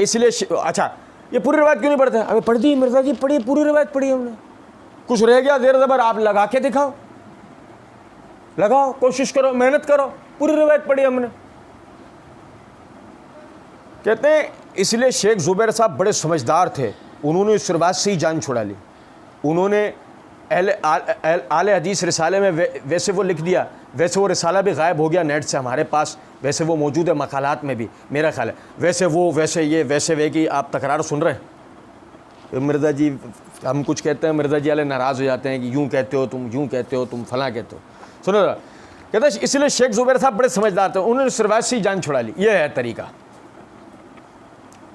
اس لیے اچھا یہ پوری روایت کیوں نہیں پڑھتے؟ ابھی پڑھ دی مرزا جی، پڑھی پوری روایت پڑھی ہم نے، کچھ رہ گیا زیر زبر آپ لگا کے دکھاؤ، لگاؤ کوشش کرو محنت کرو، پوری روایت پڑھی ہم نے۔ کہتے ہیں اس لیے شیخ زبیر صاحب بڑے سمجھدار تھے، انہوں نے اس روایت سے ہی جان چھڑا لی، انہوں نے اہل حدیث رسالے میں ویسے وہ لکھ دیا، ویسے وہ رسالہ بھی غائب ہو گیا نیٹ سے ہمارے پاس، ویسے وہ موجود ہے مقالات میں بھی میرا خیال ہے، ویسے وہ ویسے یہ ویسے وہ کی آپ تکرار سن رہے ہیں۔ مرزا جی ہم کچھ کہتے ہیں مرزا جی والے ناراض ہو جاتے ہیں کہ یوں کہتے ہو تم، یوں کہتے ہو تم، فلاں کہتے ہو، سنو ذرا، کہتے ہیں اس لیے شیخ زبیر صاحب بڑے سمجھدار تھے، انہوں نے اس روایت سے ہی جان چھڑا لی۔ یہ ہے طریقہ،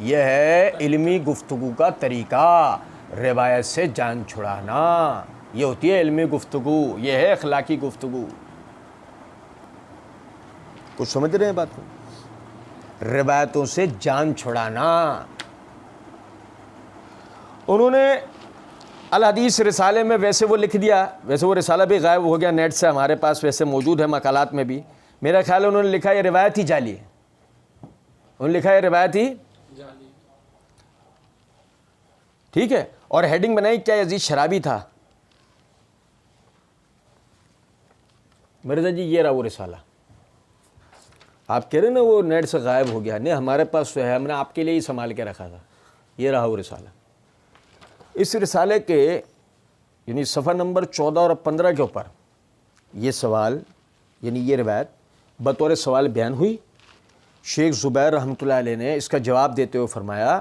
یہ ہے علمی گفتگو کا طریقہ، روایت سے جان چھڑانا، یہ ہوتی ہے علمی گفتگو، یہ ہے اخلاقی گفتگو۔ کچھ سمجھ رہے ہیں بات کو؟ روایتوں سے جان چھڑانا۔ انہوں نے الحدیث رسالے میں ویسے وہ لکھ دیا، ویسے وہ رسالہ بھی غائب ہو گیا نیٹ سے ہمارے پاس، ویسے موجود ہے مقالات میں بھی، میرا خیال ہے انہوں نے لکھا یہ روایت ہی جعلی ہے، انہوں نے لکھا یہ روایت ہی ٹھیک ہے، اور ہیڈنگ بنائی کیا یزید شرابی تھا۔ مرزا جی یہ رہا وہ رسالہ، آپ کہہ رہے ہیں نا وہ نیٹ سے غائب ہو گیا، نہیں ہمارے پاس تو ہے، ہم نے آپ کے لیے ہی سنبھال کے رکھا تھا، یہ رہا وہ رسالہ۔ اس رسالے کے یعنی صفحہ نمبر 14 اور 15 کے اوپر یہ سوال یعنی یہ روایت بطور سوال بیان ہوئی، شیخ زبیر رحمۃ اللہ علیہ نے اس کا جواب دیتے ہوئے فرمایا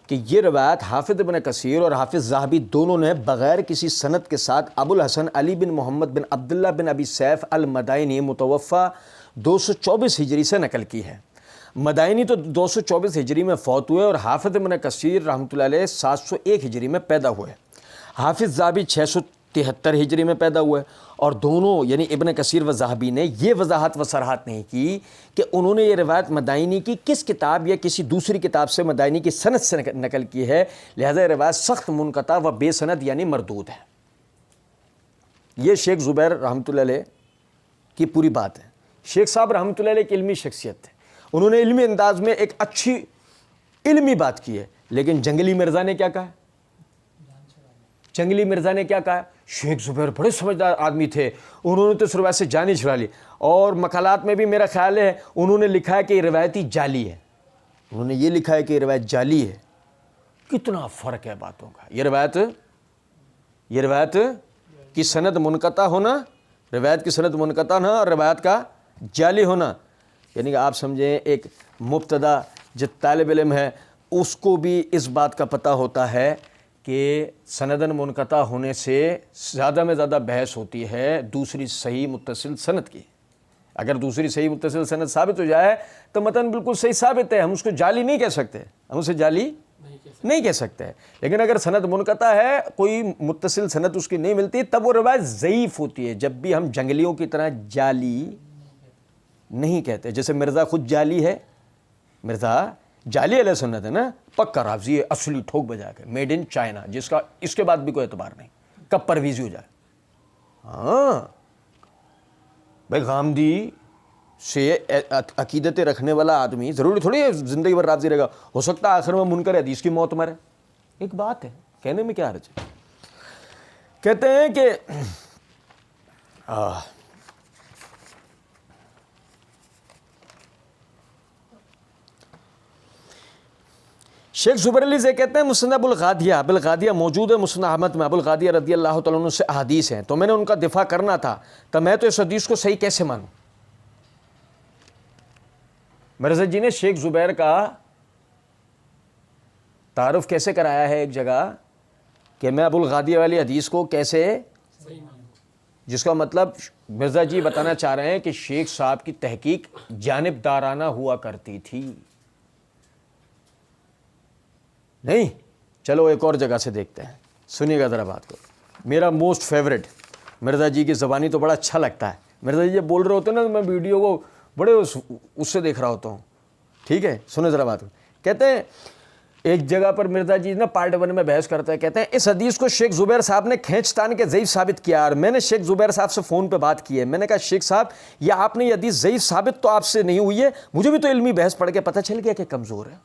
کہ یہ روایت حافظ ابن کثیر اور حافظ ذہبی دونوں نے بغیر کسی سند کے ساتھ ابو الحسن علی بن محمد بن عبداللہ بن ابی سیف المدائنی متوفی 224 ہجری سے نقل کی ہے۔ مدائنی تو 224 ہجری میں فوت ہوئے اور حافظ ابن کثیر رحمۃ اللہ علیہ 701 ہجری میں پیدا ہوئے، حافظ ذہبی 673 ہجری میں پیدا ہوئے، اور دونوں یعنی ابن کثیر و ذہبی نے یہ وضاحت و صراحت نہیں کی کہ انہوں نے یہ روایت مدائنی کی کس کتاب یا کسی دوسری کتاب سے مدائنی کی سند سے نقل کی ہے، لہذا یہ روایت سخت منقطع و بے سند یعنی مردود ہے۔ یہ شیخ زبیر رحمۃ اللہ علیہ کی پوری بات ہے۔ شیخ صاحب رحمۃ اللہ علیہ کی علمی شخصیت تھے، انہوں نے علمی انداز میں ایک اچھی علمی بات کی ہے، لیکن جنگلی مرزا نے کیا کہا؟ جنگلی مرزا نے کیا کہا؟ شیخ زبیر بڑے سمجھدار آدمی تھے، انہوں نے تو اس روایت سے جان ہی چھڑا لی، اور مقالات میں بھی میرا خیال ہے انہوں نے لکھا ہے کہ یہ روایتی جعلی ہے، انہوں نے یہ لکھا ہے کہ یہ روایت جعلی ہے۔ کتنا فرق ہے باتوں کا، یہ روایت کی سند منقطع ہونا، روایت کی سند منقطع ہونا اور روایت کا جعلی ہونا، یعنی کہ آپ سمجھیں ایک مبتدا جو طالب علم ہے اس کو بھی اس بات کا پتہ ہوتا ہے کہ سندن منقطع ہونے سے زیادہ میں زیادہ بحث ہوتی ہے دوسری صحیح متصل سند کی۔ اگر دوسری صحیح متصل سند ثابت ہو جائے تو متن بالکل صحیح ثابت ہے، ہم اس کو جعلی نہیں کہہ سکتے، ہم اسے جعلی نہیں کہہ سکتے، لیکن اگر سند منقطع ہے، کوئی متصل سند اس کی نہیں ملتی، تب وہ روایت ضعیف ہوتی ہے۔ جب بھی ہم جنگلیوں کی طرح جعلی نہیں کہتے، جیسے مرزا خود جعلی ہے، مرزا جعلی اہل سنت ہے نا، پکا رافضی ہے، اصلی ٹھوک بجا کے، میڈ ان چائنا، جس کا اس کے بعد بھی کوئی اعتبار نہیں، کب پرویزی ہو جائے۔ ہاں بھائی، غامدی سے عقیدت رکھنے والا آدمی ضروری تھوڑی ہے زندگی بھر رافضی رہے گا، ہو سکتا ہے آخر میں منکر حدیث کی موت مرے، ایک بات ہے، کہنے میں کیا حرج ہے۔ کہتے ہیں کہ شیخ زبیر علی سے کہتے ہیں مسند ابوالغادیہ موجود ہے مسند احمد میں، ابوالغادیہ رضی اللہ تعالیٰ عنہ سے احادیث ہیں، تو میں نے ان کا دفاع کرنا تھا، تو میں تو اس حدیث کو صحیح کیسے مانوں؟ مرزا جی نے شیخ زبیر کا تعارف کیسے کرایا ہے ایک جگہ کہ میں ابوالغادیہ والی حدیث کو کیسے، جس کا مطلب مرزا جی بتانا چاہ رہے ہیں کہ شیخ صاحب کی تحقیق جانبدارانہ ہوا کرتی تھی۔ نہیں، چلو ایک اور جگہ سے دیکھتے ہیں، سنیے گا ذرا بات کو۔ میرا موسٹ فیوریٹ مرزا جی کی زبانی تو بڑا اچھا لگتا ہے، مرزا جی جب بول رہے ہوتے ہیں نا تو میں ویڈیو کو بڑے اس سے دیکھ رہا ہوتا ہوں، ٹھیک ہے، سنیں ذرا بات کو۔ کہتے ہیں ایک جگہ پر مرزا جی نا پارٹ 1 میں بحث کرتے ہیں، کہتے ہیں اس حدیث کو شیخ زبیر صاحب نے کھینچ تان کے ضعیف ثابت کیا، اور میں نے شیخ زبیر صاحب سے فون پہ بات کی ہے، میں نے کہا شیخ صاحب یہ آپ نے یہ حدیث ضعیف ثابت تو آپ سے نہیں ہوئی ہے، مجھے بھی تو علمی بحث پڑھ کے پتہ چل گیا کہ کمزور ہے۔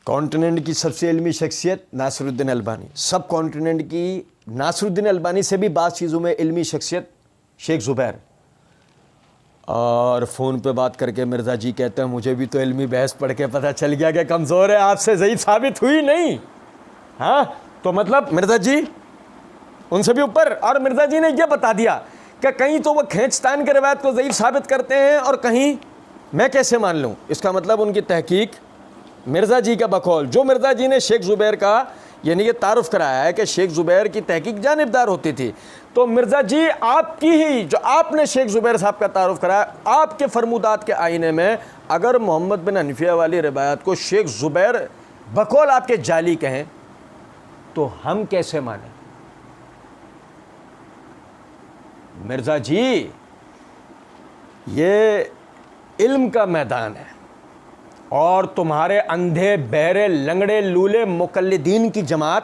کانٹیننٹ کی سب سے علمی شخصیت ناصر الدین البانی، سب کانٹیننٹ کی ناصر الدین البانی سے بھی بعض چیزوں میں علمی شخصیت شیخ زبیر، اور فون پہ بات کر کے مرزا جی کہتے ہیں مجھے بھی تو علمی بحث پڑھ کے پتہ چل گیا کہ کمزور ہے، آپ سے ضعیف ثابت ہوئی نہیں۔ ہاں تو مطلب مرزا جی ان سے بھی اوپر، اور مرزا جی نے یہ بتا دیا کہ کہیں تو وہ کھینچتان کے روایت کو ضعیف ثابت کرتے ہیں اور کہیں میں کیسے مان لوں؟ اس کا مطلب ان کی تحقیق مرزا جی کا بقول، جو مرزا جی نے شیخ زبیر کا یعنی یہ تعارف کرایا ہے کہ شیخ زبیر کی تحقیق جانبدار ہوتی تھی، تو مرزا جی آپ کی ہی جو آپ نے شیخ زبیر صاحب کا تعارف کرایا، آپ کے فرمودات کے آئینے میں اگر محمد بن حنفیہ والی روایت کو شیخ زبیر بقول آپ کے جعلی کہیں تو ہم کیسے مانیں؟ مرزا جی یہ علم کا میدان ہے اور تمہارے اندھے بہرے لنگڑے لولے مقلدین کی جماعت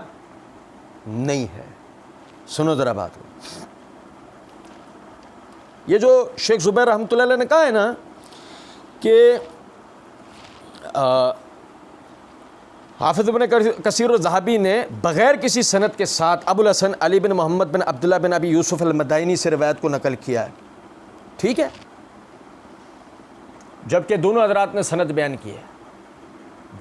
نہیں ہے۔ سنو ذرا بات کو، یہ جو شیخ زبیر رحمۃ اللہ علیہ نے کہا ہے نا کہ حافظ ابن کثیر الذہبی نے بغیر کسی سند کے ساتھ ابو الحسن علی بن محمد بن عبداللہ بن ابی یوسف المدائنی سے روایت کو نقل کیا ہے، ٹھیک ہے، جبکہ دونوں حضرات نے سند بیان کی ہے،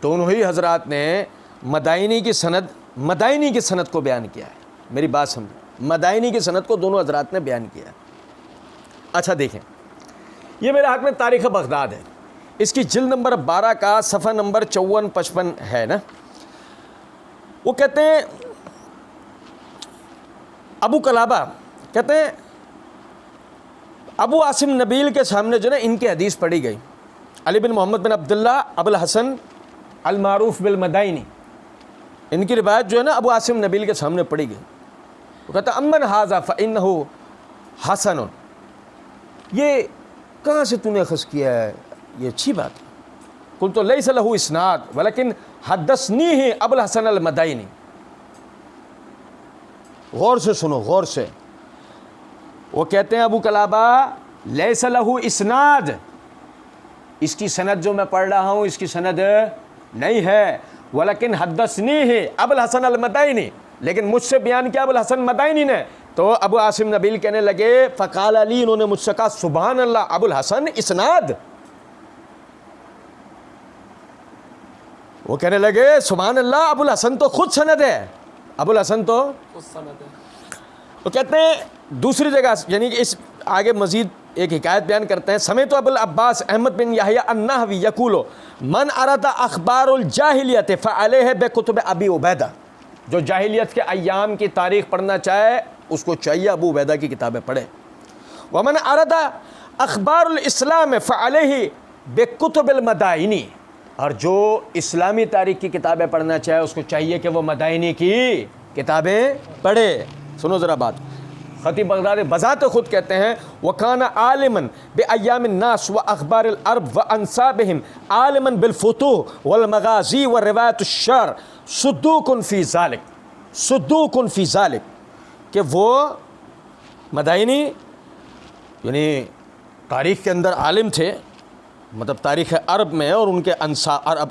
دونوں ہی حضرات نے مدائنی کی سند کو بیان کیا ہے، میری بات سمجھیں، مدائنی کی سند کو دونوں حضرات نے بیان کیا ہے۔ اچھا دیکھیں، یہ میرے ہاتھ میں تاریخ بغداد ہے، اس کی جلد نمبر 12 کا صفحہ نمبر 54-55 ہے نا، وہ کہتے ہیں ابو قلابہ کہتے ہیں ابو عاصم نبیل کے سامنے جو نا ان کی حدیث پڑھی گئی، علی بن محمد بن عبداللہ ابو الحسن المعروف بالمدائنی، ان کی روایت جو ہے نا ابو عاصم نبیل کے سامنے پڑھی گئی، وہ کہتا ہے امن ھذا فانہ حسن، یہ کہاں سے تو نے اخذ کیا ہے، یہ اچھی بات ہے، قلت لیس لہ اسناد ولکن حدثنیہ ابو الحسن المدائنی۔ غور سے سنو، غور سے، وہ کہتے ہیں ابو قلابہ لیس لہ اسناد، اس کی سند جو میں پڑھ رہا ہوں اس کی سند نہیں ہے، ولیکن حدثنیہ ابو الحسن المدائنی، لیکن مجھ سے بیان کیا ابو الحسن مدائنی نے۔ تو ابو عاصم نبیل کہنے لگے فقال علی، انہوں نے مجھ سے کہا سبحان اللہ ابو الحسن اسناد، وہ کہنے لگے سبحان اللہ ابو الحسن تو خود سند ہے، ابو الحسن تو خود سند ہے۔ وہ کہتے ہیں دوسری جگہ یعنی کہ اس آگے مزید ایک حکایت بیان کرتے ہیں، سمیت ابو العباس احمد بن یحییٰ النحوی یقول من اراد اخبار الجاہلیت فعلیہ بکتب ابی عبیدہ، جو جاہلیت کے ایام کی تاریخ پڑھنا چاہے اس کو چاہیے ابو عبیدہ کی کتابیں پڑھے، ومن اراد اخبار الاسلام فعلیہ بکتب المدائنی، اور جو اسلامی تاریخ کی کتابیں پڑھنا چاہے اس کو چاہیے کہ وہ مدائنی کی کتابیں پڑھے۔ سنو ذرا بات، خطیب بغدادی بذات خود کہتے ہیں وَكَانَ عَالِمًا بِأَيَّامِ النَّاسِ وَأَخْبَارِ الْعَرْبِ وَأَنْسَابِهِمْ عَالِمًا بِالْفُتُوحِ وَالْمَغَازِي وَرِوَایَةِ الشَّعْرِ صُدُّوقٌ فِي ذَلِكَ کہ وہ مدائنی یعنی تاریخ کے اندر عالم تھے، مطلب تاریخ عرب میں اور ان کے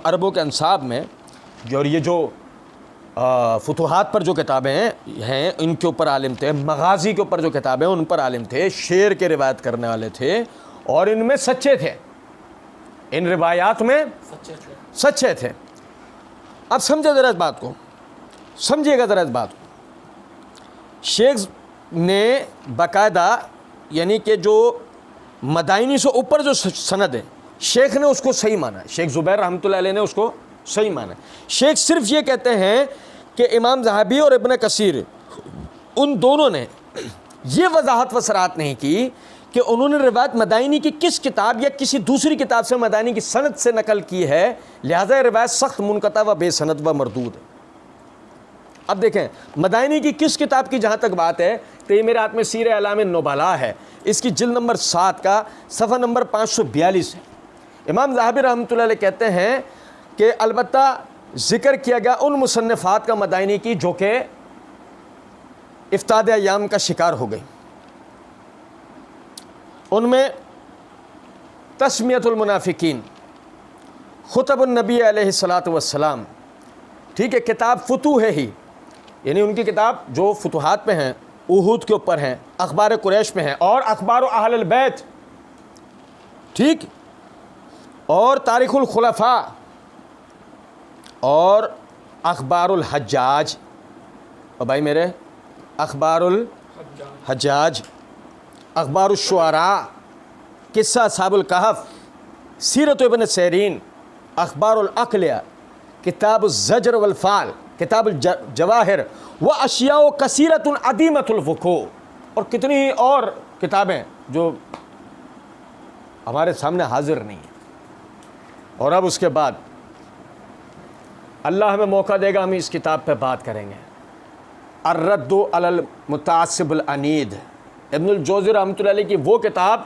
عربوں کے انصاب میں اور یہ جو فتوحات پر جو کتابیں ہیں ان کے اوپر عالم تھے، مغازی کے اوپر جو کتابیں ان پر عالم تھے، شعر کے روایت کرنے والے تھے اور ان میں سچے تھے، ان روایات میں سچے تھے۔ اب سمجھے ذرا اس بات کو، سمجھیے گا ذرا اس بات کو۔ شیخ نے باقاعدہ یعنی کہ جو مدائنی سے اوپر جو سند ہے شیخ نے اس کو صحیح مانا ہے، شیخ زبیر رحمۃ اللہ علیہ نے اس کو صحیح مانا ہے۔ شیخ صرف یہ کہتے ہیں کہ امام ذہبی اور ابن کثیر ان دونوں نے یہ وضاحت و صراحت نہیں کی کہ انہوں نے روایت مدائنی کی کس کتاب یا کسی دوسری کتاب سے مدائنی کی سند سے نقل کی ہے، لہذا یہ روایت سخت منقطع و بے سند و مردود ہے۔ اب دیکھیں مدائنی کی کس کتاب کی جہاں تک بات ہے تو یہ میرے ہاتھ میں سیر اعلام النبلاء ہے، اس کی جلد نمبر 7 کا صفحہ نمبر 542 ہے۔ امام ذہبی رحمۃ اللہ علیہ کہتے ہیں کہ البتہ ذکر کیا گیا ان مصنفات کا مدائنی کی جو کہ افتاد ایام کا شکار ہو گئی، ان میں تسمیۃ المنافقین، خطب النبی علیہ الصلاۃ والسلام، ٹھیک ہے، کتاب فتوح ہی یعنی ان کی کتاب جو فتوحات پہ ہیں، احود کے اوپر ہیں، اخبار قریش پہ ہیں، اور اخبار اہل البیت، ٹھیک، اور تاریخ الخلفاء، اور اخبار الحجاج، اور بھائی میرے اخبار الحجاج، اخبار الشعراء، قصہ اصحاب الکہف، سیرت ابن سیرین، اخبار الاقلیہ، کتاب الزجر والفعل، کتاب الجواہر و اشیاء کثیرۃ عدیمۃ الوقوع، اور کتنی اور کتابیں جو ہمارے سامنے حاضر نہیں ہیں۔ اور اب اس کے بعد اللہ ہمیں موقع دے گا ہم اس کتاب پہ بات کریں گے، الرد علی المتعصب العنید، ابن الجوزی رحمۃ اللہ علیہ کی وہ کتاب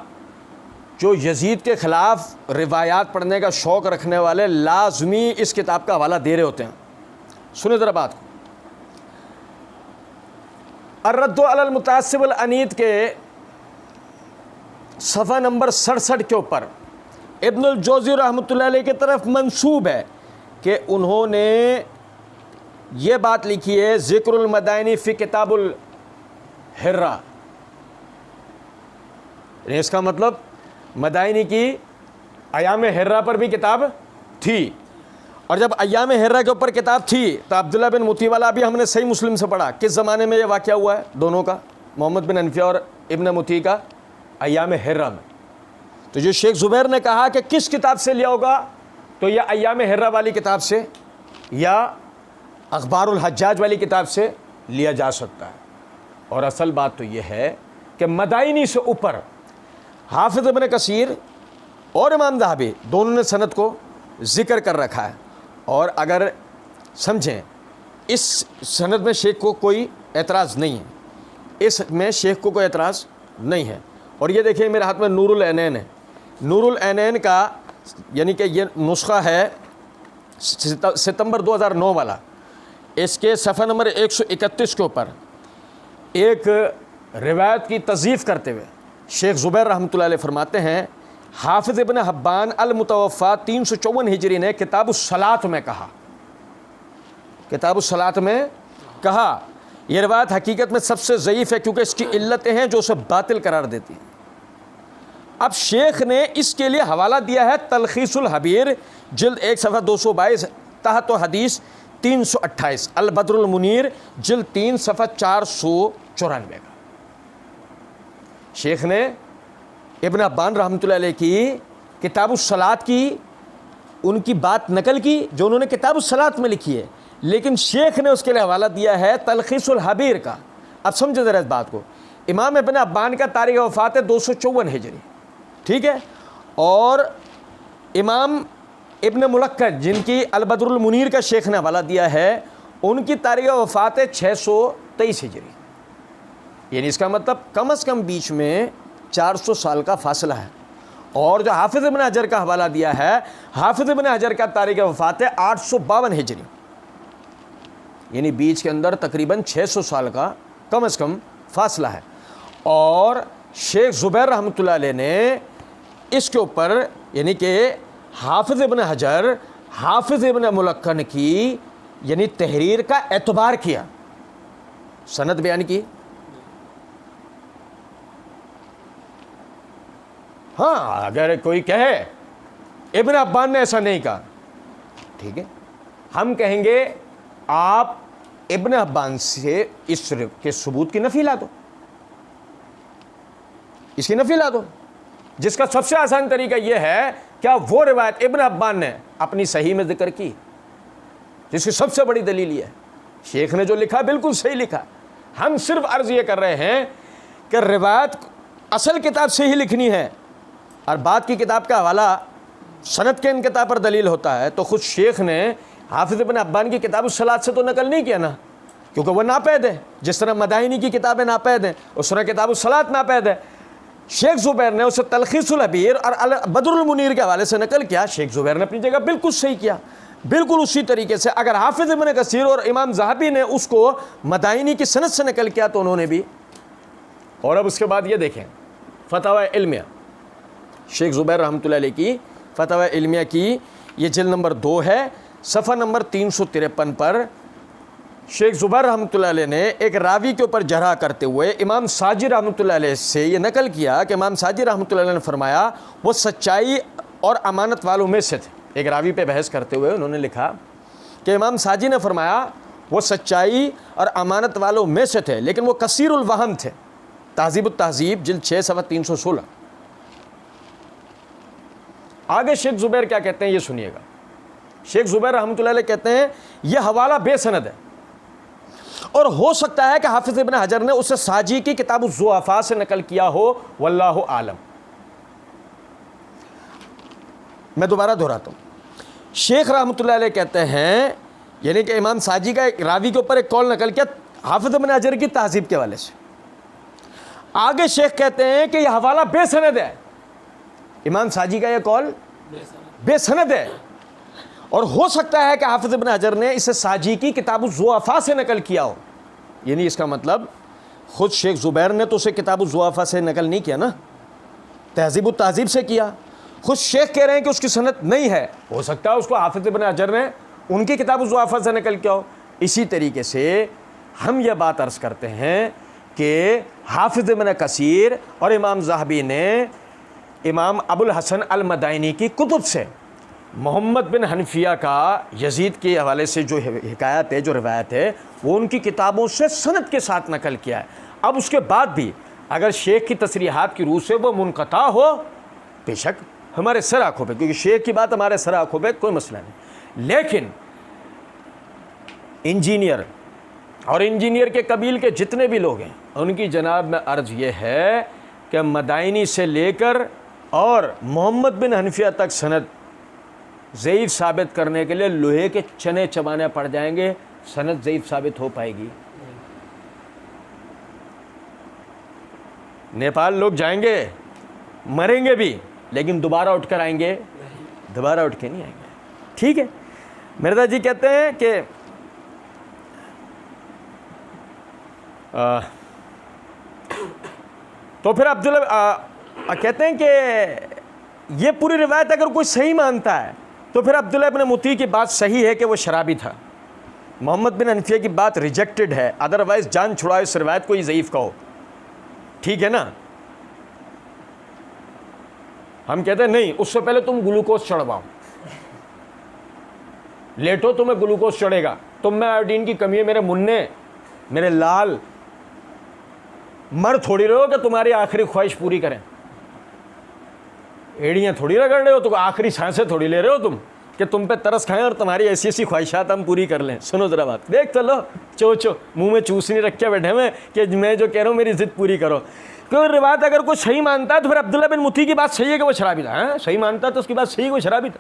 جو یزید کے خلاف روایات پڑھنے کا شوق رکھنے والے لازمی اس کتاب کا حوالہ دے رہے ہوتے ہیں۔ سنیں ذرا بات کو، الرد علی المتعصب العنید کے صفحہ نمبر 67 کے اوپر ابن الجوزی رحمۃ اللہ علیہ کی طرف منسوب ہے کہ انہوں نے یہ بات لکھی ہے، ذکر المدائنی فی کتاب الحرہ، اس کا مطلب مدائنی کی ایام حرہ پر بھی کتاب تھی، اور جب ایام حرہ کے اوپر کتاب تھی تو عبداللہ بن مطیع والا بھی ہم نے صحیح مسلم سے پڑھا کس زمانے میں یہ واقعہ ہوا ہے دونوں کا، محمد بن حنفیہ اور ابن مطیع کا، ایام حرہ میں۔ تو جو شیخ زبیر نے کہا کہ کس کتاب سے لیا ہوگا تو یہ ایام حرہ والی کتاب سے یا اخبار الحجاج والی کتاب سے لیا جا سکتا ہے۔ اور اصل بات تو یہ ہے کہ مدائنی سے اوپر حافظ ابن کثیر اور امام ذہبی دونوں نے سند کو ذکر کر رکھا ہے، اور اگر سمجھیں اس سند میں شیخ کو کوئی اعتراض نہیں ہے، اس میں شیخ کو کوئی اعتراض نہیں ہے۔ اور یہ دیکھیں میرے ہاتھ میں نور العینین ہے، نور العینین کا یعنی کہ یہ نسخہ ہے ستمبر 2009 والا، اس کے صفحہ نمبر 131 کے اوپر ایک روایت کی تضعیف کرتے ہوئے شیخ زبیر رحمۃ اللہ علیہ فرماتے ہیں، حافظ ابن حبان المتوفا 354 ہجری نے کتاب الصلاۃ میں کہا، کتاب الصلاۃ میں کہا یہ روایت حقیقت میں سب سے ضعیف ہے کیونکہ اس کی علتیں ہیں جو اسے باطل قرار دیتی ہیں۔ اب شیخ نے اس کے لیے حوالہ دیا ہے تلخیص الحبیر جلد 1 صفحہ 222 تحت حدیث 328، البدر المنیر جلد 3 صفحہ 494 کا۔ شیخ نے ابن حبان رحمۃ اللہ علیہ کی کتاب الصلاۃ کی ان کی بات نقل کی جو انہوں نے کتاب الصلاۃ میں لکھی ہے، لیکن شیخ نے اس کے لیے حوالہ دیا ہے تلخیص الحبیر کا۔ اب سمجھو ذرا اس بات کو، امام ابن حبان کا تاریخ وفات ہے 254 ہجری، ٹھیک ہے، اور امام ابن ملکہ جن کی البدر المنیر کا شیخ نے حوالہ دیا ہے ان کی تاریخ وفات ہے 623 ہجری، یعنی اس کا مطلب کم از کم بیچ میں 400 سال کا فاصلہ ہے. اور جو حافظ ابن حجر کا حوالہ دیا ہے، حافظ ابن حجر کا تاریخ وفات ہے 852 ہجری، یعنی بیچ کے اندر تقریباً 600 سال کا کم از کم فاصلہ ہے. اور شیخ زبیر رحمۃ اللہ علیہ نے اس کے اوپر یعنی کہ حافظ ابن حجر حافظ ابن ملکن کی یعنی تحریر کا اعتبار کیا، سند بیان کی. ہاں اگر کوئی کہے ابن حبان نے ایسا نہیں کہا، ٹھیک ہے، ہم کہیں گے آپ ابن حبان سے اس کے ثبوت کی نفی لا دو، اس کی نفی لا دو. جس کا سب سے آسان طریقہ یہ ہے کیا وہ روایت ابن حبان نے اپنی صحیح میں ذکر کی، جس کی سب سے بڑی دلیل یہ ہے شیخ نے جو لکھا بالکل صحیح لکھا. ہم صرف عرض یہ کر رہے ہیں کہ روایت اصل کتاب سے ہی لکھنی ہے، اور بعد کی کتاب کا حوالہ سند کے انقطاع پر دلیل ہوتا ہے. تو خود شیخ نے حافظ ابن حبان کی کتاب الصلاۃ سے تو نقل نہیں کیا نا، کیونکہ وہ ناپید ہے. جس طرح مدائنی کی کتابیں ناپید ہیں اس طرح کتاب الصلاۃ ناپید ہے. شیخ زبیر نے اسے تلخیص الحبیر اور بدر المنیر کے حوالے سے نقل کیا. شیخ زبیر نے اپنی جگہ بالکل صحیح کیا. بالکل اسی طریقے سے اگر حافظ ابن کثیر اور امام ذہبی نے اس کو مدائنی کی سند سے نقل کیا تو انہوں نے بھی. اور اب اس کے بعد یہ دیکھیں فتاوی علمیہ، شیخ زبیر رحمۃ اللہ علیہ کی فتاوی علمیہ کی یہ جلد نمبر 2 ہے، صفحہ نمبر 353 پر شیخ زبیر رحمۃ اللہ علیہ نے ایک راوی کے اوپر جرح کرتے ہوئے امام ساجی رحمۃ اللہ علیہ سے یہ نقل کیا کہ امام ساجی رحمۃ اللہ علیہ نے فرمایا وہ سچائی اور امانت والوں میں سے تھے. ایک راوی پہ بحث کرتے ہوئے انہوں نے لکھا کہ امام ساجی نے فرمایا وہ سچائی اور امانت والوں میں سے تھے لیکن وہ کثیر الوہم تھے. تہذیب التہذیب جلد 6 صفحہ 316. آگے شیخ زبیر کیا کہتے ہیں یہ سنیے گا. شیخ زبیر رحمۃ اللہ علیہ کہتے ہیں یہ حوالہ بے سند ہے اور ہو سکتا ہے کہ حافظ ابن حجر نے اسے ساجی کی کتاب الضعفاء سے نقل کیا ہو، واللہ عالم. میں دوبارہ دہراتا ہوں. شیخ رحمۃ اللہ علیہ کہتے ہیں یعنی کہ امام ساجی کا ایک راوی کے اوپر ایک قول نقل کیا حافظ ابن حجر کی تہذیب کے حوالے سے. آگے شیخ کہتے ہیں کہ یہ حوالہ بے سند ہے. امام ساجی کا یہ قول بے سند ہے اور ہو سکتا ہے کہ حافظ ابن حجر نے اسے ساجی کی کتاب الضعفاء سے نقل کیا ہو. یعنی اس کا مطلب خود شیخ زبیر نے تو اسے کتاب الضعفاء سے نقل نہیں کیا نا، تہذیب التہذیب سے کیا. خود شیخ کہہ رہے ہیں کہ اس کی سند نہیں ہے، ہو سکتا ہے اس کو حافظ ابن حجر نے ان کی کتاب الضعفاء سے نقل کیا ہو. اسی طریقے سے ہم یہ بات عرض کرتے ہیں کہ حافظ ابن کثیر اور امام ذہبی نے امام ابو الحسن المدائنی کی کتب سے محمد بن حنفیہ کا یزید کے حوالے سے جو حکایت ہے، جو روایت ہے، وہ ان کی کتابوں سے سند کے ساتھ نقل کیا ہے. اب اس کے بعد بھی اگر شیخ کی تصریحات کی روح سے وہ منقطع ہو، بے شک ہمارے سر آنکھوں پہ، کیونکہ شیخ کی بات ہمارے سر آنکھوں پہ کوئی مسئلہ نہیں. لیکن انجینئر اور انجینئر کے قبیل کے جتنے بھی لوگ ہیں ان کی جناب میں عرض یہ ہے کہ مدائنی سے لے کر اور محمد بن حنفیہ تک سند ضعیف ثابت کرنے کے لیے لوہے کے چنے چبانے پڑ جائیں گے، سند ضعیف ثابت ہو پائے گی. نیپال لوگ جائیں گے، مریں گے بھی، لیکن دوبارہ اٹھ کر آئیں گے؟ دوبارہ اٹھ کے نہیں آئیں گے. ٹھیک ہے. مرزا جی کہتے ہیں کہ تو پھر عبداللہ کہتے ہیں کہ یہ پوری روایت اگر کوئی صحیح مانتا ہے تو پھر عبداللہ ابن مطیع کی بات صحیح ہے کہ وہ شرابی تھا. محمد بن حنفیہ کی بات ریجیکٹڈ ہے، ادروائز جان چھڑاؤ اس روایت کو ہی ضعیف کہو. ٹھیک ہے نا. ہم کہتے ہیں نہیں، اس سے پہلے تم گلوکوز چڑھواؤ، لیٹو تمہیں گلوکوز چڑھے گا. تم میں آیوڈین کی کمی ہے میرے مننے، میرے لال، مر تھوڑی رہے ہو کہ تمہاری آخری خواہش پوری کریں. ایڑیاں تھوڑی رگڑ رہے ہو، تو آخری سانسیں تھوڑی لے رہے ہو تم کہ تم پہ ترس کھائیں اور تمہاری ایسی ایسی خواہشات ہم پوری کر لیں. سنو ذرا بات، دیکھ تو لو، چو منہ میں چوسنی رکھ کے بیٹھے ہوئے کہ میں جو کہہ رہا ہوں میری ضد پوری کرو. کوئی روایت اگر کوئی صحیح مانتا ہے تو پھر عبداللہ بن مطیع کی بات صحیح ہے کہ وہ شرابی تھا. ہاں صحیح مانتا ہے تو اس کی بات صحیح ہے کہ وہ شرابی تھا.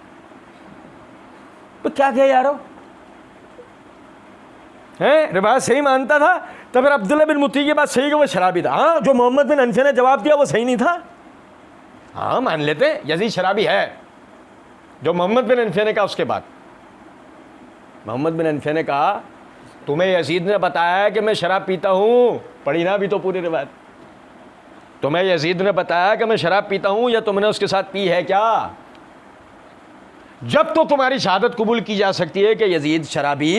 تو کیا کہہ یارو، روایت صحیح مانتا تھا تو پھر عبداللہ بن مطیع کی بات صحیح کہ وہ شرابی تھا. ہاں جو محمد بن انفیہ نے جواب دیا وہ صحیح نہیں تھا. ہاں مان لیتے یزید شرابی ہے. جو محمد بن انفیہ نے کہا اس کے بعد محمد بن انفیہ نے کہا تمہیں یزید نے بتایا ہے کہ میں شراب پیتا ہوں؟ پڑھی نا بھی تو پوری روایت. تمہیں یزید نے بتایا کہ میں شراب پیتا ہوں یا تم نے اس کے ساتھ پی ہے کیا؟ جب تو تمہاری شہادت قبول کی جا سکتی ہے کہ یزید شرابی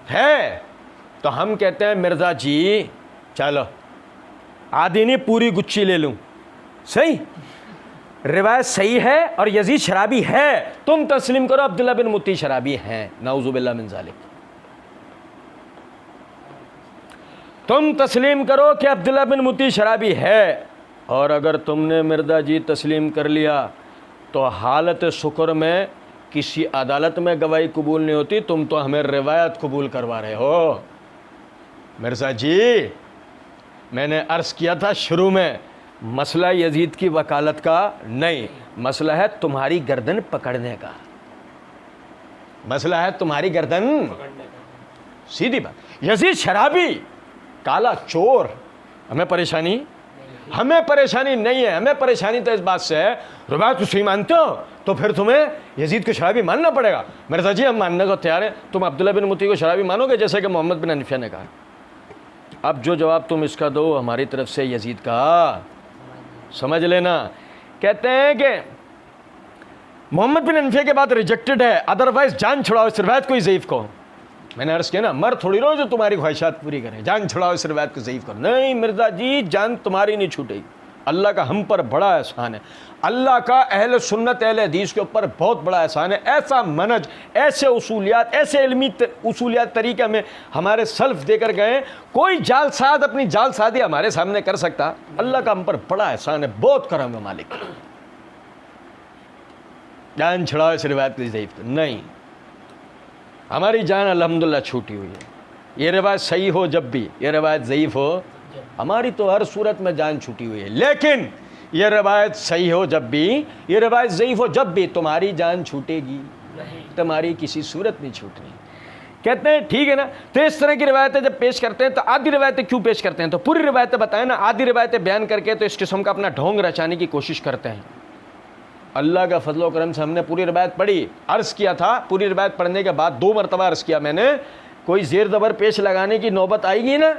ہے تو ہم کہتے ہیں مرزا جی چلو آدھی نہیں پوری گچھی لے لوں. صحیح روایت صحیح ہے اور یزید شرابی ہے. تم تسلیم کرو عبداللہ بن مطیع شرابی ہیں. نعوذ باللہ من ذالک. تم تسلیم کرو کہ عبداللہ بن مطیع شرابی ہے. اور اگر تم نے مرزا جی تسلیم کر لیا تو حالت سکر میں کسی عدالت میں گواہی قبول نہیں ہوتی. تم تو ہمیں روایت قبول کروا رہے ہو. مرزا جی میں نے عرض کیا تھا شروع میں مسئلہ یزید کی وکالت کا نہیں، مسئلہ ہے تمہاری گردن پکڑنے کا. مسئلہ ہے تمہاری گردن پکڑنے کا. سیدھی بات. یزید شرابی کالا چور. ہمیں پریشانی نہیں ہے. ہمیں پریشانی تو اس بات سے ہے روایت صحیح مانتے ہو تو پھر تمہیں یزید کو شرابی ماننا پڑے گا. مرزا جی ہم ماننے کو تیار ہیں. تم عبداللہ بن مطیع کو شرابی مانو گے جیسے کہ محمد بن انفیہ نے کہا. اب جو جواب تم اس کا دو ہماری طرف سے یزید کا سمجھ لینا. کہتے ہیں کہ محمد بن انفیہ کے بعد ریجیکٹڈ ہے، ادروائز جان چھڑاؤ اس روایت کو ہی ضعیف کہو. میں نے عرض کیا نا مر تھوڑی رہو جو تمہاری خواہشات پوری کریں. جان چھڑاؤ اس روایت کو ضعیف کرو. نہیں مرزا جی جان تمہاری نہیں چھوٹے گی. اللہ کا ہم پر بڑا احسان ہے. اللہ کا اہل سنت اہل حدیث کے اوپر بہت بڑا احسان ہے. ایسا منہج، ایسے اصولیات، ایسے علمی اصولیات طریقے میں ہمارے سلف دے کر گئے. کوئی جال ساز اپنی جال سازی ہمارے سامنے کر سکتا؟ اللہ کا ہم پر بڑا احسان ہے. بہت کرم ہے مالک. جان چھڑاؤ اس روایت کو ضعیف نہیں. ہماری جان الحمدللہ چھوٹی ہوئی ہے. یہ روایت صحیح ہو جب بھی، یہ روایت ضعیف ہو، ہماری تو ہر صورت میں جان چھوٹی ہوئی ہے. لیکن یہ روایت صحیح ہو جب بھی، یہ روایت ضعیف ہو جب بھی، تمہاری جان چھوٹے گی، تمہاری کسی صورت نہیں چھوٹنی. کہتے ہیں ٹھیک ہے نا. تو اس طرح کی روایتیں جب پیش کرتے ہیں تو آدھی روایتیں کیوں پیش کرتے ہیں؟ تو پوری روایتیں بتائیں نا. آدھی روایتیں بیان کر کے تو اس قسم کا اپنا ڈھونگ رچانے کی کوشش کرتے ہیں. اللہ کا فضل و کرم سے ہم نے پوری روایت پڑھی. عرض کیا تھا پوری روایت پڑھنے کے بعد 2 مرتبہ عرض کیا میں نے، کوئی زیر زبر پیش لگانے کی نوبت آئے گی نا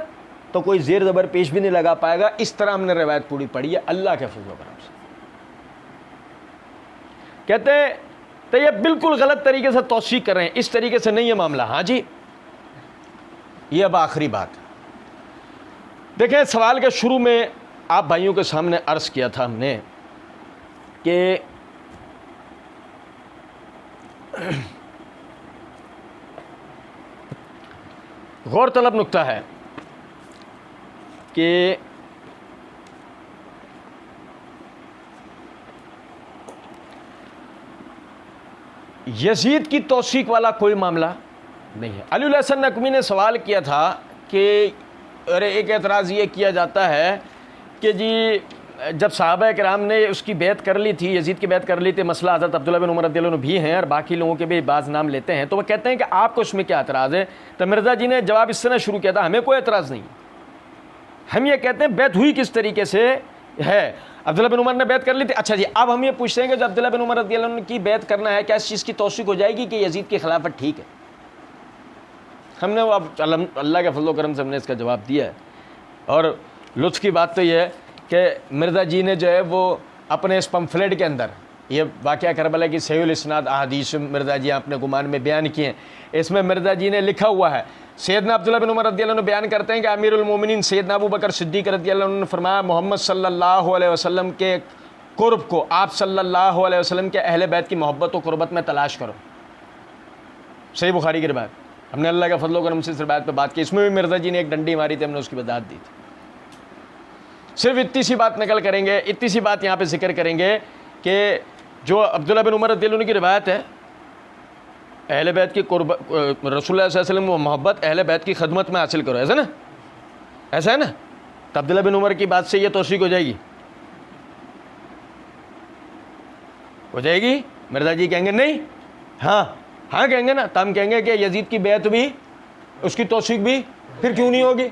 تو کوئی زیر زبر پیش بھی نہیں لگا پائے گا. اس طرح ہم نے روایت پوری پڑھی ہے اللہ کے فضل و کرم سے. کہتے ہیں تو یہ بالکل غلط طریقے سے توثیق کر رہے ہیں. اس طریقے سے نہیں ہے معاملہ. ہاں جی یہ اب آخری بات دیکھیں. سوال کے شروع میں آپ بھائیوں کے سامنے عرض کیا تھا ہم نے کہ غور طلب نکتہ ہے کہ یزید کی توثیق والا کوئی معاملہ نہیں ہے. علی الحسن نقوی نے سوال کیا تھا کہ ارے ایک اعتراض یہ کیا جاتا ہے کہ جی جب صحابہ کرام نے اس کی بیعت کر لی تھی، یزید کی بیعت کر لی تھی، مسئلہ حضرت عبداللہ بن عمر رضی اللہ عنہ بھی ہیں اور باقی لوگوں کے بھی بعض نام لیتے ہیں، تو وہ کہتے ہیں کہ آپ کو اس میں کیا اعتراض ہے؟ تو مرزا جی نے جواب اس طرح شروع کیا تھا ہمیں کوئی اعتراض نہیں. ہم یہ کہتے ہیں بیعت ہوئی کس طریقے سے ہے. عبداللہ بن عمر نے بیعت کر لی تھی. اچھا جی اب ہم یہ پوچھتے ہیں کہ جب عبداللہ بن عمر رضی اللہ عنہ کی بیعت کرنا ہے کیا اس چیز کی توثیق ہو جائے گی کہ یزید کی خلافت ٹھیک ہے؟ ہم نے وہ اب اللہ کے فضل و کرم سے ہم نے اس کا جواب دیا ہے. اور لطف کی بات تو یہ ہے کہ مرزا جی نے جو ہے وہ اپنے اس پمفلیٹ کے اندر یہ واقعہ کربلا کی صحیح الاسناد احادیث مرزا جی اپنے گمان میں بیان کیے ہیں. اس میں مرزا جی نے لکھا ہوا ہے سیدنا عبداللہ بن عمر رضی اللہ عنہ بیان کرتے ہیں کہ امیر المومنین سیدنا ابو بکر صدیق رضی اللہ عنہ نے فرمایا محمد صلی اللہ علیہ وسلم کے قرب کو آپ صلی اللہ علیہ وسلم کے اہل بیت کی محبت و قربت میں تلاش کرو. صحیح بخاری کی روایت. ہم نے اللہ کا فضل و کرم سے اس روایت پہ بات کی. اس میں بھی مرزا جی نے ایک ڈنڈی ماری تھی، ہم نے اس کی وضاحت دی تھی. صرف اتنی سی بات نقل کریں گے، اتنی سی بات یہاں پہ ذکر کریں گے کہ جو عبداللہ بن عمر رضی اللہ عنہ کی روایت ہے اہل بیت کی رسول اللہ صلی اللہ علیہ وسلم کو محبت اہل بیت کی خدمت میں حاصل کرو، ایسا نا؟ ایسا ہے نا؟ تو عبداللہ بن عمر کی بات سے یہ توثیق ہو جائے گی؟ ہو جائے گی؟ مرزا جی کہیں گے نہیں، ہاں ہاں کہیں گے نا. تو ہم کہیں گے کہ یزید کی بیعت بھی، اس کی توثیق بھی، پھر کیوں نہیں ہوگی؟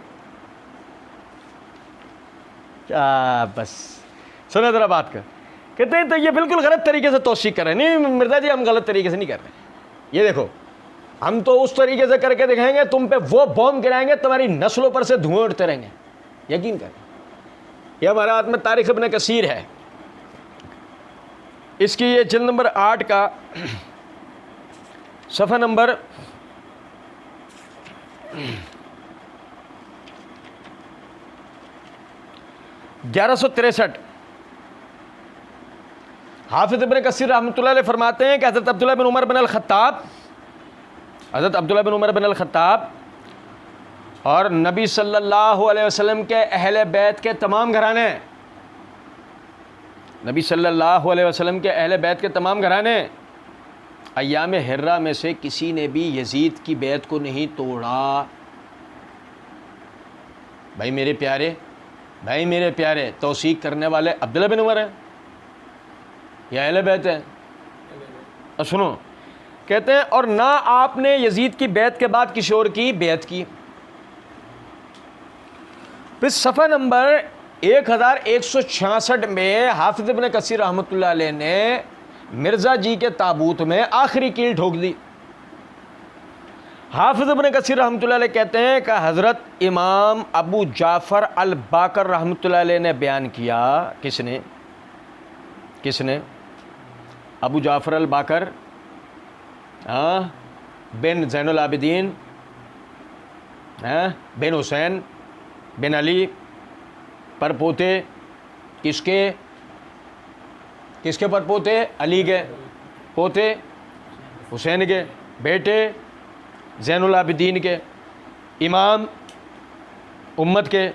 بس سنیں ذرا بات کر. کہتے ہیں تو یہ بالکل غلط طریقے سے توثیق کر رہے ہیں. نہیں مرزا جی ہم غلط طریقے سے نہیں کر رہے. یہ دیکھو ہم تو اس طریقے سے کر کے دکھائیں گے, تم پہ وہ بوم گرائیں گے تمہاری نسلوں پر سے دھوئیں اٹھتے رہیں گے. یقین کریں. یہ ہمارے ہاتھ میں تاریخ ابن کثیر ہے, اس کی یہ جلد نمبر 8 کا صفحہ نمبر 1163. حافظ ابن کثیر رحمۃ اللہ علیہ فرماتے ہیں کہ حضرت عبداللہ بن عمر بن الخطاب اور نبی صلی اللہ علیہ وسلم کے اہل بیت کے تمام گھرانے, نبی صلی اللہ علیہ وسلم کے اہل بیت کے تمام گھرانے ایام حرہ میں سے کسی نے بھی یزید کی بیعت کو نہیں توڑا. بھائی میرے پیارے توثیق کرنے والے عبداللہ بن عمر ہیں یا اہل بیت ہیں؟ اور سنو, کہتے ہیں اور نہ آپ نے یزید کی بیعت کے بعد کسی اور کی بیعت کی. پھر صفحہ نمبر 1166 میں حافظ ابن کثیر رحمۃ اللہ علیہ نے مرزا جی کے تابوت میں آخری کیل ٹھوک دی. حافظ ابن کثیر رحمۃ اللہ علیہ کہتے ہیں کہ حضرت امام ابو جعفر الباقر رحمۃ اللہ علیہ نے بیان کیا. کس نے؟ ابو جعفر الباقر بن زین العابدین بن حسین بن علی پر پوتے. کس کے پر پوتے؟ علی کے پوتے, حسین کے بیٹے, زین العابدین کے, امام امت کے,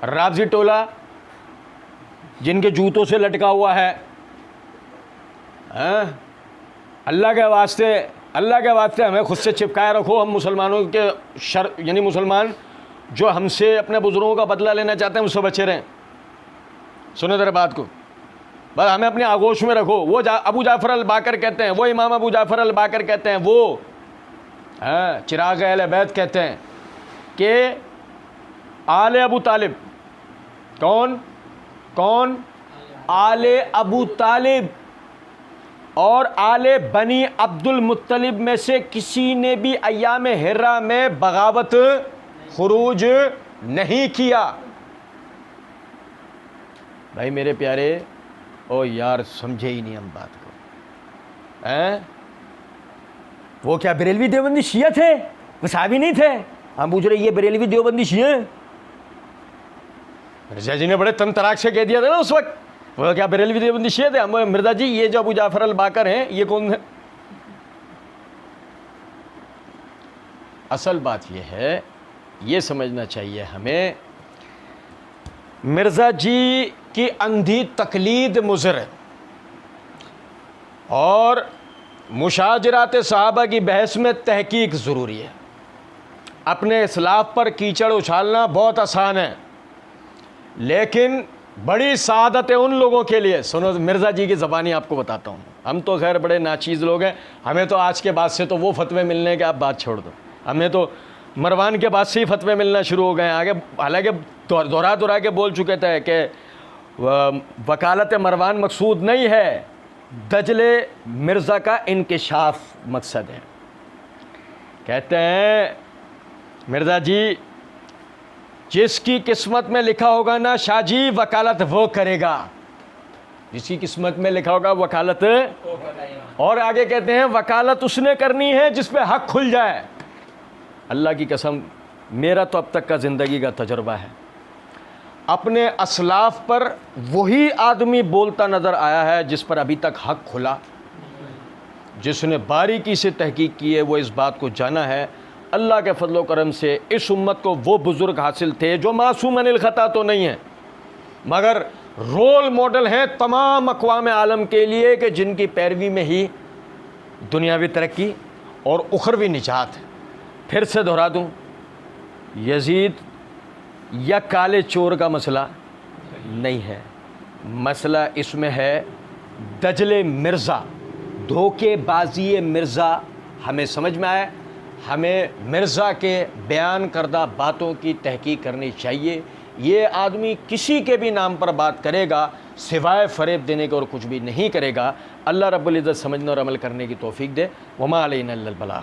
رافضی ٹولہ جن کے جوتوں سے لٹکا ہوا ہے. اللہ کے واسطے ہمیں خود سے چپکائے رکھو. ہم مسلمانوں کے یعنی مسلمان جو ہم سے اپنے بزرگوں کا بدلہ لینا چاہتے ہیں اس سے بچے رہیں. سنو ذرا بات کو, بس ہمیں اپنے آغوش میں رکھو. وہ ابو جعفر الباقر کہتے ہیں, وہ امام ابو جعفر الباقر کہتے ہیں, وہ چراغ اہل بیت کہتے ہیں کہ آل ابو طالب کون آل ابو طالب اور آل بنی عبد المطلب میں سے کسی نے بھی ایام حرہ میں بغاوت خروج نہیں کیا. بھائی میرے پیارے او یار سمجھے ہی نہیں ہم بات کو. وہ کیا بریلوی دیوبندی شیعہ تھے؟ وہ صحابی نہیں تھے. ہم پوچھ رہے یہ بریلوی دیوبندی شیعہ ہیں. مرزا جی نے بڑے تن تراک سے کہہ دیا تھا نا اس وقت, وہ کیا بریلوی دیوبندی شیعہ تھے. ہم مرزا جی یہ جو ابو جعفر الباقر ہیں یہ کون ہے؟ اصل بات یہ ہے, یہ سمجھنا چاہیے ہمیں, مرزا جی کی اندھی تقلید مضر ہے اور مشاجرات صحابہ کی بحث میں تحقیق ضروری ہے. اپنے اسلاف پر کیچڑ اچھالنا بہت آسان ہے, لیکن بڑی سعادت ہے ان لوگوں کے لیے. سنو مرزا جی کی زبانی آپ کو بتاتا ہوں. ہم تو خیر بڑے ناچیز لوگ ہیں, ہمیں تو آج کے بعد سے تو وہ فتوے ملنے کے آپ بات چھوڑ دو. ہمیں تو مروان کے بعد سے ہی فتوے ملنا شروع ہو گئے ہیں. آگے حالانکہ دہرا کے بول چکے تھے کہ وکالت مروان مقصود نہیں ہے, دجل مرزا کا انکشاف مقصد ہے. کہتے ہیں مرزا جی جس کی قسمت میں لکھا ہوگا نا شاہ جی وکالت وہ کرے گا, جس کی قسمت میں لکھا ہوگا وکالت. اور آگے کہتے ہیں وکالت اس نے کرنی ہے جس پہ حق کھل جائے. اللہ کی قسم میرا تو اب تک کا زندگی کا تجربہ ہے, اپنے اسلاف پر وہی آدمی بولتا نظر آیا ہے جس پر ابھی تک حق کھلا. جس نے باریکی سے تحقیق کی ہے وہ اس بات کو جانا ہے. اللہ کے فضل و کرم سے اس امت کو وہ بزرگ حاصل تھے جو معصوم عن الخطا تو نہیں ہیں مگر رول ماڈل ہیں تمام اقوام عالم کے لیے کہ جن کی پیروی میں ہی دنیاوی ترقی اور اخروی نجات ہے. پھر سے دہرا دوں, یزید یا کالے چور کا مسئلہ نہیں ہے, مسئلہ اس میں ہے دجل مرزا, دھوکے بازی مرزا. ہمیں سمجھ میں آئے, ہمیں مرزا کے بیان کردہ باتوں کی تحقیق کرنی چاہیے. یہ آدمی کسی کے بھی نام پر بات کرے گا سوائے فریب دینے کے اور کچھ بھی نہیں کرے گا۔ اللہ رب العزت سمجھنے اور عمل کرنے کی توفیق دے۔ وما علینا الا البلاغ۔